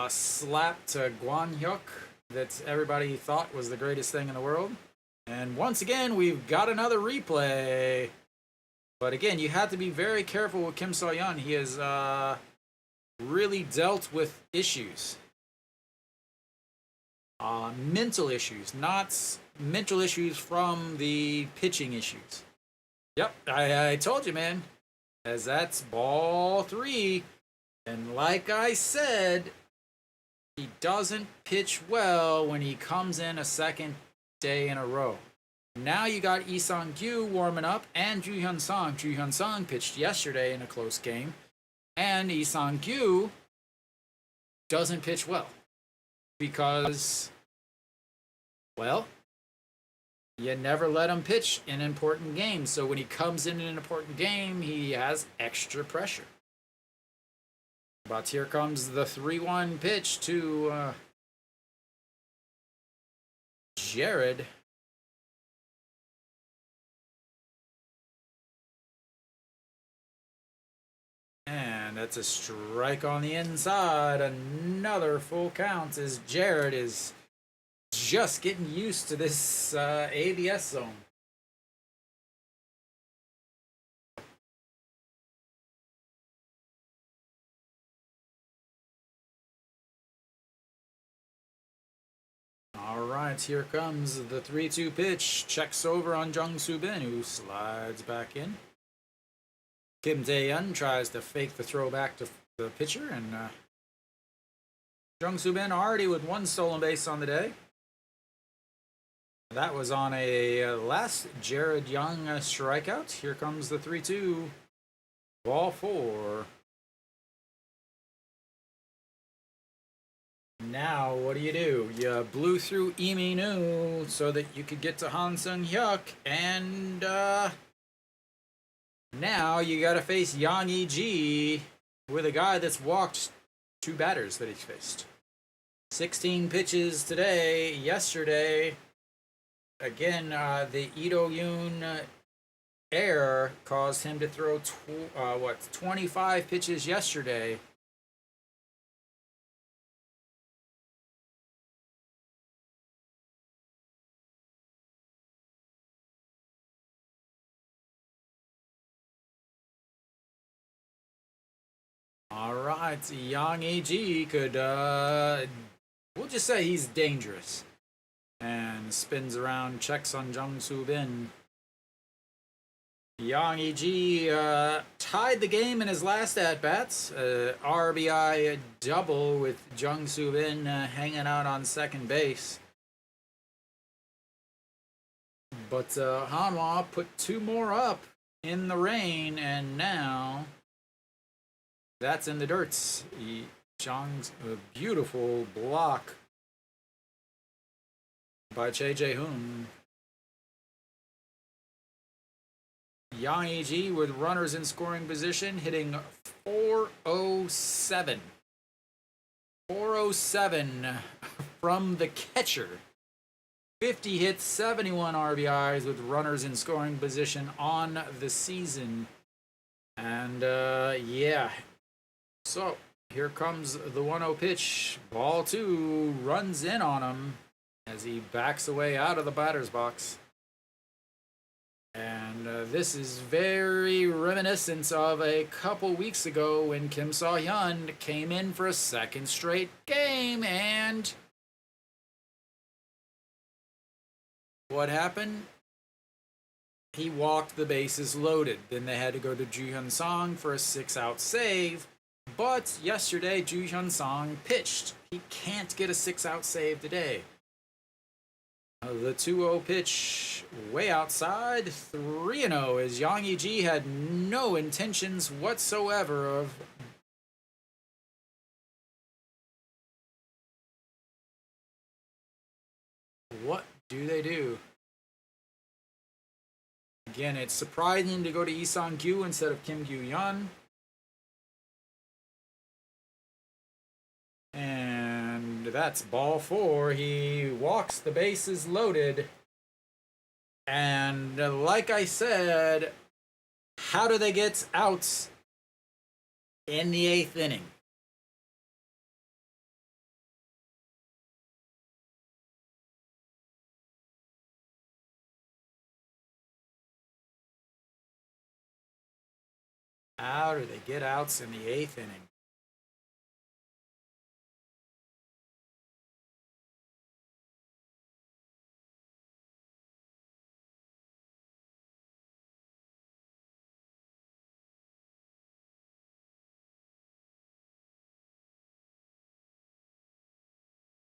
slap to Gwon Hyuk that everybody thought was the greatest thing in the world. And once again, we've got another replay. But again, you have to be very careful with Kim So-hyun. He has really dealt with issues. Mental issues, not mental issues from the pitching issues. Yep, I told you, man. As that's ball 3. And like I said, he doesn't pitch well when he comes in a second day in a row. Now you got Lee Sung-gyu warming up and Joo Hyun-sung. Joo Hyun-sung pitched yesterday in a close game. And Lee Sung-gyu doesn't pitch well. Because, well, you never let him pitch in important games. So when he comes in an important game, he has extra pressure. But here comes the 3-1 pitch to Jared. And that's a strike on the inside. Another full count as Jared is just getting used to this ABS zone. All right, here comes the 3-2 pitch. Checks over on Jung Soo Bin, who slides back in. Kim Tae-yeon tries to fake the throw back to the pitcher, and Jung Soo Bin already with 1 stolen base on the day. That was on a last Jared Young strikeout. Here comes the 3-2. Ball 4. Now, what do? You blew through Lee Min-woo so that you could get to Han Sung-hyuk, and now you got to face Yang E-ji with a guy that's walked 2 batters that he's faced. 16 pitches today. Yesterday, again, the Ito Yoon error caused him to throw 25 pitches yesterday. right, Yang E.G. could, we'll just say he's dangerous. And spins around, checks on Jung Soo Bin. Yang E.G. Tied the game in his last at-bats. RBI double with Jung Soo Bin hanging out on second base. But Hanwha put 2 more up in the rain, and now that's in the dirts. Chang's beautiful block by Che Jae-hoon. Yang E.G. with runners in scoring position, hitting 407. 407 from the catcher. 50 hits, 71 RBIs with runners in scoring position on the season. And, yeah. So, here comes the 1-0 pitch. Ball 2 runs in on him as he backs away out of the batter's box. And this is very reminiscent of a couple weeks ago when Kim So-hyun came in for a second straight game, and what happened? He walked the bases loaded. Then they had to go to Joo Hyun-sung for a 6-out save. But yesterday, Joo Hyun-sung pitched. He can't get a 6-out save today. The 2-0 pitch way outside, 3-0, as Yang E.G. had no intentions whatsoever of what do they do? Again, it's surprising to go to Lee Sang-kyu instead of Kim Gyu-yeon. And that's ball 4. He walks the bases loaded. And like I said, how do they get outs in the 8th inning? How do they get outs in the 8th inning?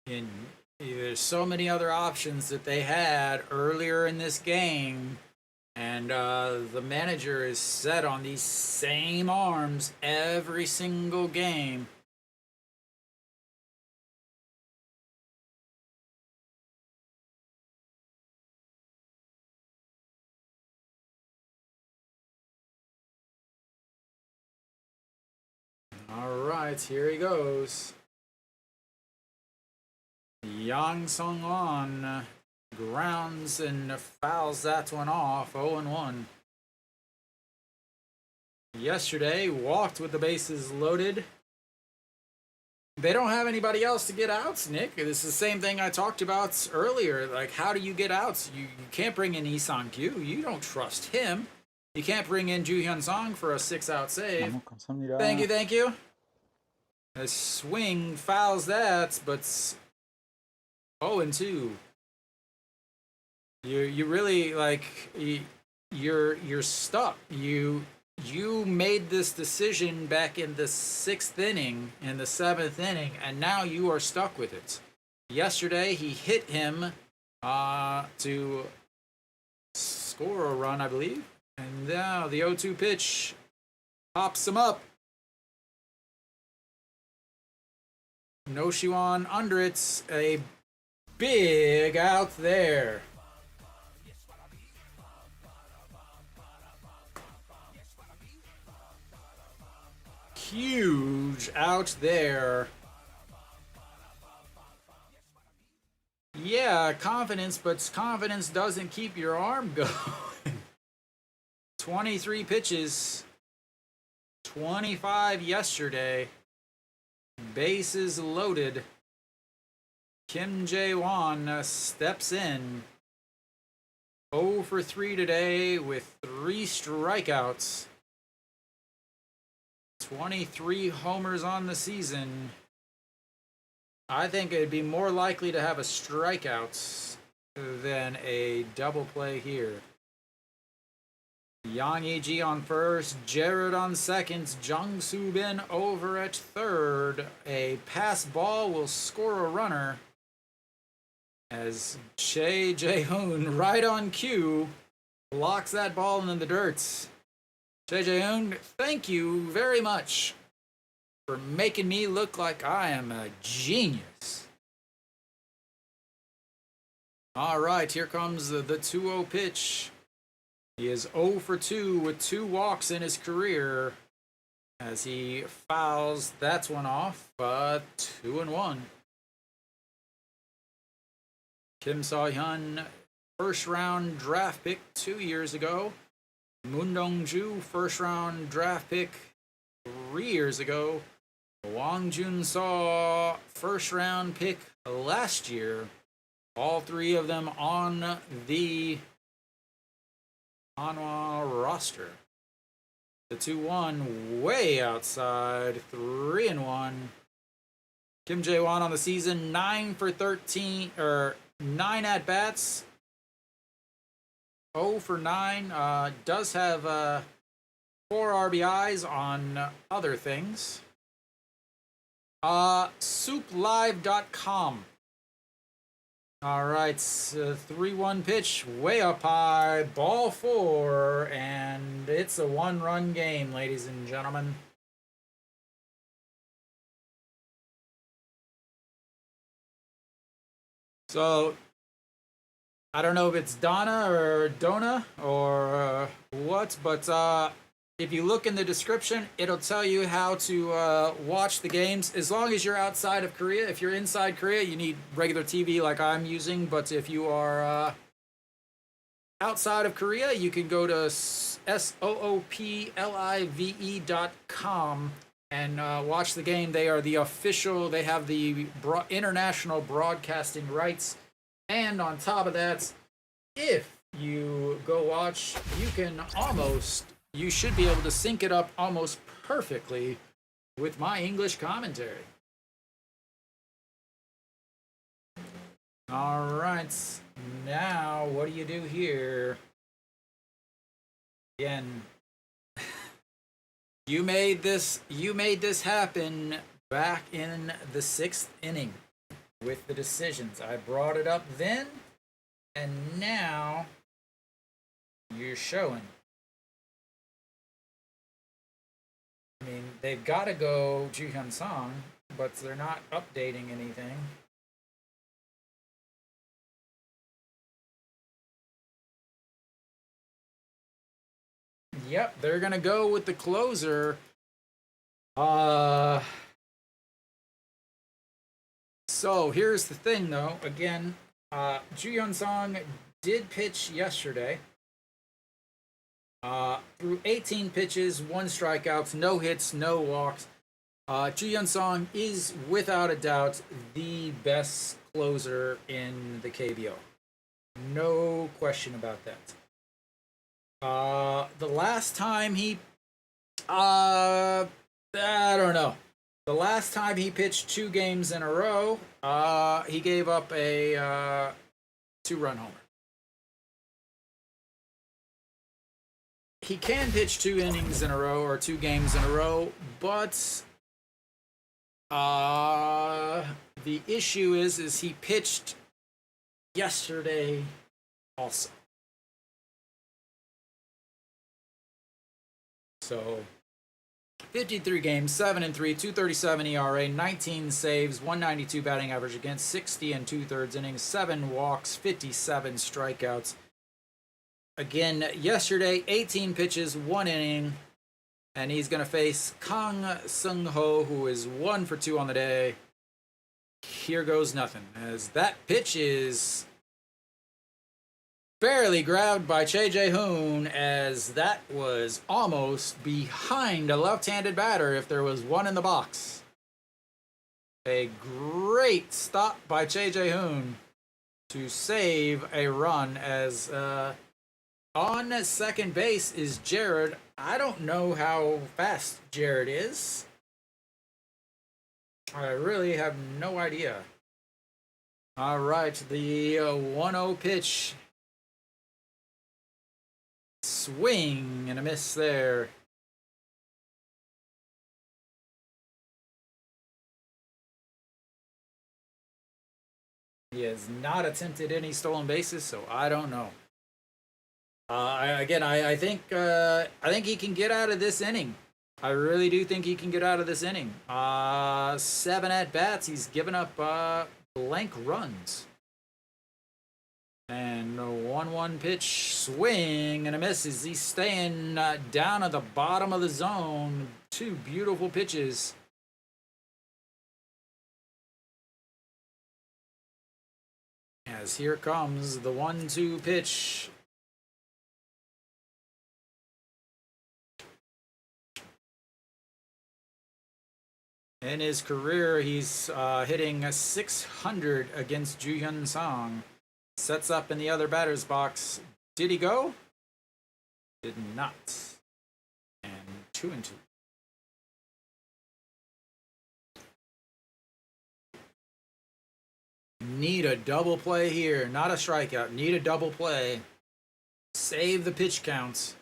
And there's so many other options that they had earlier in this game, and the manager is set on these same arms every single game. All right, here he goes. Yang Sung-won grounds and fouls that one off, 0-1. Yesterday, walked with the bases loaded. They don't have anybody else to get outs, Nick. This is the same thing I talked about earlier. Like, how do you get outs? You can't bring in Lee Sang-kyu. You don't trust him. You can't bring in Joo Hyun-sung for a 6-out save. 감사합니다. Thank you. A swing fouls that, but 0-2. You really, like, you're stuck. You made this decision back in the 6th inning, in the 7th inning, and now you are stuck with it. Yesterday, he hit him to score a run, I believe. And now the 0-2 pitch pops him up. No Shiwan under it. A big out there. Huge out there. Yeah, confidence, but confidence doesn't keep your arm going. 23 pitches, 25 yesterday. Bases loaded. Kim Jae-won steps in. 0 for 3 today with 3 strikeouts. 23 homers on the season. I think it'd be more likely to have a strikeout than a double play here. Yang Yiji on first, Jared on second, Jung Soo Bin over at third. A pass ball will score a runner as Che Jae-hoon, right on cue, blocks that ball in the dirt. Che Jae-hoon, thank you very much for making me look like I am a genius. All right, here comes the 2-0 pitch. He is 0 for 2 with 2 walks in his career as he fouls that one off, 2-1. Kim So-hyun, first round draft pick 2 years ago. Moon Dong-ju, first round draft pick 3 years ago. Wang Jun-so, first round pick last year. All 3 of them on the Hanwha roster. The 2-1 way outside, 3-1. Kim Jae-won on the season, 9 for 13, or 9 at bats, 0 for 9. Does have 4 RBIs on other things. SOOPlive.com. All right, 3-1 pitch, way up high, ball 4, and it's a 1-run game, ladies and gentlemen. So, I don't know if it's Donna or Donna or what, but if you look in the description, it'll tell you how to watch the games. As long as you're outside of Korea. If you're inside Korea, you need regular TV like I'm using. But if you are outside of Korea, you can go to SOOPlive.com and watch the game. They are the official. They have the international broadcasting rights. And on top of that, if you go watch, you should be able to sync it up almost perfectly with my English commentary. All right, now what do you do here? Again, you made this happen back in the 6th inning with the decisions. I brought it up then, and now you're showing. I mean, they've got to go Ju Hyun Song, but they're not updating anything. Yep, they're going to go with the closer. So here's the thing, though. Again, Ju Hyun Song did pitch yesterday. Through 18 pitches, 1 strikeout, no hits, no walks. Ju Hyun Song is, without a doubt, the best closer in the KBO. No question about that. The last time he... I don't know. The last time he pitched 2 games in a row, he gave up a 2-run homer. He can pitch 2 innings in a row or 2 games in a row, but the issue is he pitched yesterday also. So 53 games, 7-3, 237 ERA, 19 saves, 192 batting average against, 60 2/3 innings, 7 walks, 57 strikeouts. Again, yesterday, 18 pitches, 1 inning, and he's going to face Kang Seung-ho, who is 1 for 2 on the day. Here goes nothing, as that pitch is barely grabbed by Che Jae-hoon, as that was almost behind a left-handed batter if there was one in the box. A great stop by Che Jae-hoon to save a run, as On second base is Jared. I don't know how fast Jared is. I really have no idea. All right, the 1-0 pitch. Swing and a miss there. He has not attempted any stolen bases, so I don't know. I think he can get out of this inning. I really do think he can get out of this inning. 7 at bats. He's given up blank runs. And a 1-1 pitch, swing and a miss. Is he staying down at the bottom of the zone? 2 beautiful pitches. As here comes the 1-2 pitch. In his career, he's hitting 600 against Ju-Hyun Song. Sets up in the other batter's box. Did he go? Did not. And 2-2. Need a double play here. Not a strikeout. Need a double play. Save the pitch counts.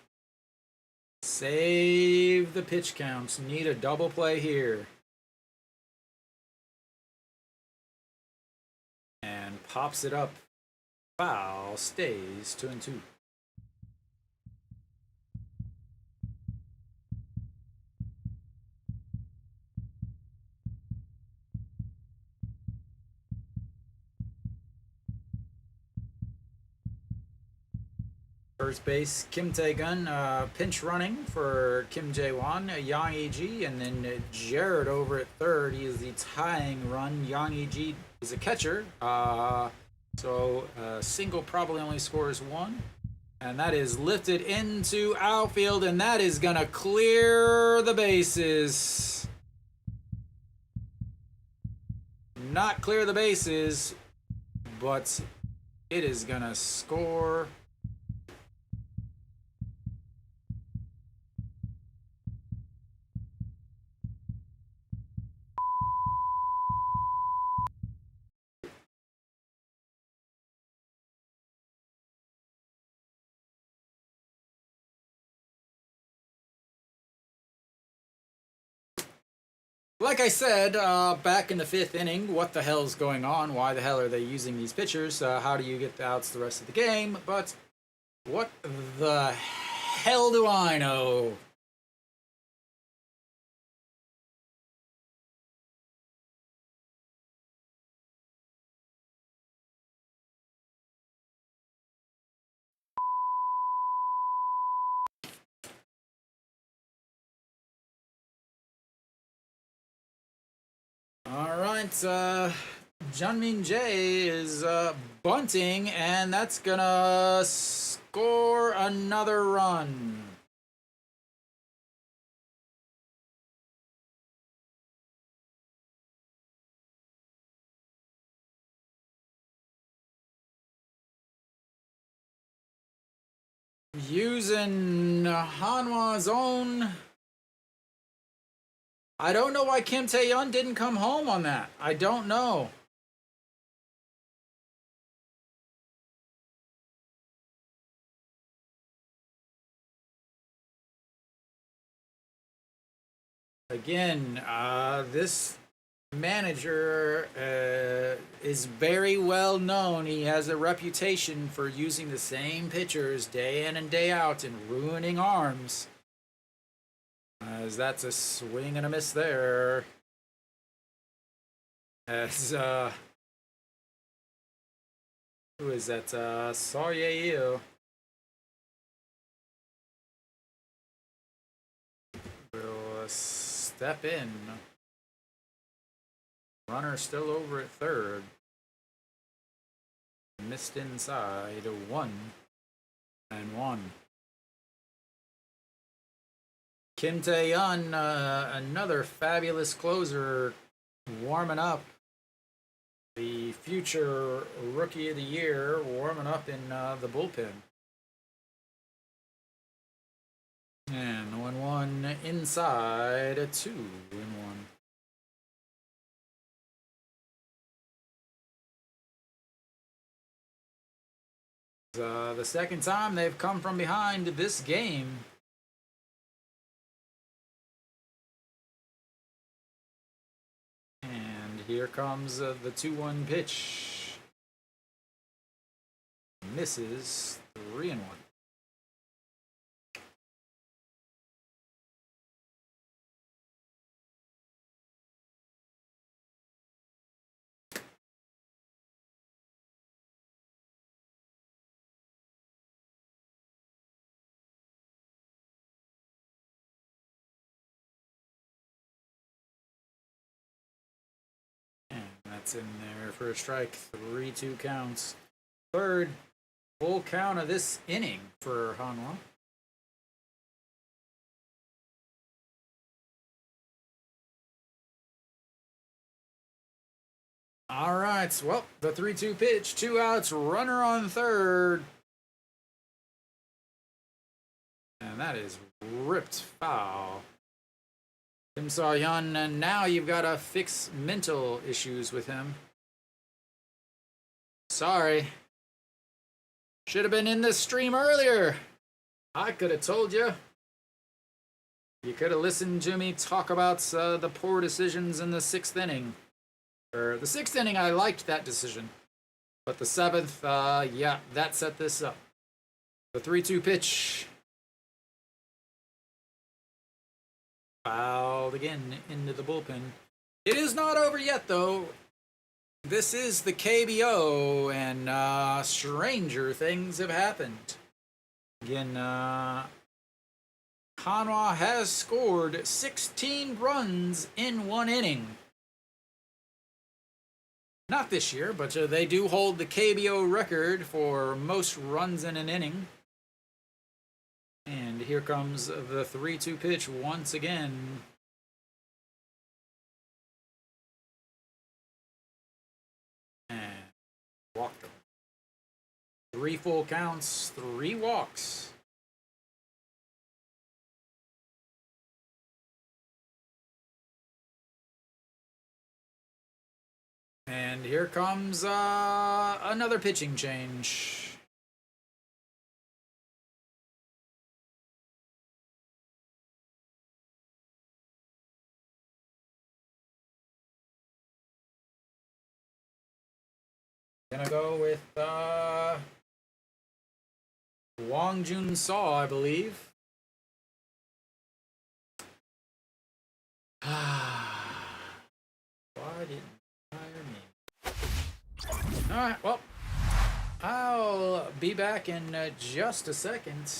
Save the pitch counts. Need a double play here. And pops it up. Foul. Stays 2-2. First base, Kim Tae-gun, pinch running for Kim Jae-won, Yang E-ji, and then Jared over at third. He is the tying run. Yang E-ji is a catcher, so single probably only scores 1. And that is lifted into outfield, and that is going to clear the bases. Not clear the bases, but it is going to score. Like I said, back in the 5th inning, what the hell's going on? Why the hell are they using these pitchers? How do you get the outs the rest of the game? But what the hell do I know? All right, Junmin Jae is bunting, and that's gonna score another run. Using Hanwha's own. I don't know why Kim Tae-yeon didn't come home on that. I don't know. Again, this manager is very well known. He has a reputation for using the same pitchers day in and day out and ruining arms. As that's a swing and a miss there. As who is that? Sawyeil will step in. Runner still over at third. Missed inside. 1-1. Kim Tae-yeon, another fabulous closer, warming up. The future Rookie of the Year, warming up in the bullpen. And 1-1 inside a 2-1. The second time they've come from behind this game. And here comes the 2-1 pitch. Misses 3-1. That's in there for a strike. 3-2 counts. Third full count of this inning for Hanwha. All right. Well, the 3-2 pitch. 2 outs. Runner on third. And that is ripped foul. Kim Saw-hyun, and now you've got to fix mental issues with him. Sorry. Should have been in this stream earlier. I could have told you. You could have listened to me talk about the poor decisions in the 6th inning. Or the 6th inning, I liked that decision. But the 7th, yeah, that set this up. The 3-2 pitch. Fouled again into the bullpen. It is not over yet, though. This is the KBO, and stranger things have happened. Again, Hanwha has scored 16 runs in 1 inning. Not this year, but they do hold the KBO record for most runs in an inning. And here comes the 3-2 pitch once again. And walked him. 3 full counts, 3 walks. And here comes another pitching change. Gonna go with Wong Jun Saw, I believe. Why didn't you hire me? Alright, well, I'll be back in just a second.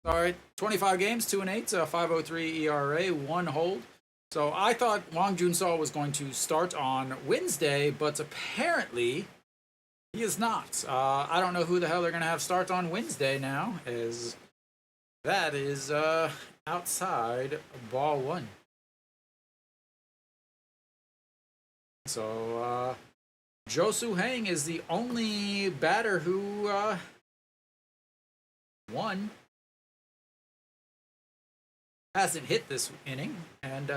All right, 25 games, 2-8, 5.03 ERA, 1 hold. So I thought Wang Junso was going to start on Wednesday, but apparently he is not. I don't know who the hell they're going to have start on Wednesday now, as that is outside ball one. So Josu Hang is the only batter who won. Hasn't hit this inning, and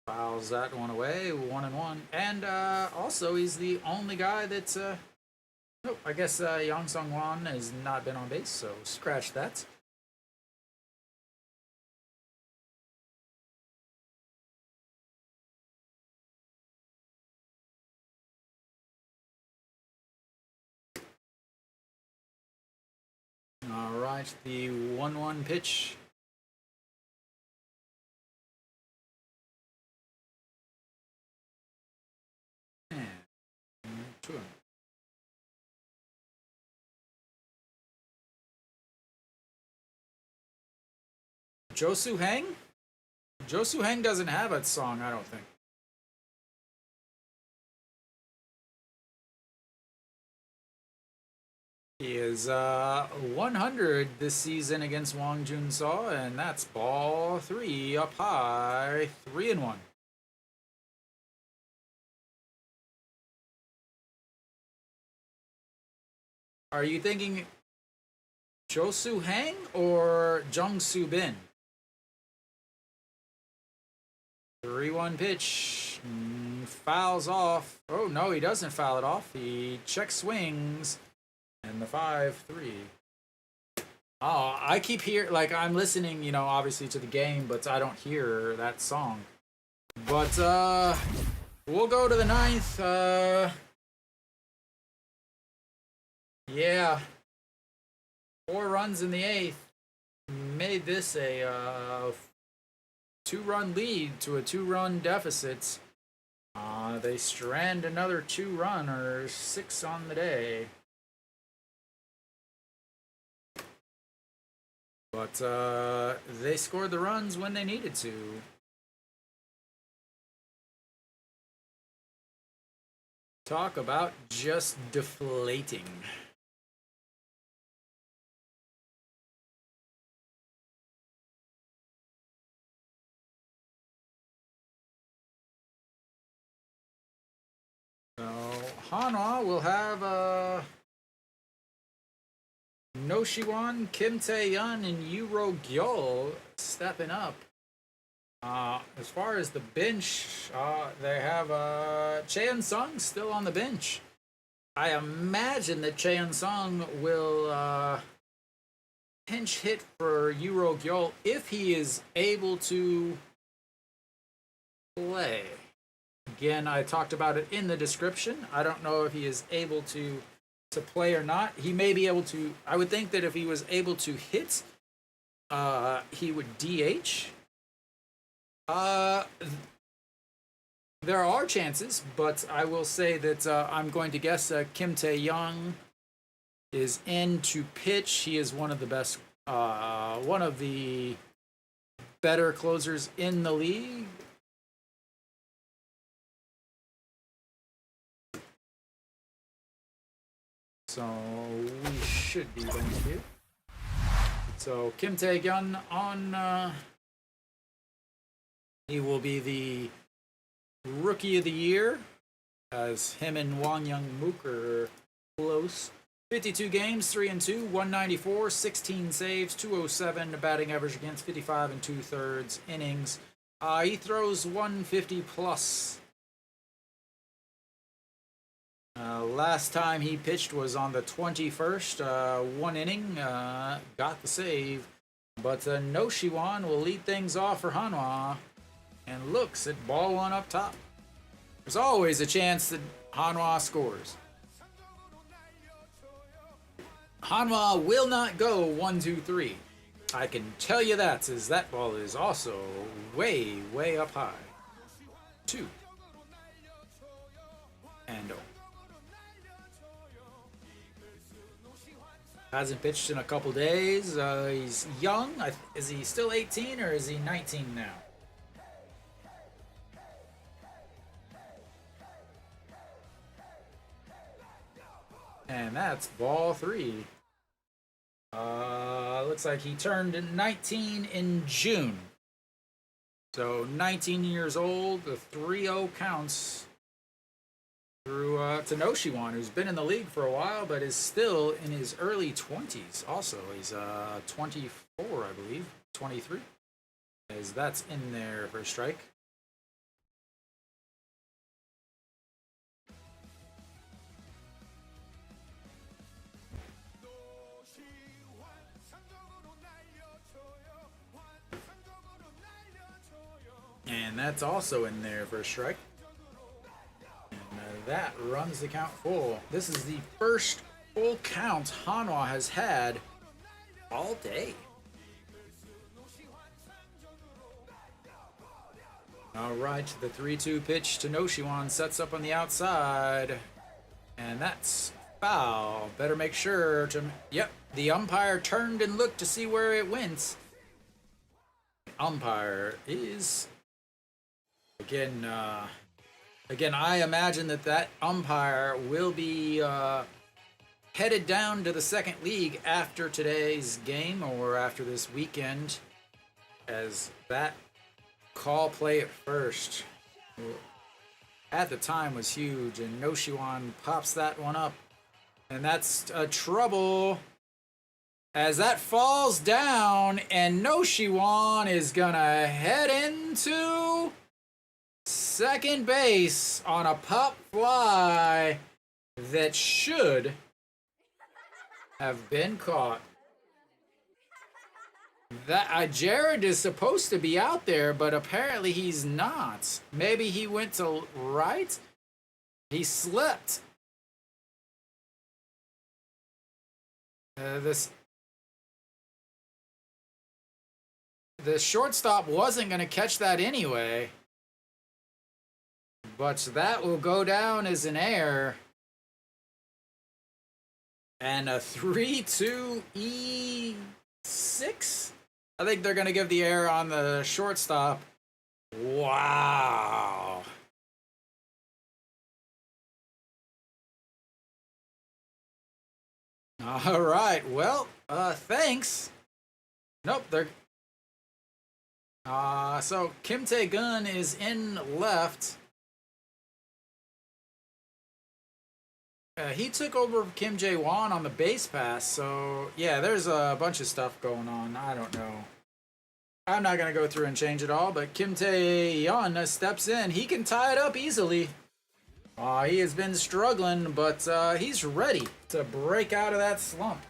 fouls that one away, 1-1. And also, he's the only guy that's. Oh, I guess Yang Sung Wan has not been on base, so scratch that. All right, the 1-1 pitch. Josu Hang? Josu Hang doesn't have a song, I don't think. He is 100 this season against Wang Junso, and that's ball 3 up high, 3-1. Are you thinking Josu Hang or Jung Soo Bin? 3-1 pitch. Fouls off. Oh, no, he doesn't foul it off. He check swings. And the 5-3. Oh, I keep hearing, like, I'm listening, you know, obviously to the game, but I don't hear that song. But, we'll go to the 9th. Yeah. 4 runs in the 8th. Made this a 2-run lead to a 2-run deficit. They strand another 2 runners, 6 on the day. But they scored the runs when they needed to. Talk about just deflating. So Hanwha will have No Shiwan, Kim Tae-yeon, and Yuro Gyol stepping up. As far as the bench, they have Cheon Sung still on the bench. I imagine that Cheon Sung will pinch hit for Yuro Gyol if he is able to play. Again, I talked about it in the description. I don't know if he is able to play or not. He may be able to. I would think that if he was able to hit, he would DH. There are chances, but I will say that I'm going to guess Kim Tae-yeon is in to pitch. He is one of the best, one of the better closers in the league. So we should be done here. So Kim Tae-yeon on. He will be the Rookie of the Year, as him and Wang Young-mook are close. 52 games, 3-2, 194, 16 saves, 207 batting average against 55 2/3 innings. He throws 150 plus. Last time he pitched was on the 21st. 1 inning, got the save. But No Shiwan will lead things off for Hanwha and looks at ball 1 up top. There's always a chance that Hanwha scores. Hanwha will not go 1-2-3. I can tell you that, as that ball is also way, way up high. 2-0. Hasn't pitched in a couple days. He's young. Is he still 18 or is he 19 now? And that's ball 3. Looks like he turned 19 in June. So 19 years old, the 3-0 counts through to Noshiwan, who's been in the league for a while, but is still in his early 20s. Also, he's 24, I believe, 23, as that's in there for a strike. And that's also in there for a strike. And that runs the count full. This is the first full count Hanwha has had all day. All right, the 3-2 pitch to Noshiwan sets up on the outside. And that's foul. Better make sure to... Yep, the umpire turned and looked to see where it went. The umpire is... Again, I imagine that umpire will be headed down to the second league after today's game or after this weekend, as that call play at first at the time was huge, and Noshiwan pops that one up, and that's a trouble as that falls down, and Noshiwan is gonna head into second base on a pop fly that should have been caught. That Jared is supposed to be out there, but apparently he's not. Maybe he went to right? He slipped. The shortstop wasn't going to catch that anyway. But that will go down as an error. And a 3-2 E6? I think they're going to give the error on the shortstop. Wow. All right. Well, thanks. Nope, they're... so Kim Tae-gun is in left. He took over Kim Jae-won on the base pass, so yeah, there's a bunch of stuff going on. I don't know. I'm not going to go through and change it all, but Kim Tae-yeon steps in. He can tie it up easily. He has been struggling, but he's ready to break out of that slump.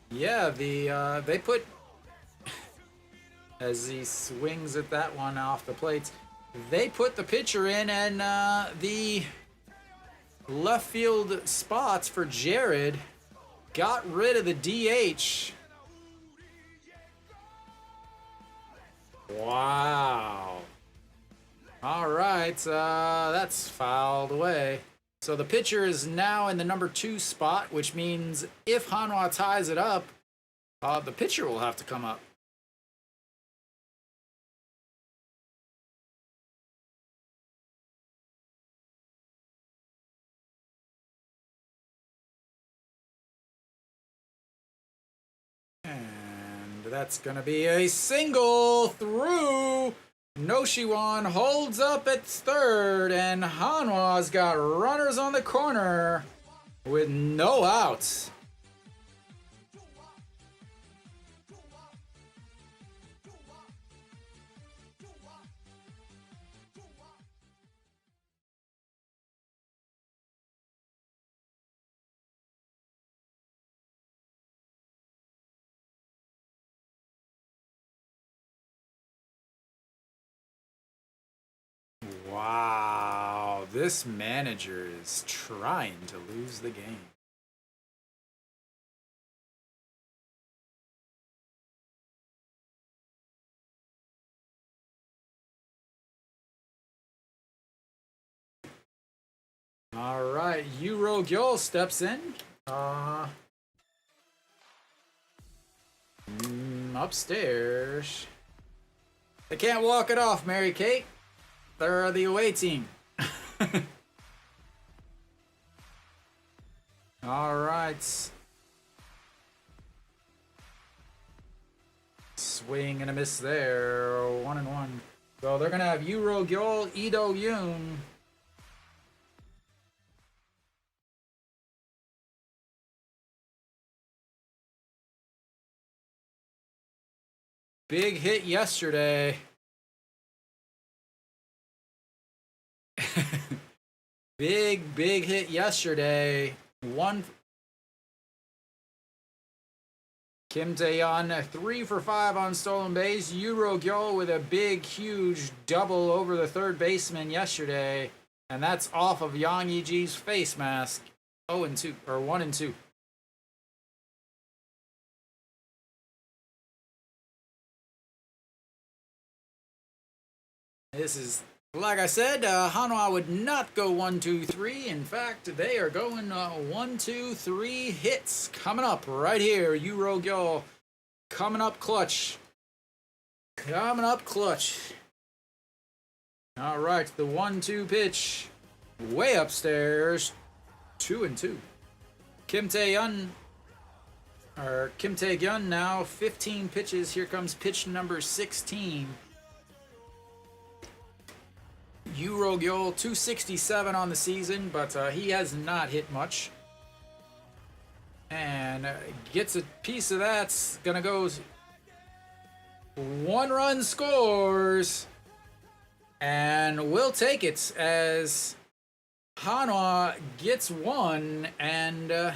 Yeah, they put... as he swings at that one off the plate, they put the pitcher in, and the left field spots for Jared got rid of the DH. Wow. All right, that's fouled away. So the pitcher is now in the number 2 spot, which means if Hanwha ties it up, the pitcher will have to come up. That's going to be a single through. Noshiwan holds up at third, and Hanwha's got runners on the corner with no outs. Wow, this manager is trying to lose the game. All right, Yuro Gyol steps in. Upstairs. They can't walk it off, Mary Kate. They're the away team. swing and a miss there. 1-1. So they're going to have Yuro Gyul, Ido Yoon. Big hit yesterday. big hit yesterday. Kim Tae-yeon 3 for 5 on stolen base. Yuro Gyul with a big, huge double over the third baseman yesterday, and that's off of Yang Yi-ji's face mask. 0-2 or 1-2. This is, like I said, Hanwha would not go 1-2-3. In fact, they are going 1-2-3 hits coming up right here. Yuro Gyul coming up clutch. Coming up clutch. All right, the 1-2 pitch. Way upstairs. 2-2. Kim Tae-yeon now 15 pitches. Here comes pitch number 16. Yuro Gyul 267 on the season, but he has not hit much. And gets a piece of that's gonna go 1 run scores. And we'll take it as Hanwha gets 1, and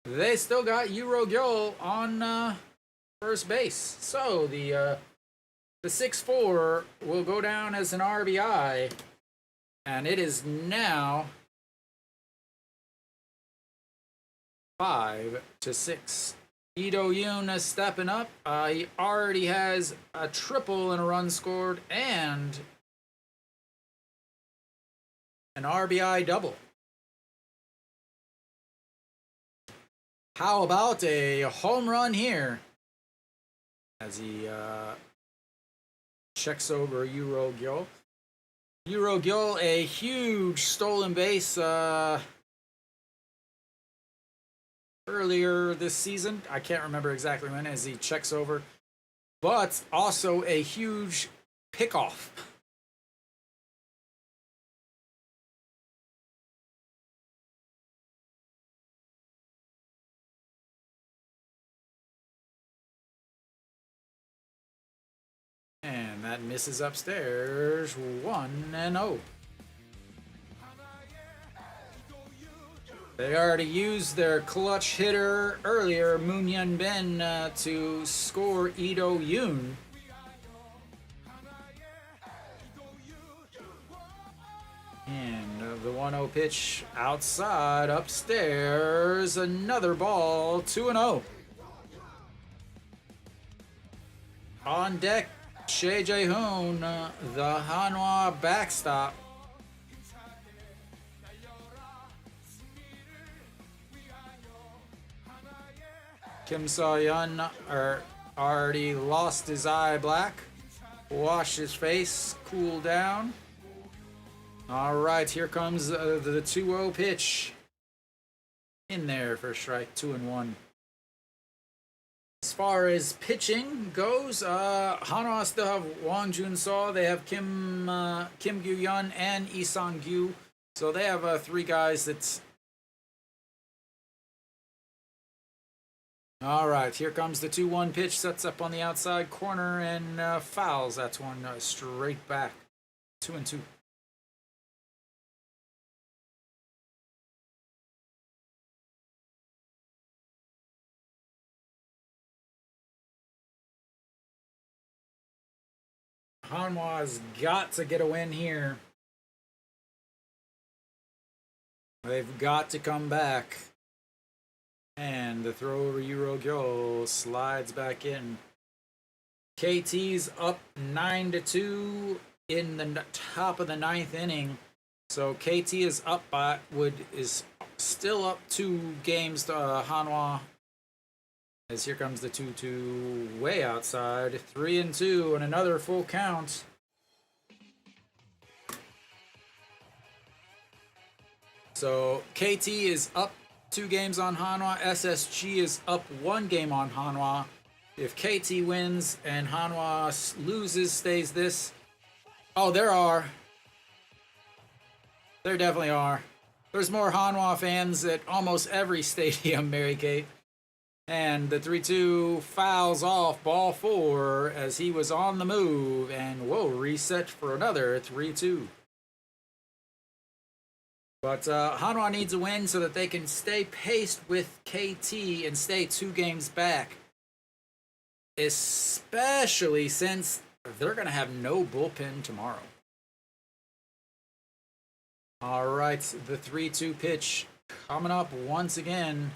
they still got Yuro Gyul on first base. So the 6-4 will go down as an RBI, and it is now 5-6. Ido Yoon is stepping up. He already has a triple and a run scored and an RBI double. How about a home run here as he checks over Yuro Gyul. Yuro Gyul, a huge stolen base earlier this season. I can't remember exactly when as he checks over. But also a huge pickoff. And that misses upstairs. 1-0. They already used their clutch hitter earlier, Moon Hyun Ben, to score Ido Yoon. And the 1-0 pitch outside, upstairs, another ball, 2-0. On deck, Shea Jae-hoon, the Hanwha backstop. Kim So-yeon already lost his eye black, washed his face, cooled down. All right, here comes the 2-0 pitch. In there for strike, 2-1. As far as pitching goes, Hanwha still have Wang Jun-so. They have Kim Gyu-yeon and Lee Sang-gyu. So they have 3 guys that's... All right, here comes the 2-1 pitch. Sets up on the outside corner and fouls. That's one straight back. 2-2. Hanwha's got to get a win here. They've got to come back. And the throw over Yuro Gyul slides back in. KT's up 9-2 in the top of the 9th inning. So KT is up by is still up 2 games to Hanwha. As here comes the 2-2 way outside. 3-2 and another full count. So KT is up 2 games on Hanwha. SSG is up 1 game on Hanwha. If KT wins and Hanwha loses, stays this. Oh, there are. There definitely are. There's more Hanwha fans at almost every stadium, Mary Kate. And the 3-2 fouls off ball 4 as he was on the move. And whoa, reset for another 3-2. But Hanwha needs a win so that they can stay paced with KT and stay 2 games back. Especially since they're going to have no bullpen tomorrow. All right, the 3-2 pitch coming up once again.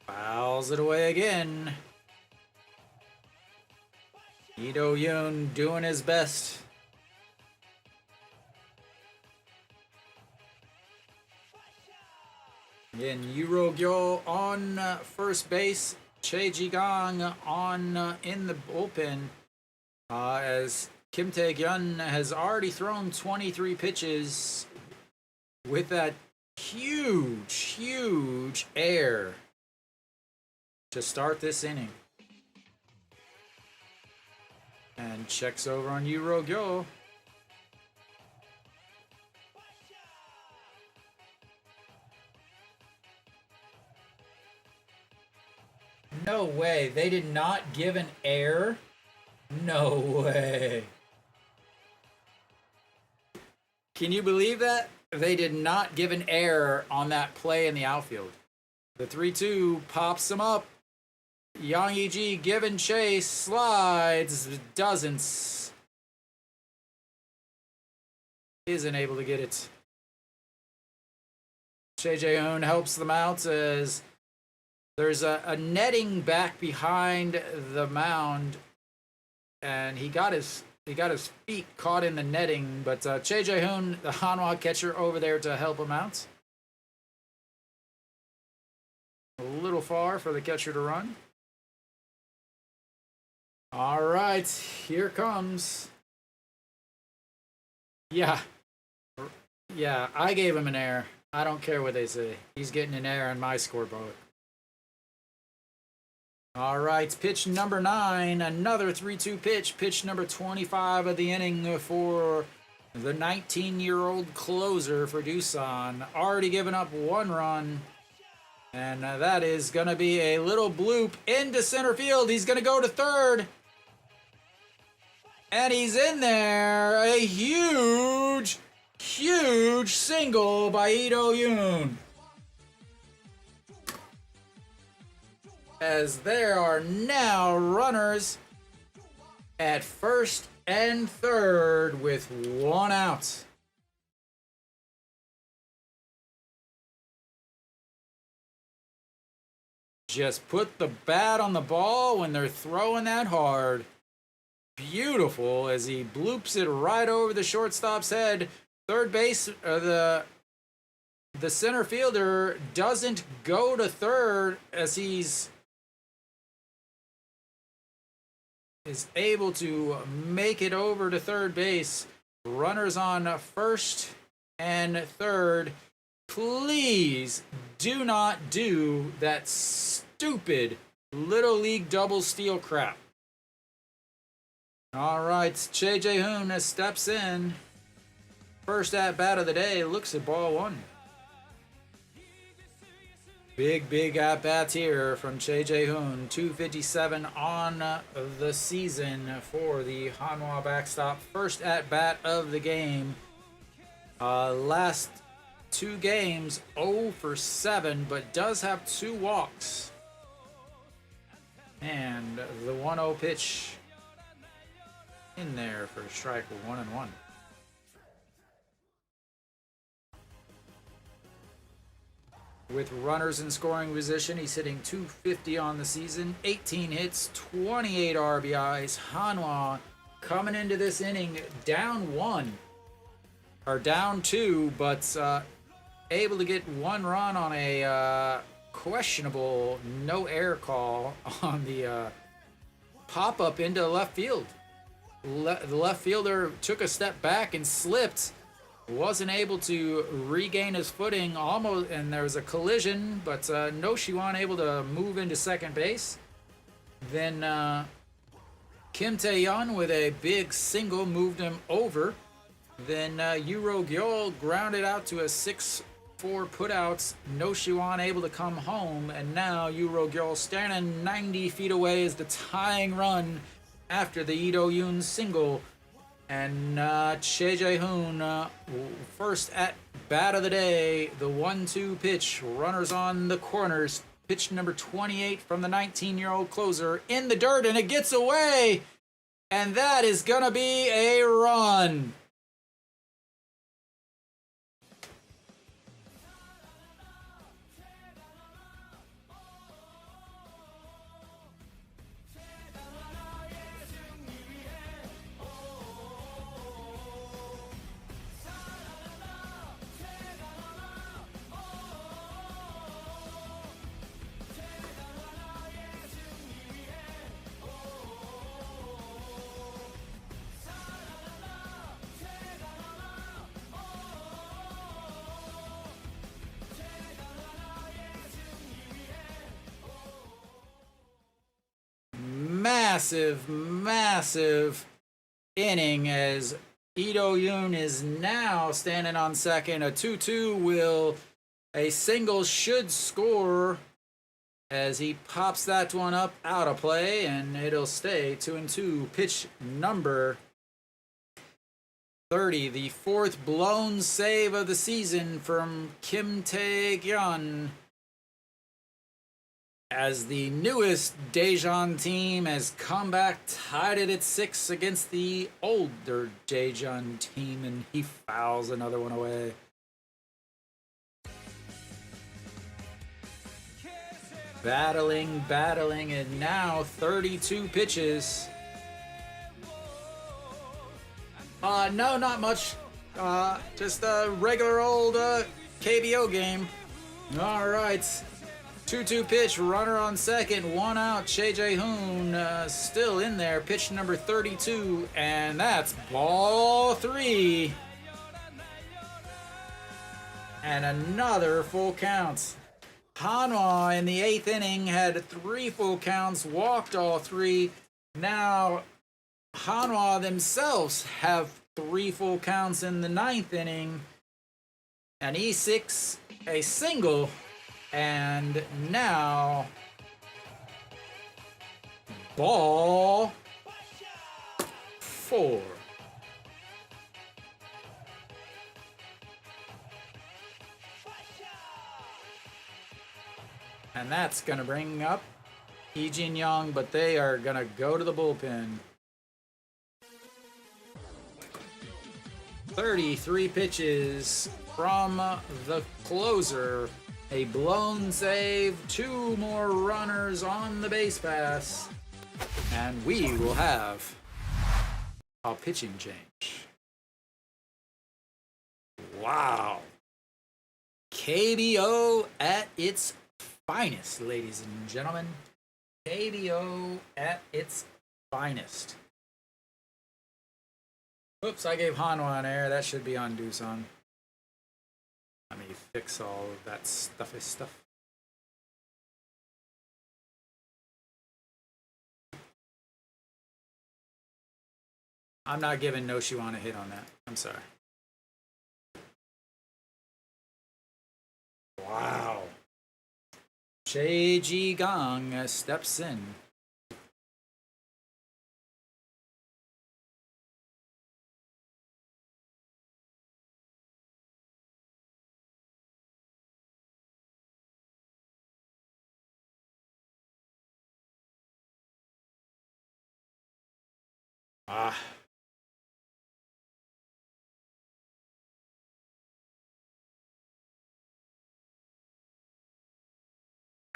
Fouls it away again. Ito Yoon doing his best. Again, Yuro Gyo on first base. Che Ji-gang on in the bullpen. As Kim Tae-gyun has already thrown 23 pitches with that huge air to start this inning. And checks over on Yuro Gyo. No way. They did not give an air. No way. Can you believe that? They did not give an air on that play in the outfield. The 3-2 pops him up. Yang Yi-ji giving chase, slides, doesn't. Isn't able to get it. Che Jae-hoon helps them out as there's a netting back behind the mound, and he got his feet caught in the netting, but Che Jae-hoon, the Hanwha catcher, over there to help him out. A little far for the catcher to run. All right, here comes. Yeah, I gave him an error. I don't care what they say. He's getting an error on my scoreboard. All right, pitch number 9, another 3-2 pitch. Pitch number 25 of the inning for the 19-year-old closer for Doosan. Already given up 1 run. And that is going to be a little bloop into center field. He's going to go to third. And he's in there. A huge single by Ito Yoon. As there are now runners at first and third with 1 out. Just put the bat on the ball when they're throwing that hard. Beautiful as he bloops it right over the shortstop's head. Third base, the center fielder doesn't go to third as he's is able to make it over to third base. Runners on first and third. Please do not do that stupid Little League double steal crap. All right, Che Jae-hoon steps in. First at bat of the day, looks at ball 1. Big at bats here from Che Jae-hoon. 257 on the season for the Hanwha backstop. First at bat of the game. Last 2 games, 0 for 7, but does have 2 walks. And the 1-0 pitch in there for a strike with 1-1. With runners in scoring position, he's hitting .250 on the season, 18 hits, 28 RBIs. Hanwha coming into this inning down 2, but able to get 1 run on a questionable no air call on the pop-up into left field. The left fielder took a step back and slipped, wasn't able to regain his footing almost, and there was a collision, but No Shiwan able to move into second base. Then Kim Tae-yeon with a big single moved him over. Then Euro Gyol grounded out to a 6-4 putouts. No Shiwan able to come home, and now Euro Gyol standing 90 feet away is the tying run after the Ito Yoon single. And Choi Jae-hoon, first at bat of the day, the 1-2 pitch, runners on the corners, pitch number 28 from the 19-year-old closer in the dirt, and it gets away, and that is gonna be a run. Massive inning as Ito Yoon is now standing on second. A 2-2 a single should score as he pops that one up out of play, and it'll stay 2-2. Pitch number 30, the fourth blown save of the season from Kim Tae-yeon, as the newest Daejeon team has come back, tied it at 6 against the older Daejeon team, and he fouls another one away. Battling, and now 32 pitches. No, not much. Just a regular old KBO game. All right. 2-2 pitch, runner on second, 1 out. Choi Jae-hoon still in there. Pitch number 32, and that's ball 3. And another full count. Hanwha in the 8th inning had 3 full counts, walked all 3. Now Hanwha themselves have 3 full counts in the 9th inning. An E6, a single. And now, ball 4. And that's going to bring up Lee-Jin Young, but they are going to go to the bullpen. 33 pitches from the closer. A blown save, 2 more runners on the base pass, and we will have a pitching change. Wow. KBO at its finest, ladies and gentlemen. KBO at its finest. Oops, I gave Hanwha an error. That should be on Doosan. Let me fix all of that stuffy stuff. I'm not giving No Shiwan a hit on that. I'm sorry. Wow. Choi Ji-gang steps in.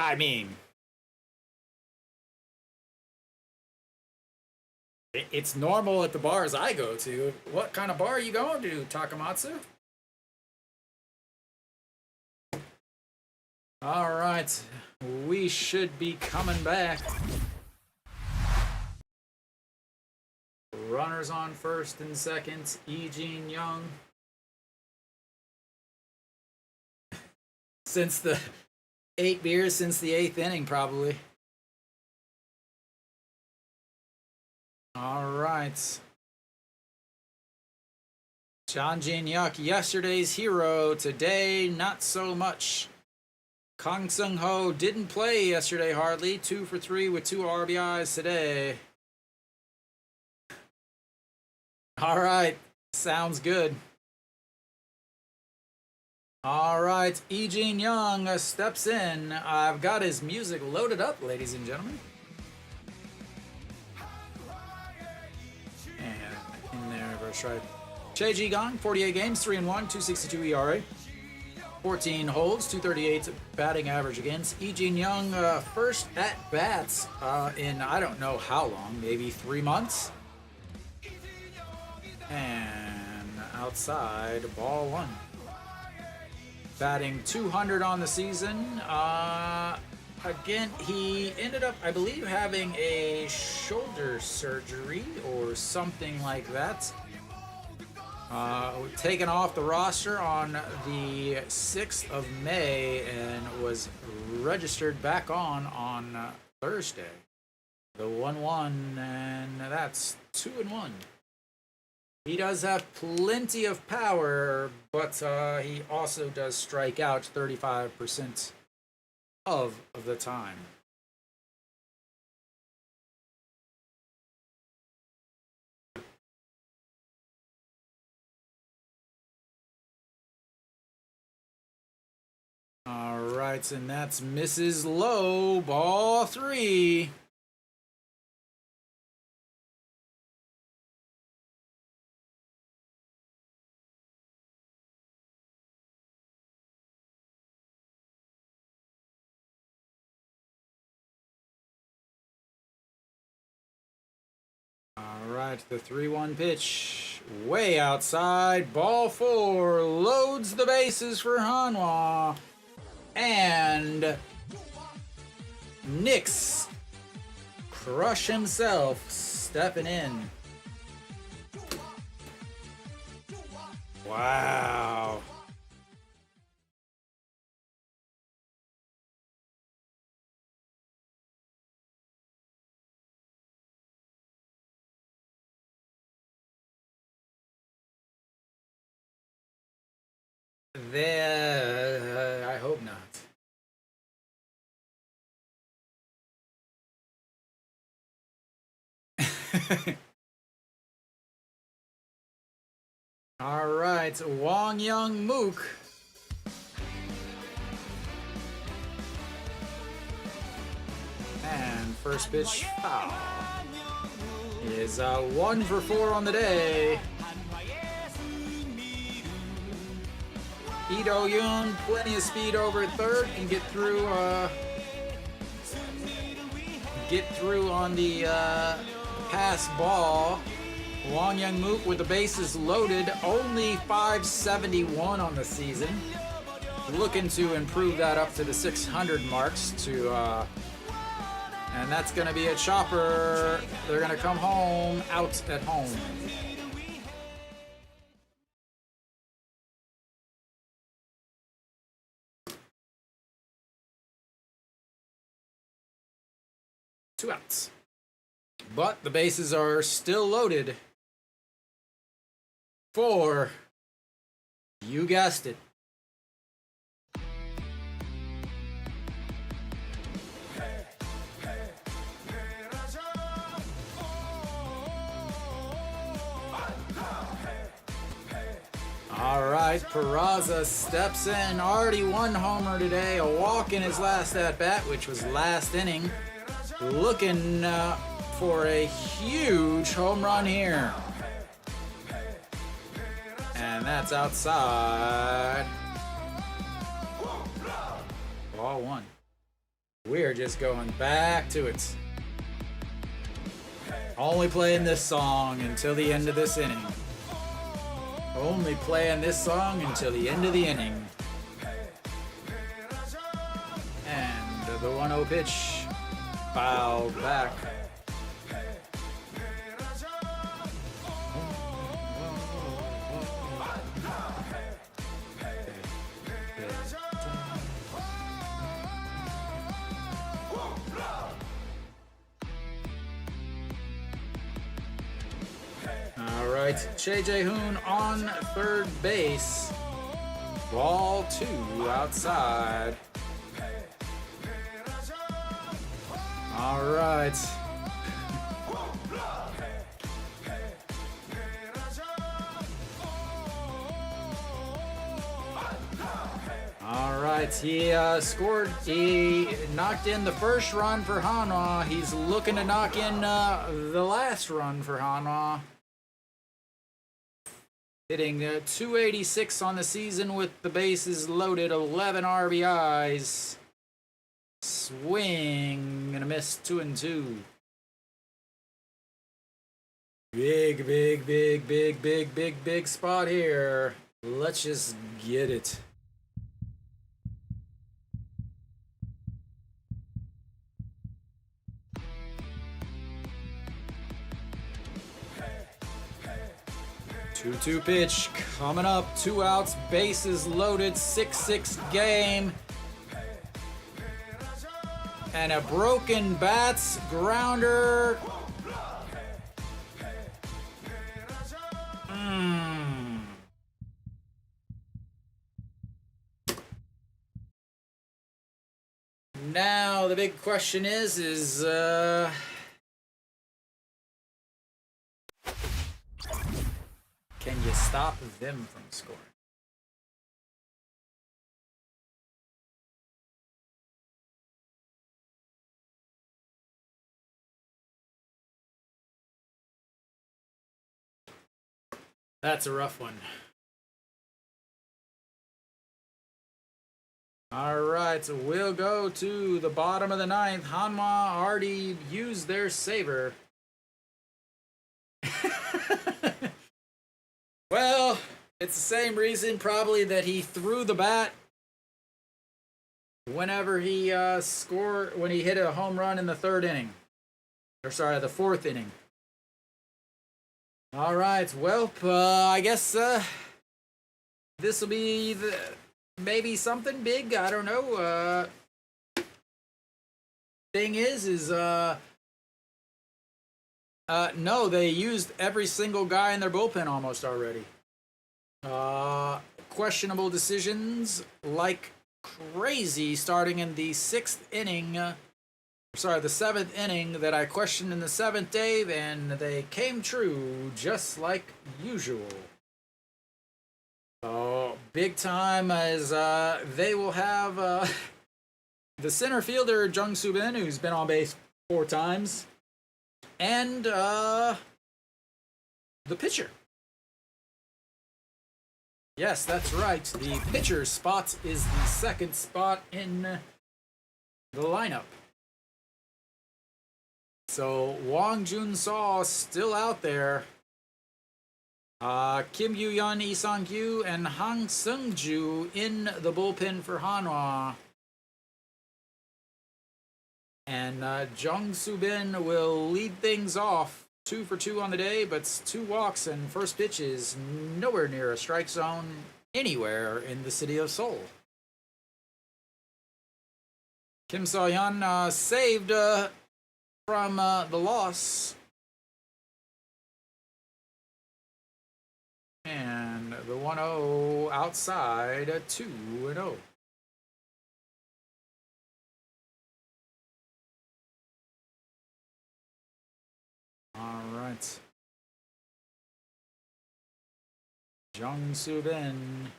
I mean, it's normal at the bars I go to. What kind of bar are you going to, Takamatsu? All right, we should be coming back. Runners on first and second, Lee-Jin Young. since the 8 beers since the 8th inning, probably. All right. John Jin-Yuk, yesterday's hero. Today, not so much. Kang Seung-ho didn't play yesterday hardly. 2 for 3 with 2 RBIs today. All right. Sounds good. All right. Lee Jin-young steps in. I've got his music loaded up, ladies and gentlemen. And in there, reverse right. Che Ji-gang, 48 games, 3-1, 262 ERA. 14 holds, 238 batting average against. Lee Jin-young, first at bats in I don't know how long, maybe 3 months. And outside, ball 1. Batting 200 on the season. Again, he ended up, I believe, having a shoulder surgery or something like that. Taken off the roster on the 6th of May and was registered back on Thursday. The 1-1, and that's 2-1. He does have plenty of power, but he also does strike out 35% of the time. All right, and that's misses low, ball 3. All right, the 3-1 pitch, way outside, ball 4, loads the bases for Hanwha, and Nix Crush himself stepping in. Wow. I hope not. All right, Wong Young Mook. And first pitch foul. He is 1 for 4 on the day. Lee Do-yoon, plenty of speed over at third, can get through on the pass ball. Wong Young Mook with the bases loaded, only 571 on the season. Looking to improve that up to the 600 marks to, and that's going to be a chopper. They're going to come home, out at home. Two outs. But the bases are still loaded for, you guessed it, all right, Perlaza steps in, already 1 homer today, a walk in his last at-bat, which was last inning. Looking for a huge home run here. And that's outside. Ball 1. We're just going back to it. Only playing this song until the end of this inning. Only playing this song until the end of the inning. And the 1-0 pitch. Fouled back. Shea Jae-hoon on third base. Ball 2 outside. All right. All right, he scored. He knocked in the first run for Hanwha. He's looking to knock in the last run for Hanwha. Hitting 286 on the season with the bases loaded, 11 RBIs. Swing and a miss, 2-2. Big spot here. Let's just get it. Two-two pitch coming up, 2 outs, bases loaded, 6-6 game. And a broken bats grounder. Now the big question is can you stop them from scoring? That's a rough one. All right, so we'll go to the bottom of the ninth. Hanwha already used their saver. Well, it's the same reason probably that he threw the bat whenever he scored, when he hit a home run in the third inning. Or sorry, the fourth inning. All right, well, I guess this will be maybe something big. I don't know. Thing is no, they used every single guy in their bullpen almost already. Questionable decisions like crazy starting in the sixth inning. Sorry, the seventh inning that I questioned in the seventh, Dave, and they came true just like usual. So, big time as they will have the center fielder, Jung Soo-bin, who's been on base 4 times, and the pitcher. Yes, that's right. The pitcher spot is the second spot in the lineup. So Wang Jun-saw still out there. Kim Yu-yeon, Lee Sang-kyu, and Han Seung-ju in the bullpen for Hanwha. And Jung Soo-bin will lead things off. 2 for 2 on the day, but 2 walks, and first pitch is nowhere near a strike zone anywhere in the city of Seoul. Kim So-hyun saved from the loss. And the 1-0 outside, 2-0. All right. Jung Soo-bin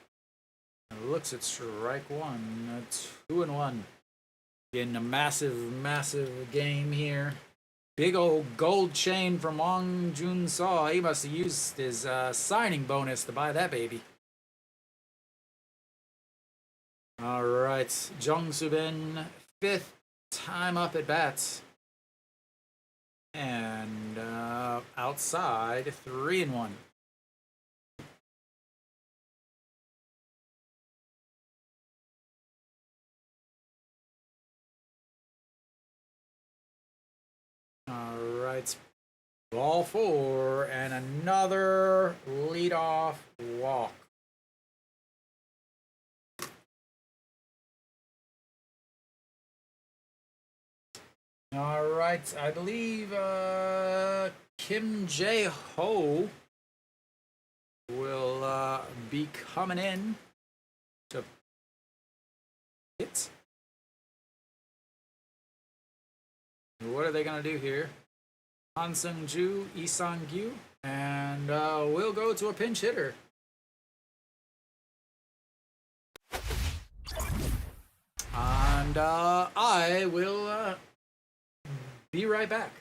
looks at strike 1, 2-1. Getting a massive game here. Big old gold chain from Wang Jun-saw. He must have used his signing bonus to buy that baby. All right, Jung Soo-bin, 5th time up at bats. And outside, 3-1. All right, ball 4 and another leadoff walk. All right, I believe Kim Jae-ho be coming in to hit. What are they going to do here? Han Seung-ju, Lee Sang-gyu, and we'll go to a pinch hitter. And I will be right back.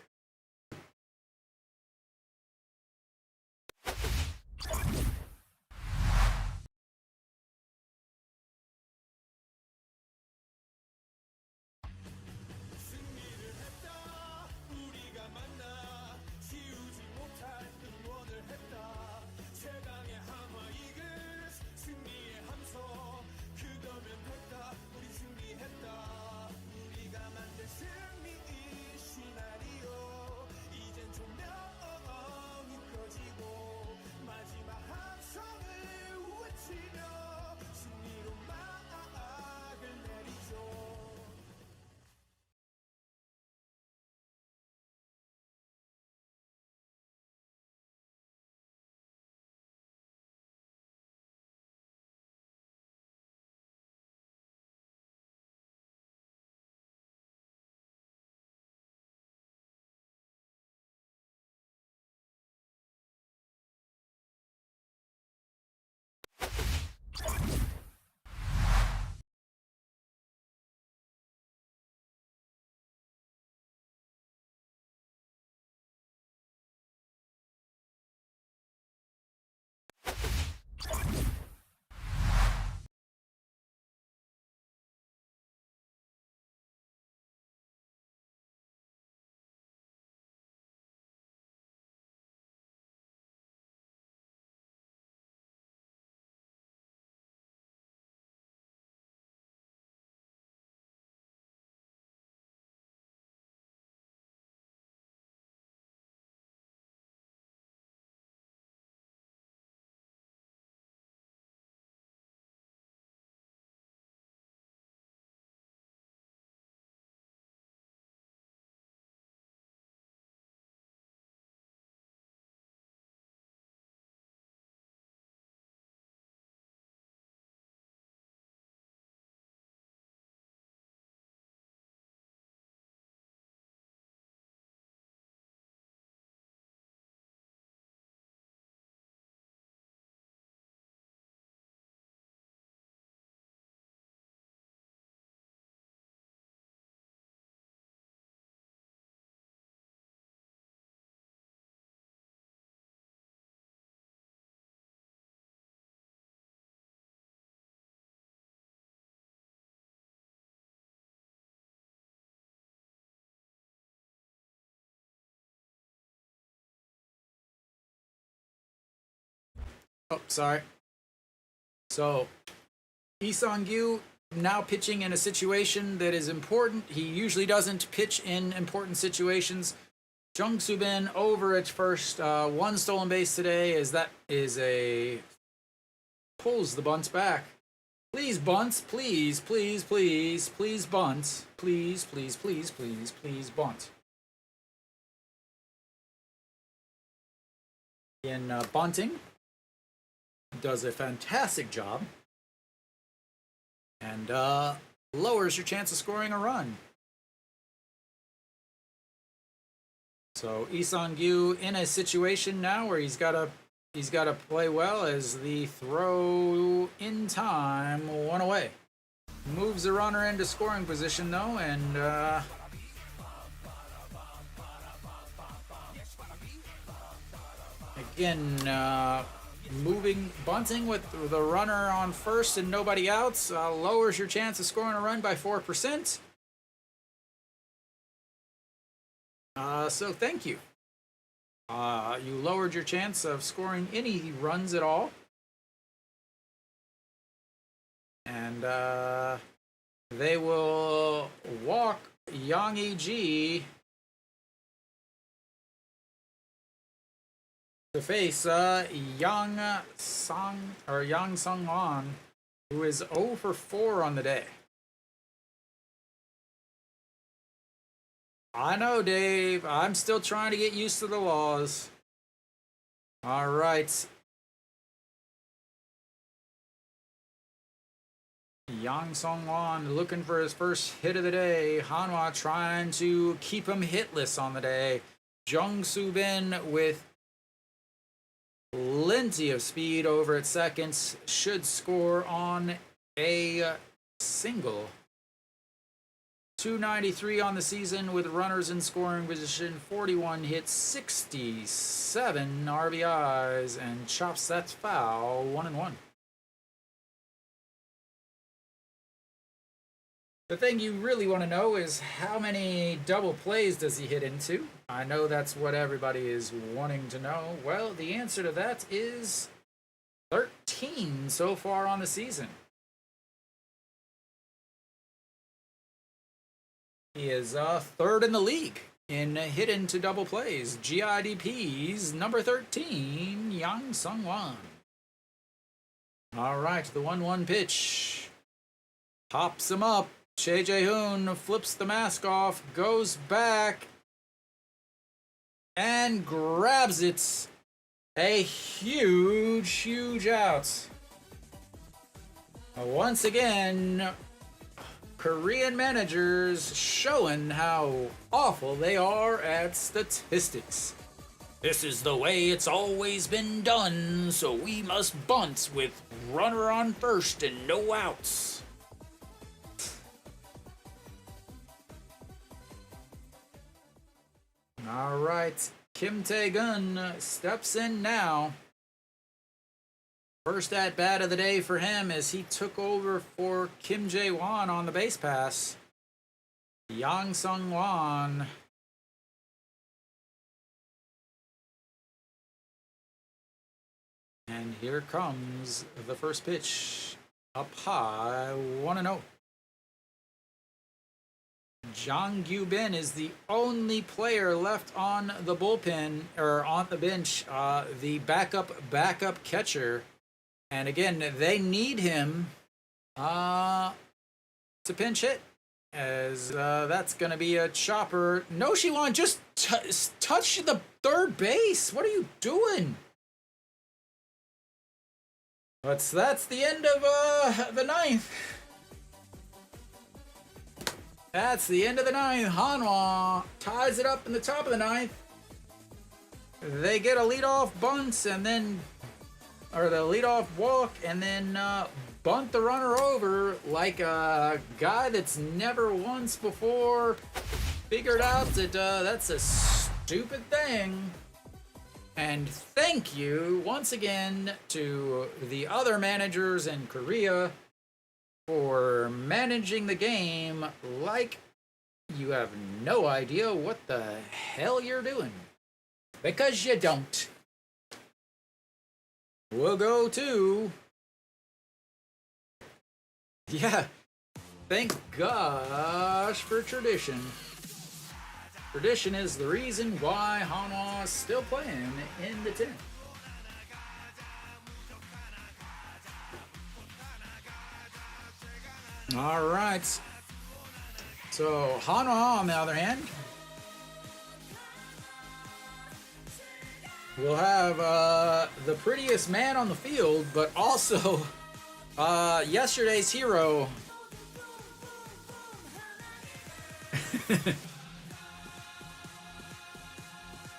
Oh, sorry. So, Lee Sang-gyu now pitching in a situation that is important. He usually doesn't pitch in important situations. Jung Soo-bin over at first. One stolen base today as that is a... Pulls the bunts back. Please, bunts. Please, please, please, please, bunts. Please, please, please, please, please, bunt. In bunting, does a fantastic job and lowers your chance of scoring a run. So Lee Sang-gyu in a situation now where he's got to play well as the throw in time one away. Moves the runner into scoring position though, and again, bunting with the runner on first and nobody outs lowers your chance of scoring a run by 4%. So thank you. You lowered your chance of scoring any runs at all. And they will walk Yang E.G. to face Yang Sung-won, who is 0 for 4 on the day. I know, Dave. I'm still trying to get used to the laws. All right. Yang Song-wan looking for his first hit of the day. Hanwha trying to keep him hitless on the day. Jung Soo-bin with plenty of speed over at seconds should score on a single. 293 on the season with runners in scoring position, 41 hits, 67 RBIs, and chops that foul 1-1. The thing you really want to know is how many double plays does he hit into? I know that's what everybody is wanting to know. Well, the answer to that is 13 so far on the season. He is third in the league in hit into double plays. GIDP's number 13, Yang Sung-wan. All right, the 1-1 pitch. Pops him up. Choi Jae-hoon flips the mask off, goes back, and grabs it. A huge out. Once again, Korean managers showing how awful they are at statistics. This is the way it's always been done, so we must bunt with runner on first and no outs. All right, Kim Tae-gun steps in now. First at bat of the day for him as he took over for Kim Jae-won on the base pass. Yang Sung-wan. And here comes the first pitch. Up high, 1-0. Jang Gyu-bin is the only player left on the bullpen, or on the bench, the backup catcher. And again, they need him to pinch hit, as that's going to be a chopper. No, Shi-won, just touch the third base. What are you doing? But that's the end of the ninth. That's the end of the ninth. Hanwha ties it up in the top of the ninth. They get a leadoff bunt and then, or the leadoff walk, and then bunt the runner over like a guy that's never once before figured out that that's a stupid thing. And thank you once again to the other managers in Korea for managing the game like you have no idea what the hell you're doing. Because you don't. We'll go to... Yeah, thank gosh for tradition. Tradition is the reason why Hanwha is still playing in the 10th. All right. So Hanwha, on the other hand, will have the prettiest man on the field, but also yesterday's hero.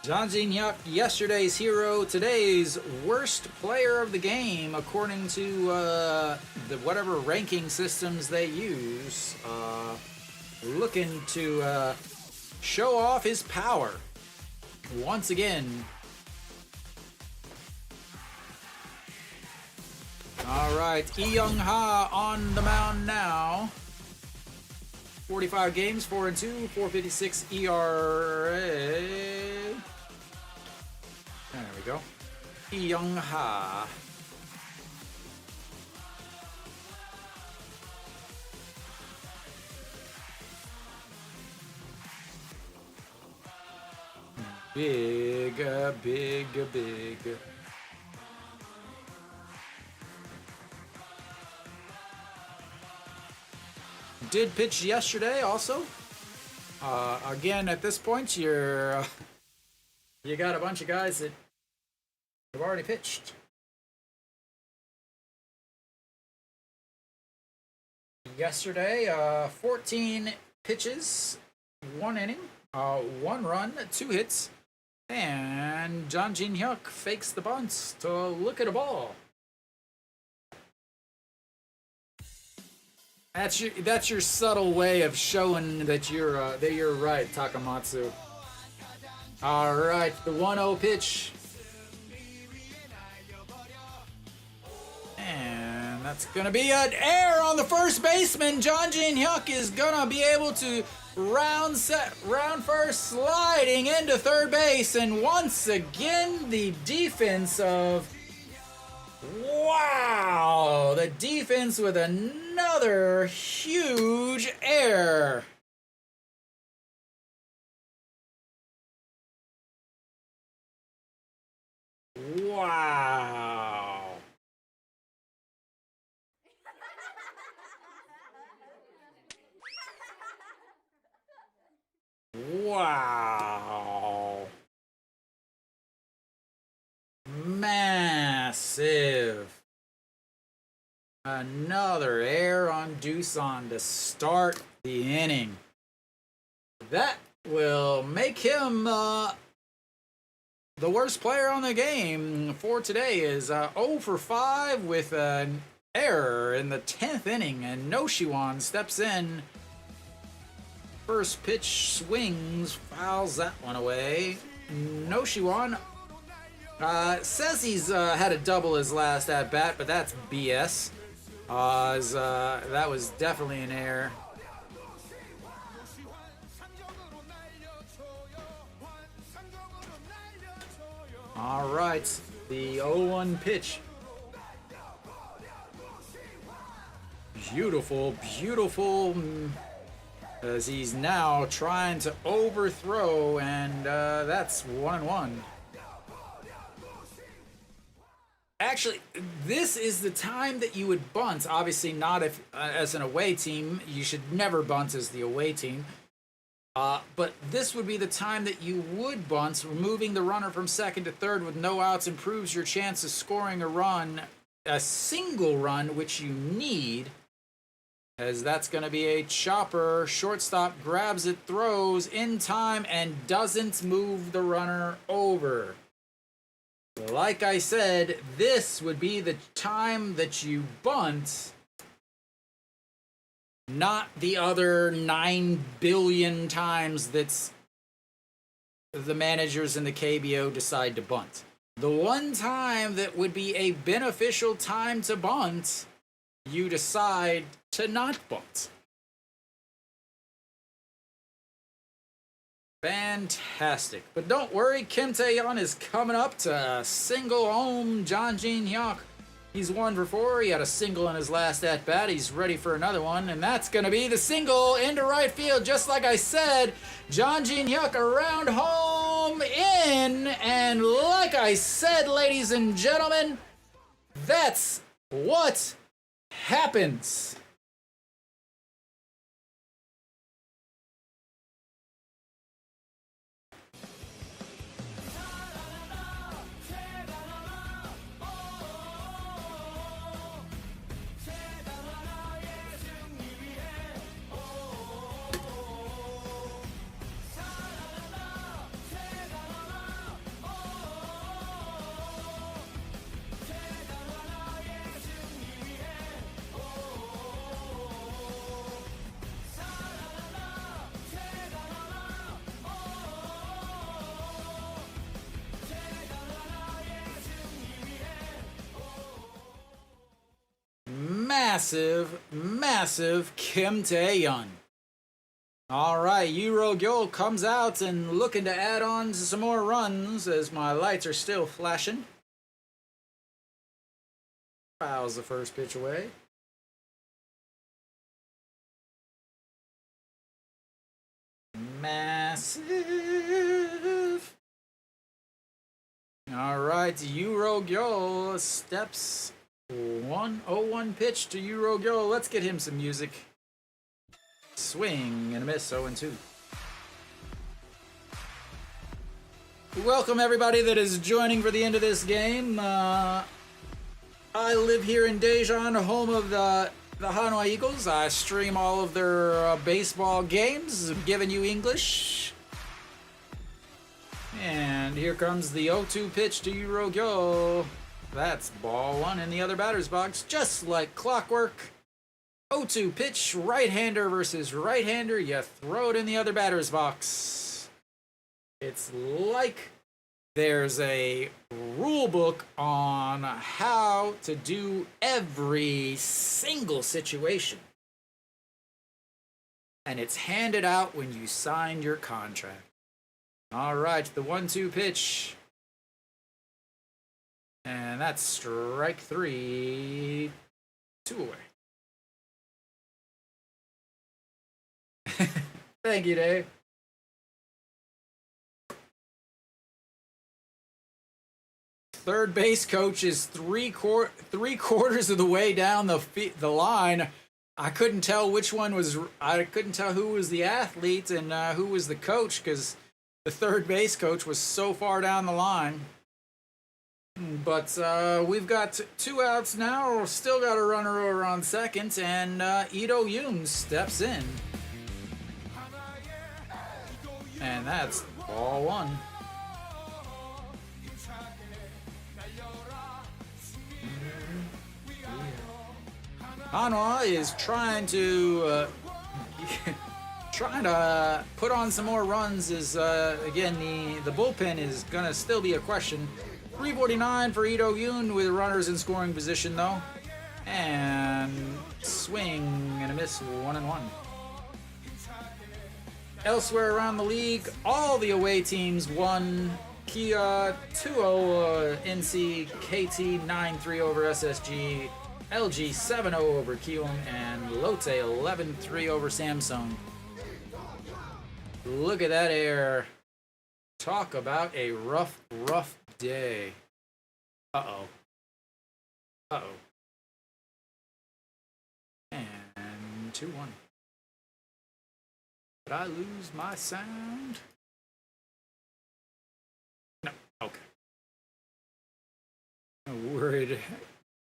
Jang Jin-hyuk, yesterday's hero, today's worst player of the game, according to the whatever ranking systems they use, looking to show off his power once again. All right, Lee Young-ha on the mound now. 45 games, 4-2, 4.56 ERA. There we go. Lee Young-ha. Big. Did pitch yesterday also. Again, at this point, you got a bunch of guys that have already pitched. yesterday. 14 pitches, 1 inning, 1 run, 2 hits, and John Jin Hyuk fakes the bunts to look at a ball. That's your subtle way of showing that you're right, Takamatsu. All right, the 1-0 pitch. And that's going to be an error on the first baseman. John Jin Hyuk is going to be able to round first, sliding into third base. And once again, the defense of... Wow! The defense with another huge error. Wow. Wow. Massive. Another error on Doosan to start the inning. That will make him the worst player on the game for today. Is 0 for 5 with an error in the 10th inning, and Noshiwan steps in. First pitch swings, fouls that one away. Noshiwan says he's had a double his last at bat, but that's BS. That was definitely an error. All right, the 0-1 pitch. Beautiful, beautiful. As he's now trying to overthrow, and that's 1-1. Actually, this is the time that you would bunt. Obviously, not if as an away team. You should never bunt as the away team. But this would be the time that you would bunt. Removing the runner from second to third with no outs improves your chance of scoring a single run, which you need. As that's going to be a chopper. Shortstop grabs it, throws in time, and doesn't move the runner over. Like I said, this would be the time that you bunt, not the other 9 billion times that the managers in the KBO decide to bunt. The one time that would be a beneficial time to bunt, you decide to not bunt. Fantastic. But don't worry, Kim Tae-yeon is coming up to single home John Jin Hyuk. He's 1 for 4. He had a single in his last at-bat. He's ready for another one, and that's going to be the single into right field. Just like I said, John Jin Hyuk around home in, and like I said, ladies and gentlemen, that's what happens. Massive Kim Tae-yeon. All right, Euro Gyo comes out and looking to add on to some more runs as my lights are still flashing. Fouls the first pitch away. Massive. All right, Euro Gyo steps 1-0-1 pitch to Euro Gyo. Let's get him some music. Swing and a miss, 0-2. Welcome everybody that is joining for the end of this game. I live here in Daejeon, home of the the Hanwha Eagles. I stream all of their baseball games, giving you English. And here comes the 0-2 pitch to Yurogyo. That's ball one in the other batter's box, just like clockwork. 0-2 pitch, right-hander versus right-hander. You throw it in the other batter's box. It's like there's a rule book on how to do every single situation. And it's handed out when you sign your contract. All right, the 1-2 pitch. And that's strike three. 2 away. Thank you, Dave. Third base coach is three quarters of the way down the line. I couldn't tell which one was. I couldn't tell who was the athlete and who was the coach because the third base coach was so far down the line. But we've got 2 outs now. Still got a runner over on second, and Ito Yoon steps in, and that's ball one. Hanwha is trying to put on some more runs. Is again the bullpen is gonna still be a question. 349 for Ito Yoon with runners in scoring position though, and swing and a miss, 1-1. Elsewhere around the league, all the away teams won. Kia 2-0 NC, KT 9-3 over SSG. LG 7-0 over Kiwon, and Lotte 11-3 over Samsung. Look at that air. Talk about a rough day. Uh-oh. And 2-1. Did I lose my sound? No, okay. I'm worried.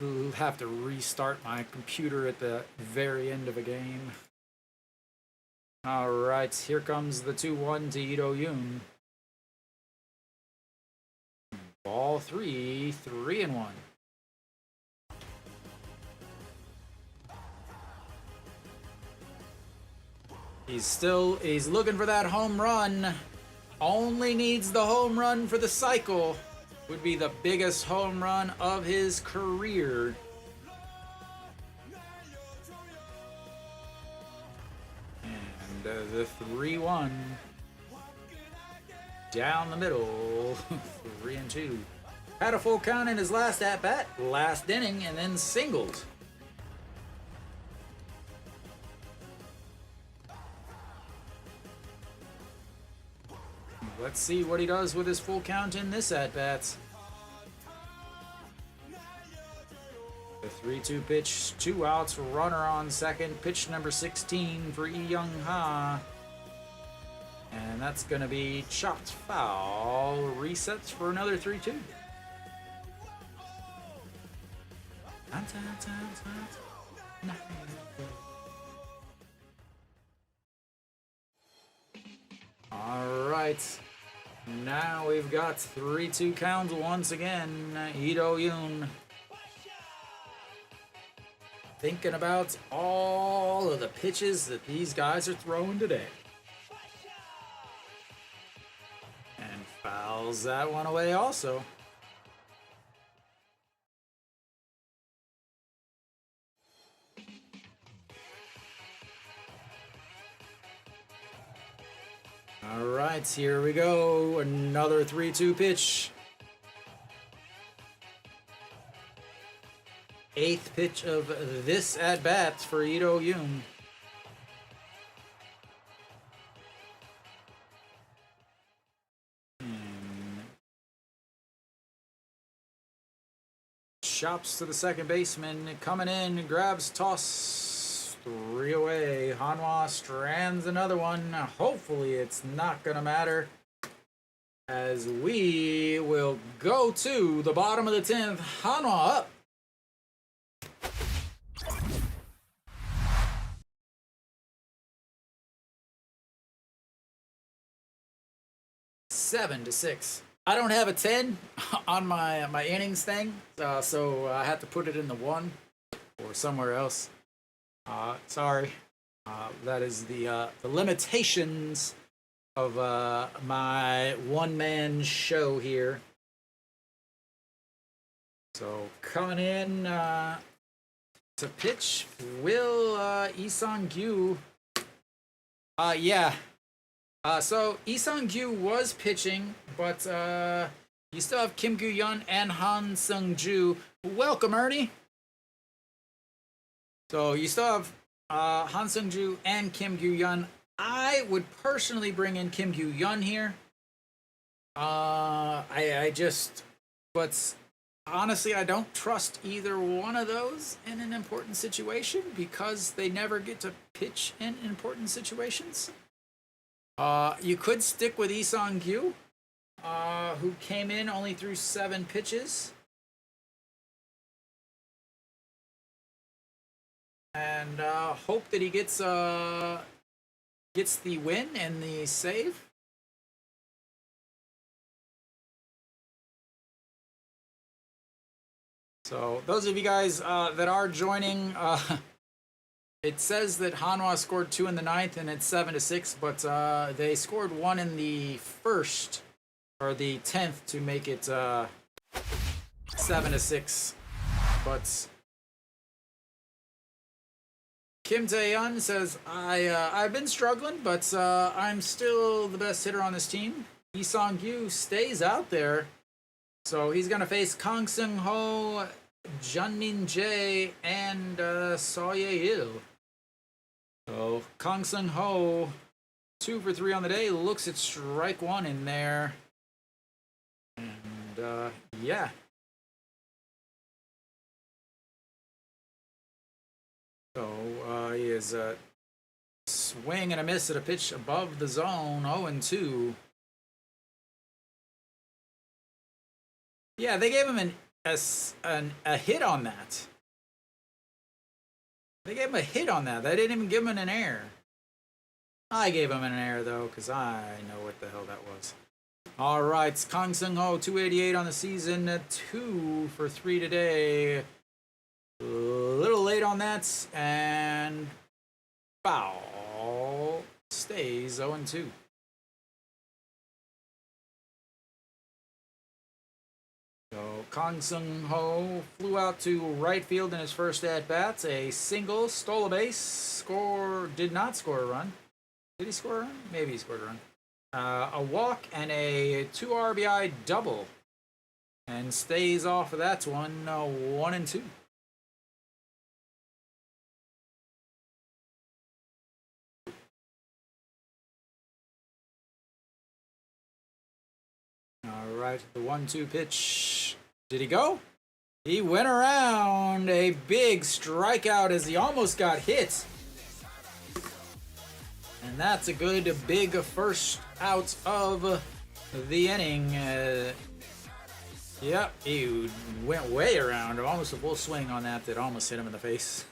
I'll have to restart my computer at the very end of a game. All right, here comes the 2-1 to Ito Yoon. Ball 3, 3-1. He's looking for that home run. Only needs the home run for the cycle. Would be the biggest home run of his career. And the 3-1 down the middle. 3-2. Had a full count in his last at-bat, last inning, and then singled. Let's see what he does with his full count in this at-bat. The 3-2 pitch, 2 outs, runner on second, pitch number 16 for Lee Young-ha. And that's going to be chopped foul. Resets for another 3-2. All right. Now we've got 3-2 count once again. Ito Yoon thinking about all of the pitches that these guys are throwing today. And fouls that one away also. All right, here we go. Another 3-2 pitch. 8th pitch of this at-bat for Ito Yoon. Chops to the second baseman, coming in, grabs, toss, 3 away. Hanwha strands another one. Hopefully it's not gonna matter, as we will go to the bottom of the 10th. Hanwha up 7-6. I don't have a 10 on my innings thing, so I had to put it in the 1 or somewhere else. Sorry. That is the limitations of my one-man show here. So coming in to pitch, will Lee-Sung-gyu. Yeah. So Lee-Sung-gyu was pitching, but you still have Kim Gyu-yeon and Han Sung-ju. Welcome, Ernie. So you still have Han Sung-ju and Kim Gyu-yeon. I would personally bring in Kim Gyu-yeon here. But honestly, I don't trust either one of those in an important situation because they never get to pitch in important situations. You could stick with Lee Sung-gyu, who came in only threw 7 pitches. And hope that he gets the win and the save. So those of you guys that are joining, it says that Hanwha scored 2 in the 9th and it's 7-6, but they scored 1 in the 1st or the 10th to make it 7-6. But Kim Tae-yeon says, I've been struggling, but I'm still the best hitter on this team. Lee Sung-gyu stays out there. So he's going to face Kang Seung-ho, Jeonmin Jae, and Seo Ye-il. So Kang Seung-ho, 2 for 3 on the day, looks at strike 1 in there. And yeah. So he is a swing and a miss at a pitch above the zone, 0-2. Yeah, they gave him a hit on that. They gave him a hit on that. They didn't even give him an error. I gave him an error, though, because I know what the hell that was. All right, Kang Seung-ho, 288 on the season, 2 for 3 today. A little late on that, and foul. Stays 0-2. So Kang Seung-ho flew out to right field in his first at-bat. A single, stole a base, did not score a run. Did he score a run? Maybe he scored a run. A walk and a 2 RBI double. And stays off of that one, 1-2. All right, the 1-2 pitch. Did he go? He went around. A big strikeout as he almost got hit. And that's a good big first out of the inning. Yep, he went way around. Almost a full swing on that almost hit him in the face.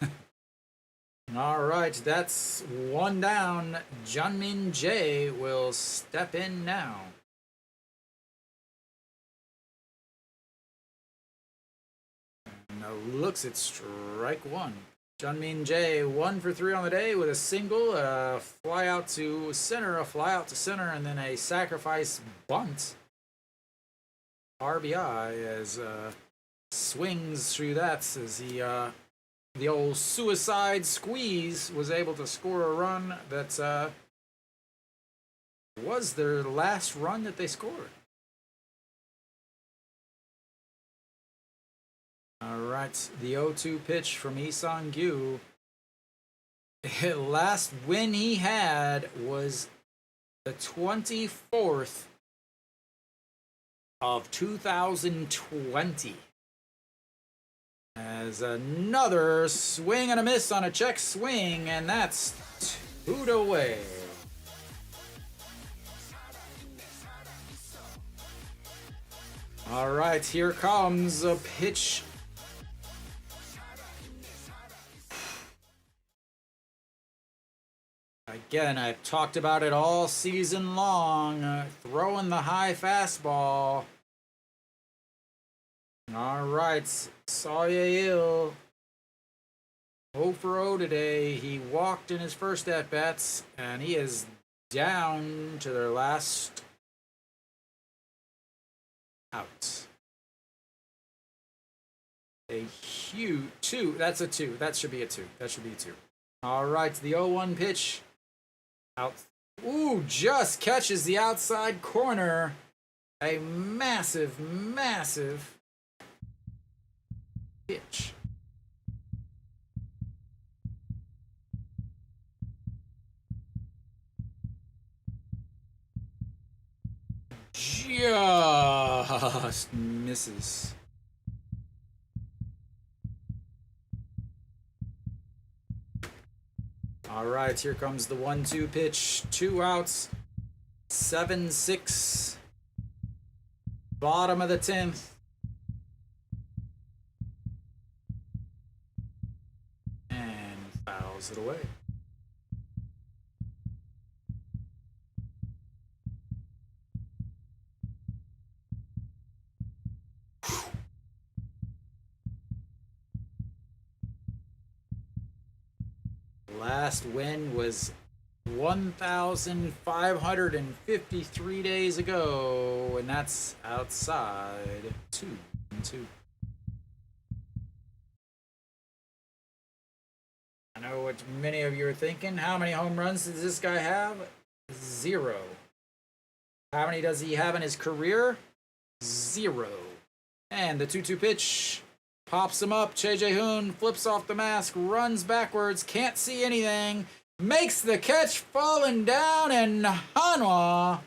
All right, that's 1 down. Jeonmin Jae will step in now. Looks at strike 1. Jeonmin Jae, 1 for 3 on the day with a single, a fly out to center, and then a sacrifice bunt. RBI as swings through that as the old suicide squeeze was able to score a run that was their last run that they scored. All right, the 0-2 pitch from Lee Sung-gyu. Last win he had was the 24th of 2020. As another swing and a miss on a check swing, and that's 2 away. All right, here comes a pitch. Again, I've talked about it all season long. Throwing the high fastball. All right, Sawyer 0 for 0 today. He walked in his first at-bats, and he is down to their last out. A huge 2. That's a 2. That should be a 2. That should be a 2. All right, the 0-1 pitch. Out. Ooh, just catches the outside corner. A massive, massive pitch. Just misses. All right, here comes the 1-2 pitch. 2 outs. 7-6. Bottom of the 10th. And fouls it away. Last win was 1,553 days ago, and that's outside 2-2. I know what many of you are thinking. How many home runs does this guy have? 0. How many does he have in his career? 0. And the 2-2 pitch. Pops him up. Che Jae-hoon flips off the mask, runs backwards, can't see anything, makes the catch, falling down, and Hanwha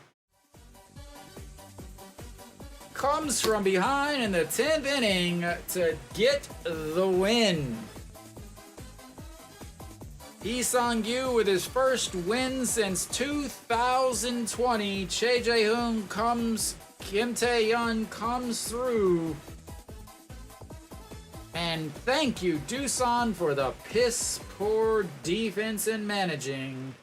comes from behind in the 10th inning to get the win. Lee Sang-gyu with his first win since 2020. Che Jae-hoon comes, Kim Tae-yeon comes through. And thank you, Doosan, for the piss-poor defense and managing.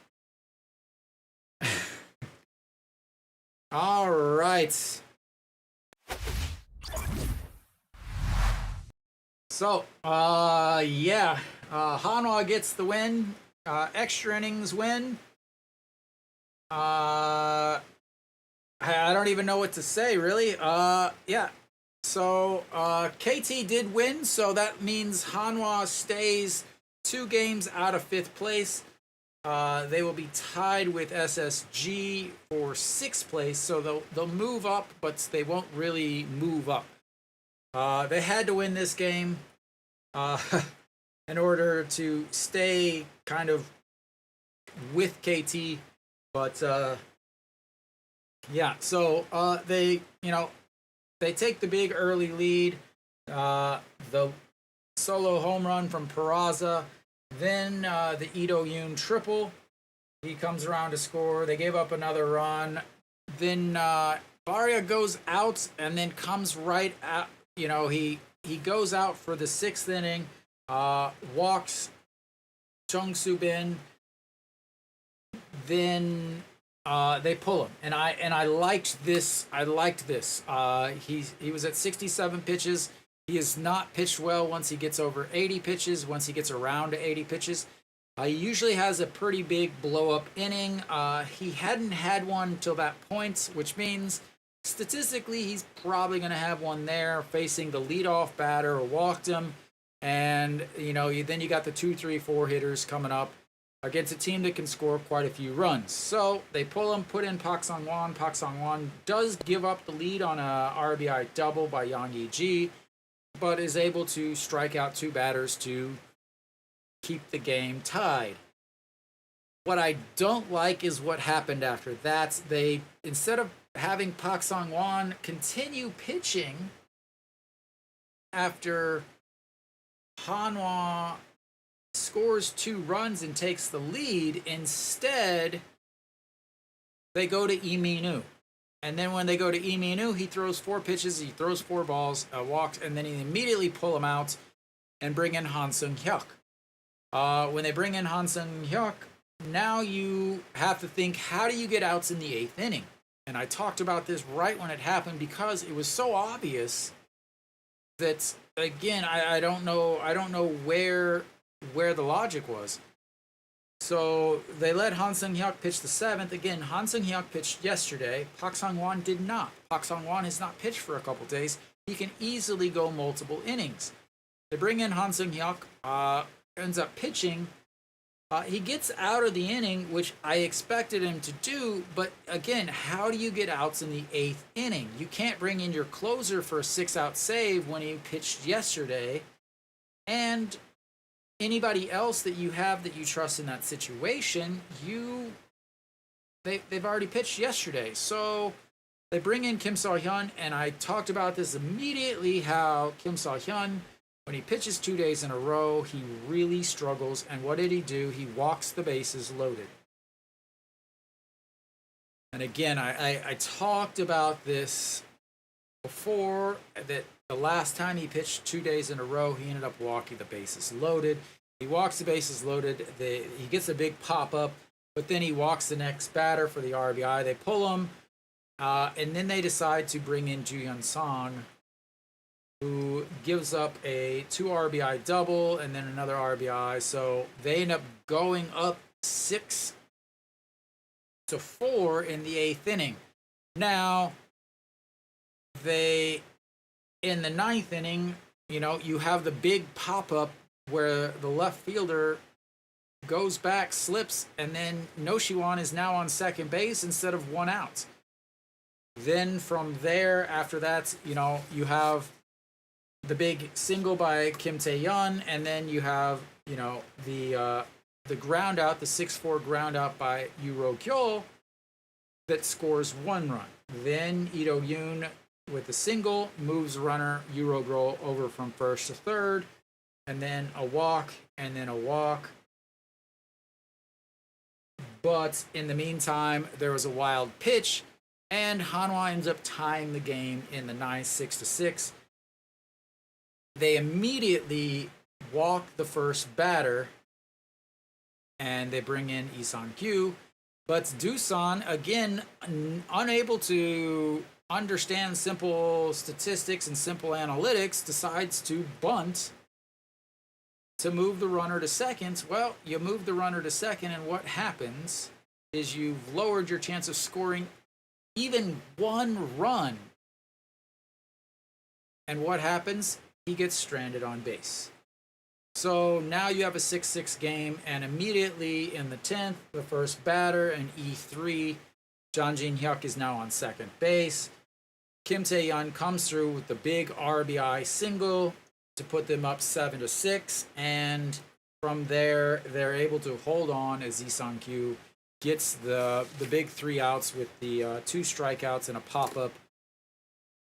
All right. So, Hanwha gets the win. Extra innings win. I don't even know what to say, really. So, KT did win, so that means Hanwha stays 2 games out of 5th place. They will be tied with SSG for 6th place, so they'll move up, but they won't really move up. They had to win this game in order to stay kind of with KT, but they take the big early lead. The solo home run from Perlaza. Then the Ito Yoon triple. He comes around to score. They gave up another run. Then Barria goes out and then comes right out. He goes out for the 6th inning. Walks Chung Soo Bin. Then they pull him, and I liked this. He was at 67 pitches. He has not pitched well once he gets over 80 pitches. Once he gets around to 80 pitches, he usually has a pretty big blow up inning. He hadn't had one till that point, which means statistically he's probably going to have one there, facing the leadoff batter who walked him, and then you got the 2, 3, 4 hitters coming up against a team that can score quite a few runs. So they pull him, put in Pak Sang-won. Pak Sang-won does give up the lead on a RBI double by Yang Yi-ji, but is able to strike out 2 batters to keep the game tied. What I don't like is what happened after that. They, instead of having Pak Sang-won continue pitching after Hanwha scores 2 runs and takes the lead, instead they go to Lee Min-woo. And then when they go to Lee Min-woo, he throws 4 pitches, he throws 4 balls, walks, and then he immediately pull him out and bring in Han Sung-hyuk. When they bring in Han Sung-hyuk, now you have to think, how do you get outs in the 8th inning? And I talked about this right when it happened because it was so obvious that, again, I don't know where the logic was. So they let Han Seung-hyuk pitch the 7th. Again, Han Seung-hyuk pitched yesterday. Park Sang-won did not. Park Sang-won has not pitched for a couple days. He can easily go multiple innings. They bring in Han Seung-hyuk, ends up pitching. He gets out of the inning, which I expected him to do, but again, how do you get outs in the 8th inning? You can't bring in your closer for a 6-out save when he pitched yesterday, and anybody else that you have that you trust in that situation, they've already pitched yesterday. So they bring in Kim Saw-hyun, and I talked about this immediately, how Kim Saw-hyun, when he pitches 2 days in a row, he really struggles. And what did he do? He walks the bases loaded. And again, I talked about this before, that the last time he pitched 2 days in a row, he ended up walking the bases loaded. He walks the bases loaded. He gets a big pop-up, but then he walks the next batter for the RBI. They pull him, and then they decide to bring in Ju-hyun Song, who gives up a 2 RBI double and then another RBI. So they end up going up 6-4 in the 8th inning. Now, in the 9th inning, you have the big pop-up where the left fielder goes back, slips, and then Noshiwan is now on second base instead of 1 out. Then from there, after that, you have the big single by Kim Tae-yeon, and then you have, the ground out, the 6-4 ground out by Yoo Ro-kyo that scores 1 run. Then Lee Do-yoon with the single moves runner Yoo Ro-kyo over from first to third, and then a walk, and then a walk. But in the meantime, there was a wild pitch, and Hanwha ends up tying the game in the 9th, 6-6. They immediately walk the first batter, and they bring in Lee Sang-kyu. But Doosan, again, unable to understand simple statistics and simple analytics, decides to bunt to move the runner to second. Well, you move the runner to second, and what happens is you've lowered your chance of scoring even 1 run. And what happens? He gets stranded on base. So now you have a 6-6 game, and immediately in the 10th, the first batter, and E3, Jang Jin-hyuk is now on second base. Kim Tae-yeon comes through with the big RBI single to put them up 7-6, and from there, they're able to hold on as Lee Sang-kyu gets the big 3 outs with the 2 strikeouts and a pop-up.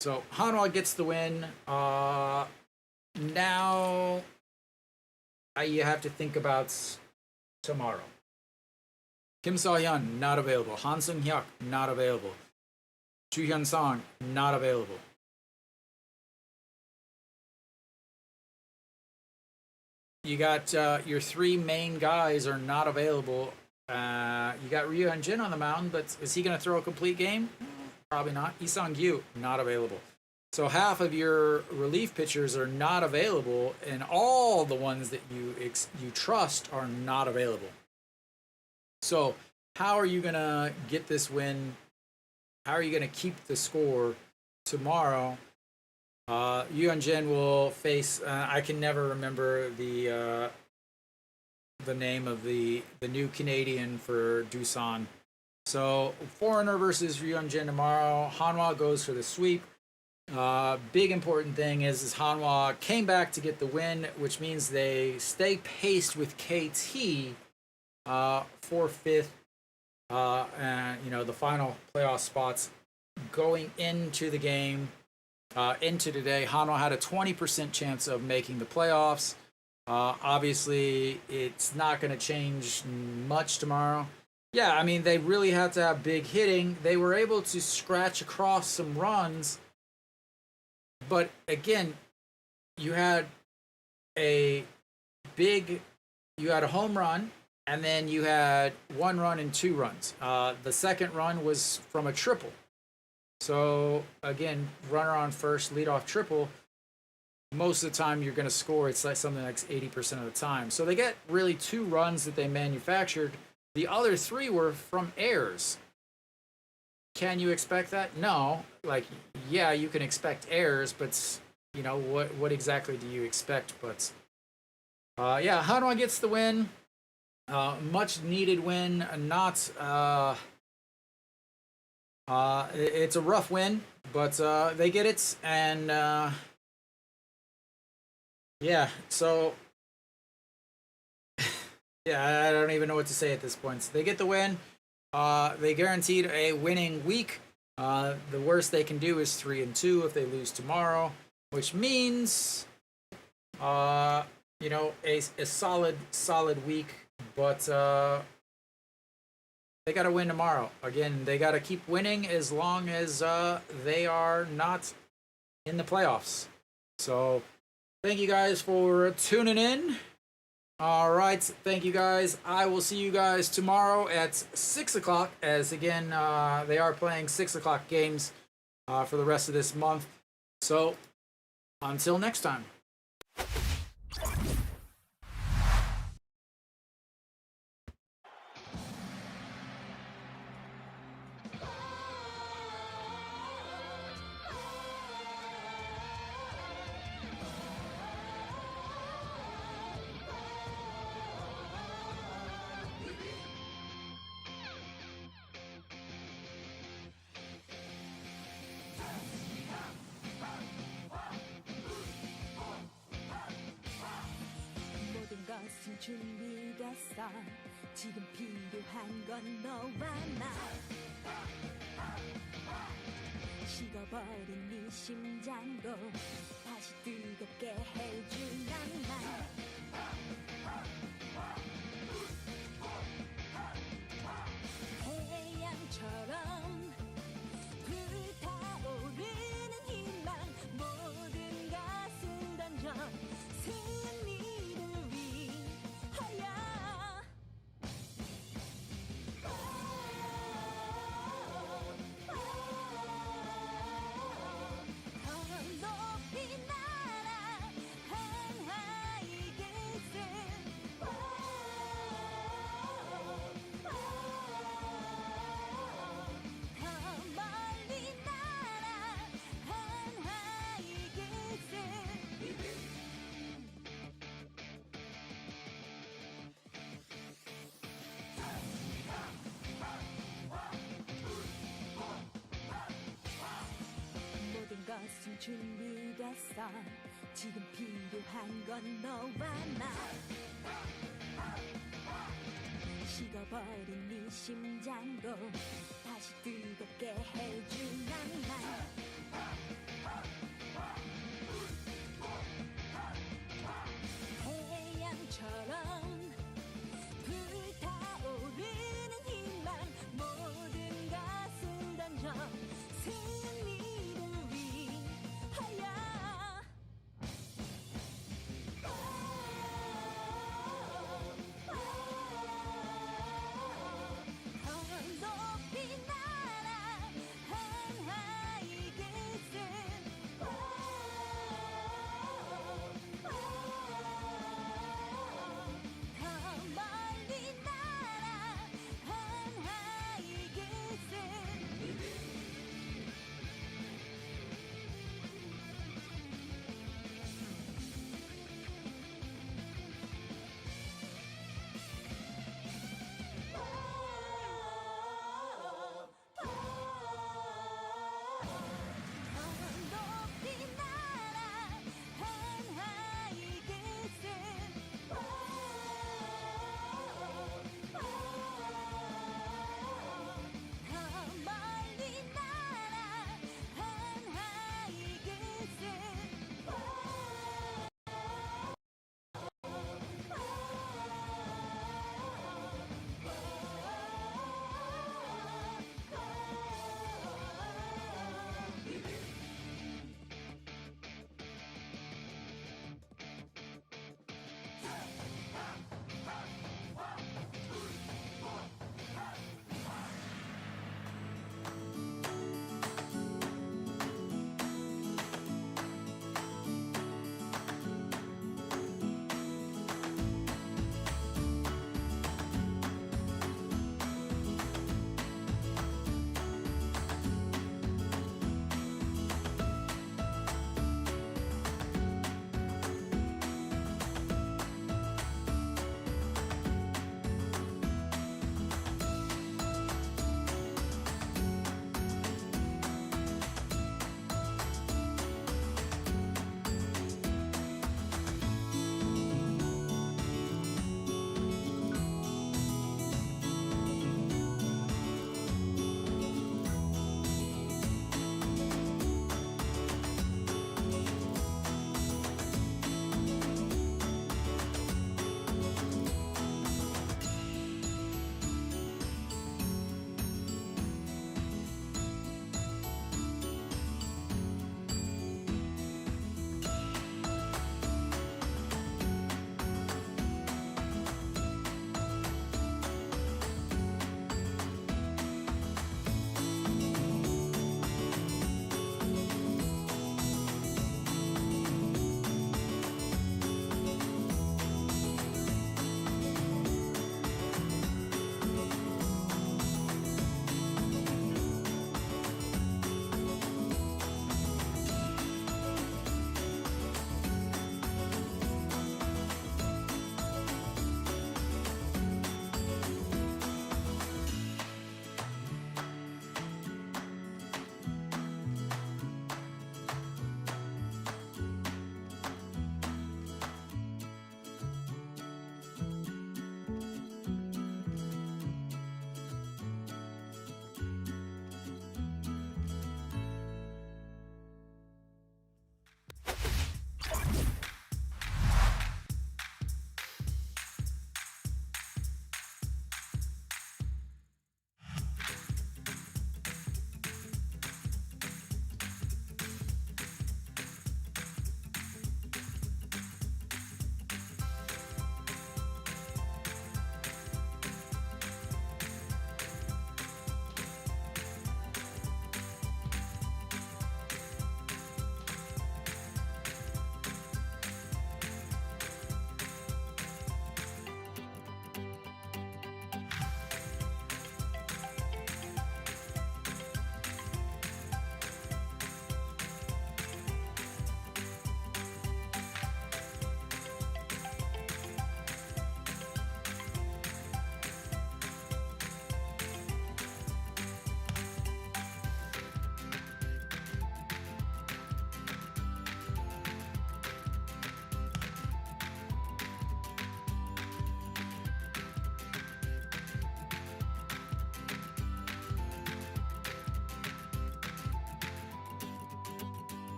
So Hanwha gets the win. Now you have to think about tomorrow. Kim Saw-hyun, not available. Han Seung-hyuk, not available. Ju-hyun Song, not available. You got your 3 main guys are not available. You got Ryu Hyun-jin on the mound, but is he going to throw a complete game? Probably not. Lee Sang-kyu, not available. So half of your relief pitchers are not available, and all the ones that you trust are not available. So how are you going to get this win? How are you going to keep the score tomorrow? Ryu Hyun-jin will face, I can never remember the name of the new Canadian for Doosan. So Foreigner versus Ryu Hyun-jin tomorrow. Hanwha goes for the sweep. Big important thing is Hanwha came back to get the win, which means they stay paced with KT for 5th, and the final playoff spots going into the game. Into today, Hanwha had a 20% chance of making the playoffs. Obviously, it's not going to change much tomorrow. Yeah, I mean, they really had to have big hitting. They were able to scratch across some runs. But again, you had a home run and then you had 1 run and 2 runs. The second run was from a triple. So again, runner on first, leadoff triple. Most of the time you're going to score. It's like something like 80% of the time. So they get really 2 runs that they manufactured. The other 3 were from errors. Can you expect that? No. Like, yeah, you can expect errors, but you know what exactly do you expect? But yeah, Hanwha gets the win. Much needed win. Not it's a rough win, but they get it, and yeah. So yeah, I don't even know what to say at this point. So they get the win. They guaranteed a winning week. The worst they can do is 3-2 if they lose tomorrow, which means, you know, a solid week. But they got to win tomorrow. Again, they got to keep winning as long as they are not in the playoffs. So, thank you guys for tuning in. All right, thank you guys. I will see you guys tomorrow at 6 o'clock, as again, they are playing 6 o'clock games for the rest of this month. So, until next time. 것은 준비됐어. 지금 필요한 건 너와 나. 식어버린 네 심장도 다시 뜨겁게 해줄 낭만. 태양처럼 불타오르는 희망. 모든 것은 던져 승리를 위하여. 더 높이 날아 한화의 끝을. 더 멀리 날아 한화의 끝을. 모든 것은 준비됐어. 지금 필요한 건 너와 나. 식어버린 네 심장도 다시 뜨